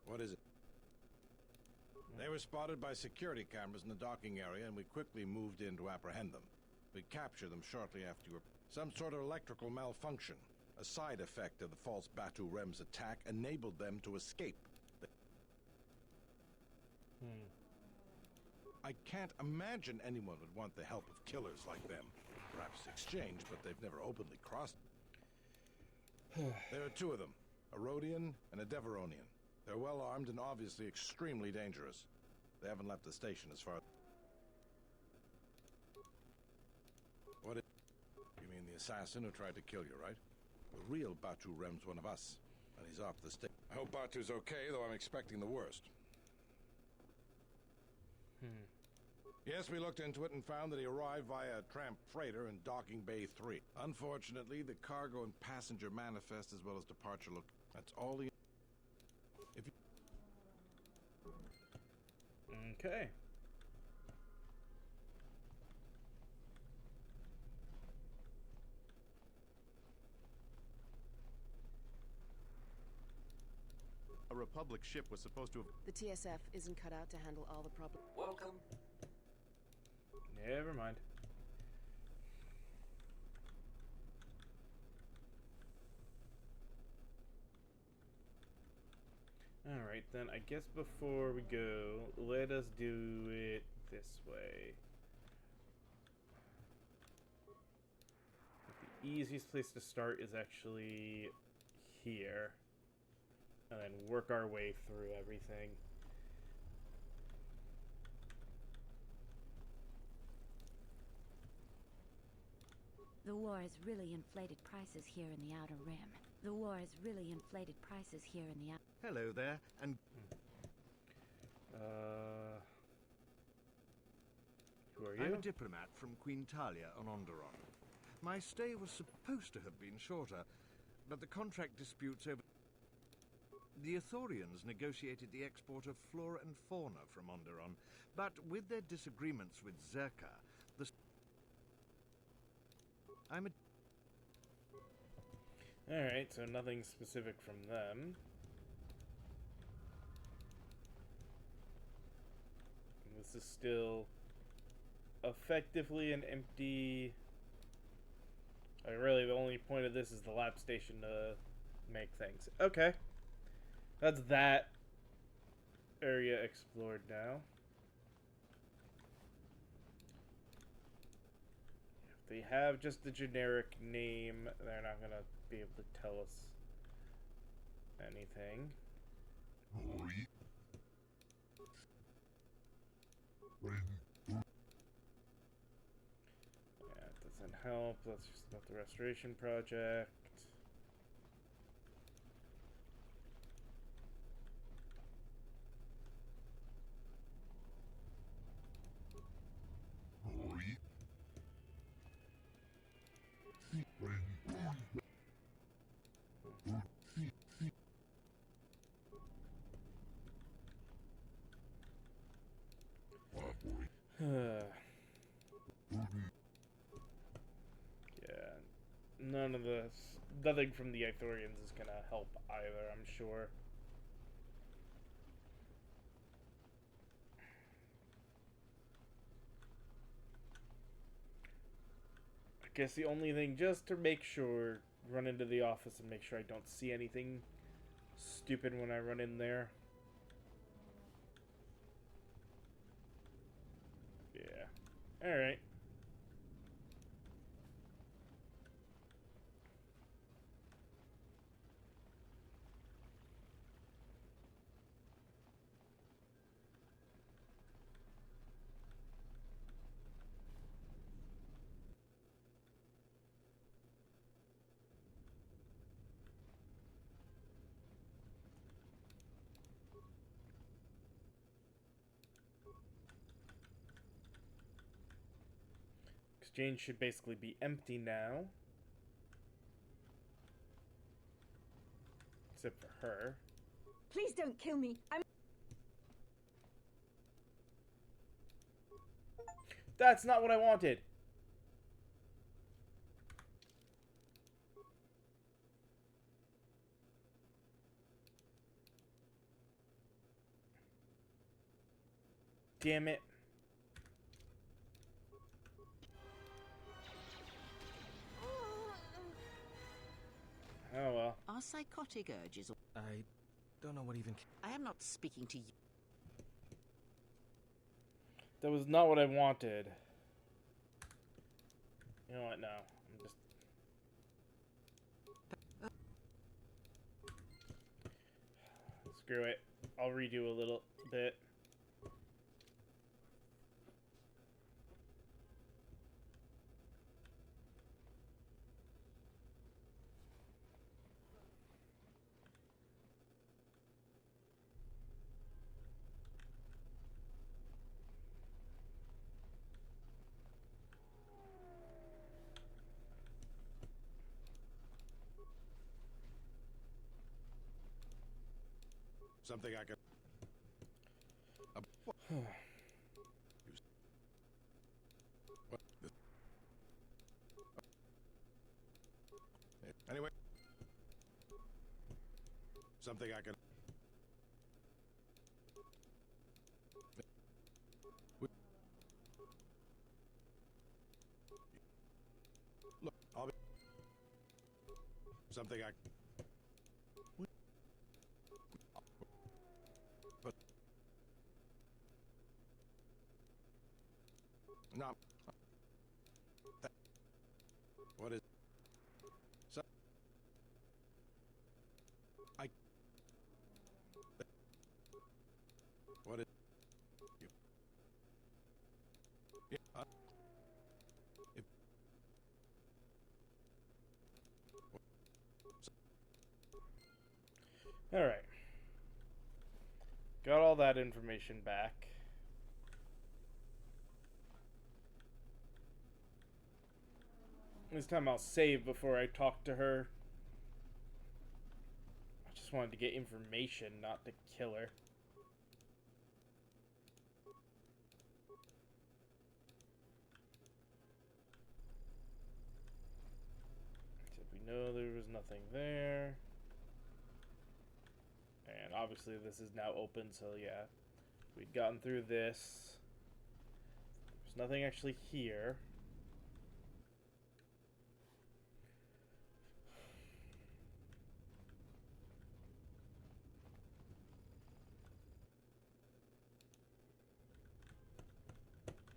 What is it? They were spotted by security cameras in the docking area, and we quickly moved in to apprehend them. We captured them shortly after your... Some sort of electrical malfunction. A side effect of the false Batu Rem's attack enabled them to escape. I can't imagine anyone would want the help of killers like them. Perhaps exchange, but they've never openly crossed. There are 2 of them, a Rhodian and a Deveronian. They're well armed and obviously extremely dangerous. They haven't left the station as far... What is... You mean the assassin who tried to kill you, right? The real Batu Rem's one of us, and he's off the station. I hope Batu's okay, though I'm expecting the worst. Yes, we looked into it and found that he arrived via a tramp freighter in Docking Bay 3. Unfortunately, the cargo and passenger manifest as well as departure look... That's all he... If you... Okay. A Republic ship was supposed to have... The TSF isn't cut out to handle all the problems. Welcome. Never mind. Alright, then I guess before we go, let us do it this way. The easiest place to start is actually here. And then work our way through everything. The war has really inflated prices here in the Outer Rim. The war has really inflated prices here in the outer... Hello there, and... are I'm you? a diplomat from Queen Talia on Onderon. My stay was supposed to have been shorter, but the contract disputes over... The Ithorians negotiated the export of flora and fauna from Onderon, but with their disagreements with Zerka, the... I'm a... Alright, so nothing specific from them. And this is still effectively an empty... Like, really, the only point of this is the lab station to make things. Okay. That's that area explored now. If they have just the generic name, they're not going to be able to tell us anything. Yeah, it doesn't help. That's just about the restoration project. Yeah, nothing from the Ithorians is gonna help either, I'm sure. I guess the only thing, just to make sure, run into the office and make sure I don't see anything stupid when I run in there. Yeah. Alright. Exchange should basically be empty now. Except for her. Please don't kill me. That's not what I wanted. Damn it. Oh well. Our psychotic urges... I don't know what even... I am not speaking to you. That was not what I wanted. You know what? No. I'm just... Screw it. I'll redo a little bit. Something I can... Anyway. Something I can... Look, I'll be... Something I... But... No. What is... So... I... What is... You... Yeah, if... Alright. Got all that information back. This time I'll save before I talk to her. I just wanted to get information, not to kill her. Except we know there was nothing there. And obviously this is now open, so yeah. We'd gotten through this. There's nothing actually here.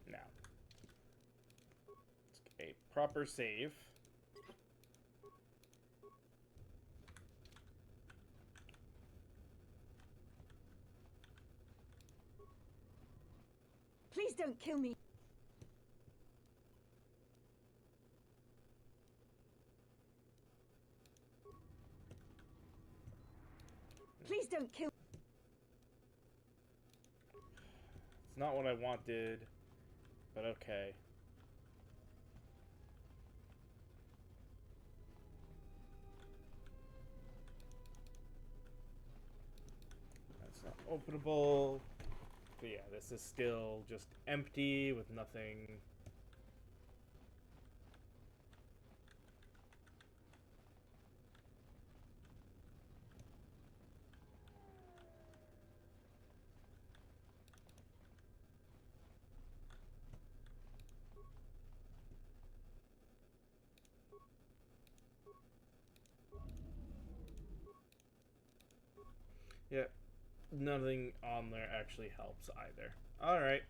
Now, let's get a proper save. Please don't kill me. Please don't kill. It's not what I wanted, but okay. That's not openable. But yeah, this is still just empty with nothing. Yeah, nothing on there actually helps either. Alright.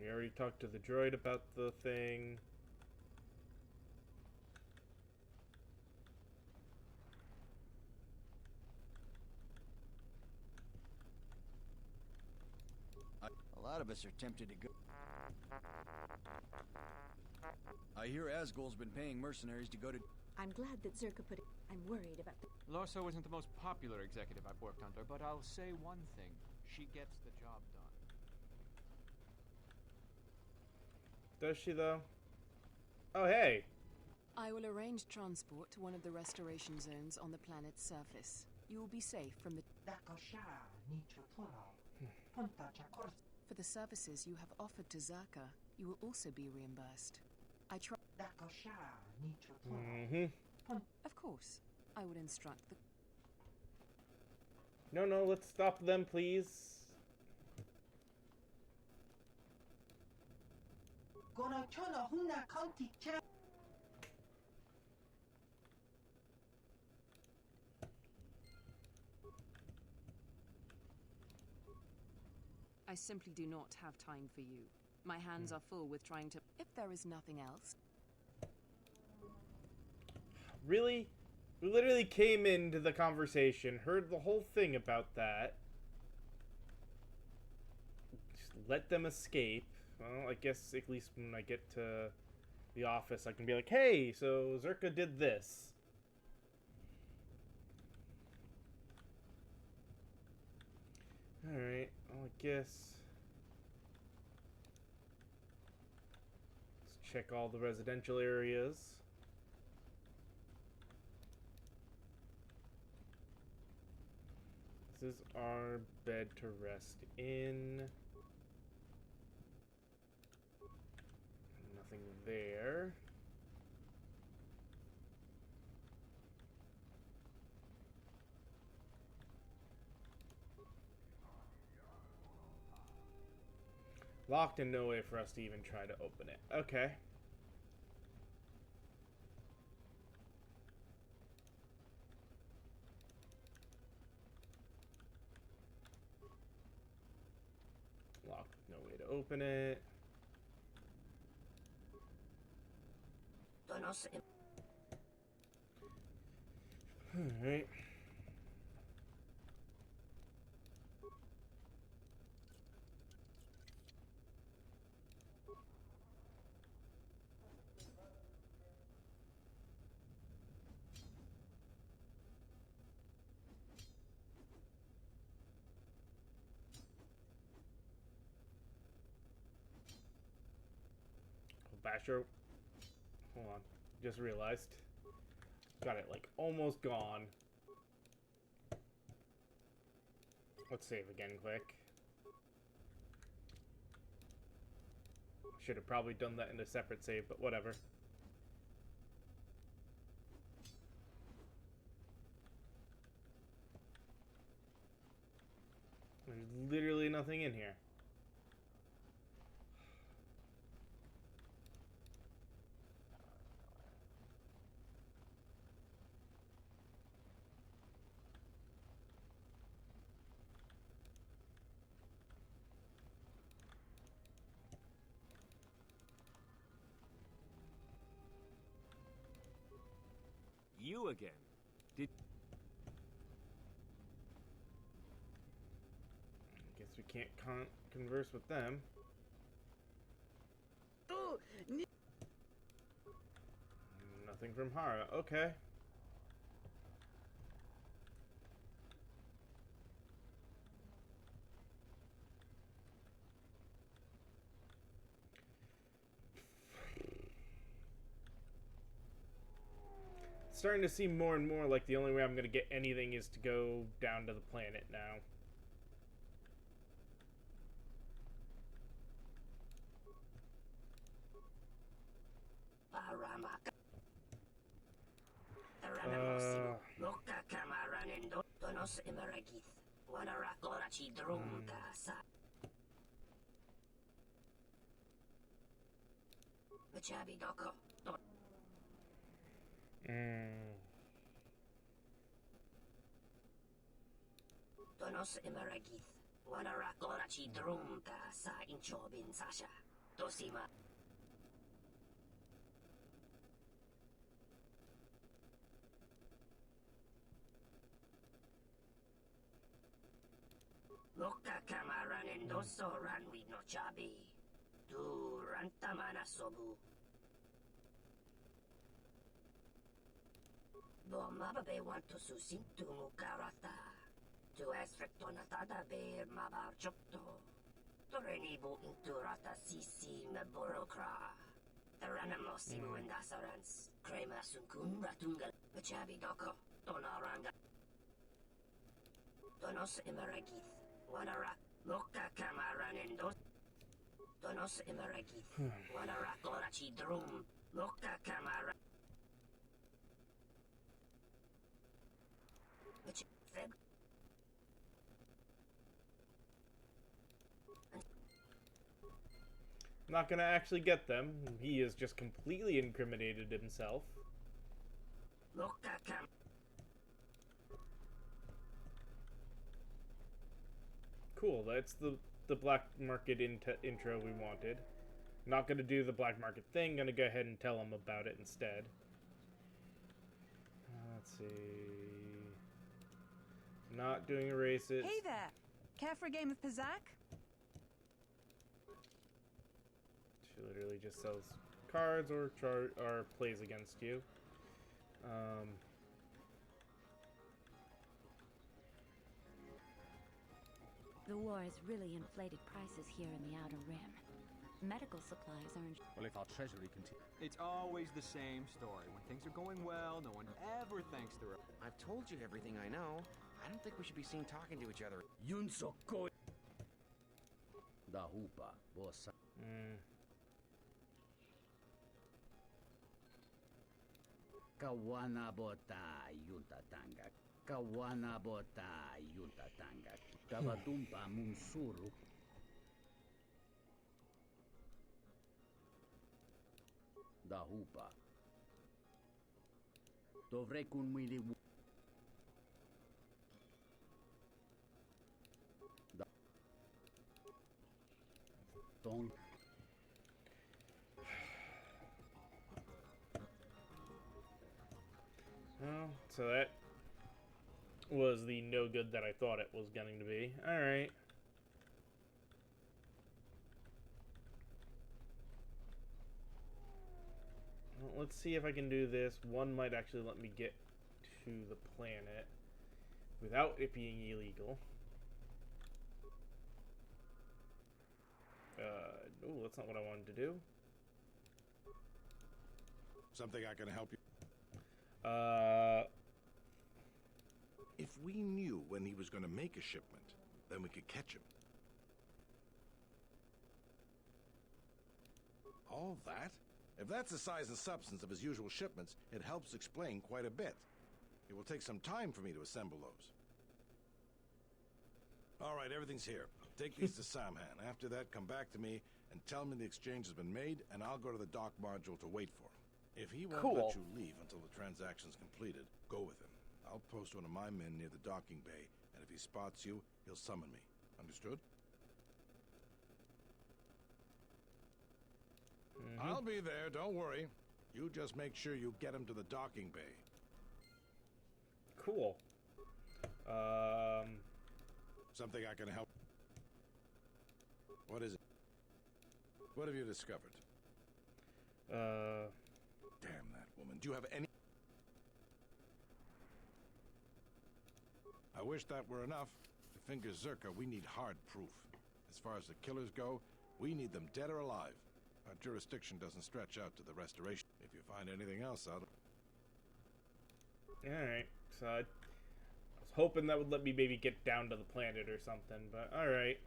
We already talked to the droid about the thing. A lot of us are tempted to go. I hear Asgol's been paying mercenaries to go to... I'm glad that Zerka put it. I'm worried about the... Lorso isn't the most popular executive I've worked under, but I'll say one thing. She gets the job done. Does she, though? Oh, hey! I will arrange transport to one of the restoration zones on the planet's surface. You will be safe from the... For the services you have offered to Zerka, you will also be reimbursed. I try... Of course. I will instruct the... No, let's stop them, please. I simply do not have time for you. My hands are full with trying to... If there is nothing else... Really? We literally came into the conversation, heard the whole thing about that. Just let them escape. Well, I guess at least when I get to the office, I can be like, hey, so Zerka did this. Alright, well, I guess... Let's check all the residential areas. This is our bed to rest in. Nothing there. Locked and no way for us to even try to open it. Okay. Locked, no way to open it. Alright. Basher. Hold on. Just realized. Got it, like, almost gone. Let's save again quick. Should have probably done that in a separate save, but whatever. There's literally nothing in here. You again. Did... Guess we can't converse with them. Nothing from Hara. Okay. Starting to seem more and more like the only way I'm going to get anything is to go down to the planet now. Donos emeragith, wanara korachi drumka sa inchobin sasha, tosima. Loka kamaran endoso ranwi no chabi, tu rantamana sobu. Bomababe want to susintu mukarata. Tu esfrektonatada beer mabar chokto. Torenibu inturata sisi me borokra. Taranamosimu endasarans. Krema sunkun ratungal. Machabi doko. Donaranga. Donos emeragith. Wanara. Loka kamaranendo. Donos emeragith. Wanara korachi drum. Loka kamara. Not gonna actually get them. He has just completely incriminated himself. Cool, that's the black market intro we wanted. Not gonna do the black market thing, gonna go ahead and tell him about it instead. Let's see... Not doing races. Hey there! Care for a game of Pizzac? She literally just sells cards or plays against you. The war has really inflated prices here in the Outer Rim. Medical supplies aren't... Well, if our treasury continues... It's always the same story. When things are going well, no one ever thanks the... I've told you everything I know. I don't think we should be seen talking to each other. Yunsoko. Da hupa, bossa. Kawana bota yunta tanga. Kawana bota yunta tanga. Kabatumpa munsuru. Da hupa. Dovrei kun mili. Da. Don. So that was the no good that I thought it was going to be. Alright. Well, let's see if I can do this. One might actually let me get to the planet without it being illegal. No, that's not what I wanted to do. Something I can help you? If we knew when he was going to make a shipment, then we could catch him. All that? If that's the size and substance of his usual shipments, it helps explain quite a bit. It will take some time for me to assemble those. All right, everything's here. Take these to Samhan. After that, come back to me and tell me the exchange has been made, and I'll go to the dock module to wait for him. If he won't let you leave until the transaction's completed, go with him. I'll post one of my men near the docking bay, and if he spots you, he'll summon me. Understood? I'll be there, don't worry. You just make sure you get him to the docking bay. Cool. Something I can help. What is it? What have you discovered? Damn that woman. Do you have any... I wish that were enough. To finger Zerka, we need hard proof. As far as the killers go, we need them dead or alive. Our jurisdiction doesn't stretch out to the restoration. If you find anything else out... Alright, so I was hoping that would let me maybe get down to the planet or something, but alright.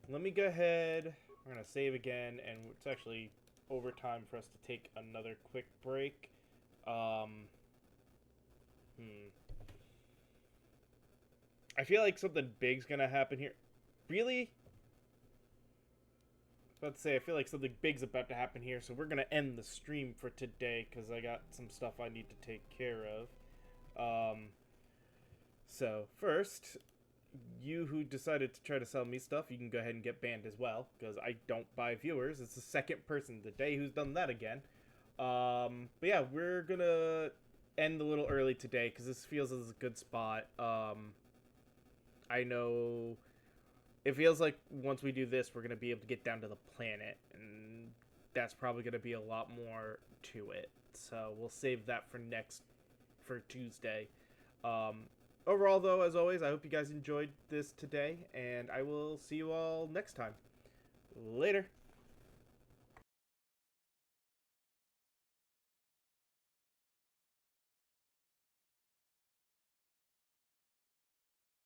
Let me go ahead. We're going to save again, and it's actually overtime for us to take another quick break. I feel like something big's going to happen here. Really? Let's say I feel like something big's about to happen here, so we're going to end the stream for today because I got some stuff I need to take care of. So, first, you who decided to try to sell me stuff, you can go ahead and get banned as well, because I don't buy viewers. It's the second person today who's done that again. But yeah, we're going to end a little early today, because this feels as a good spot. I know... It feels like once we do this, we're going to be able to get down to the planet, and that's probably going to be a lot more to it. So we'll save that for Tuesday. Overall, though, as always, I hope you guys enjoyed this today, and I will see you all next time. Later.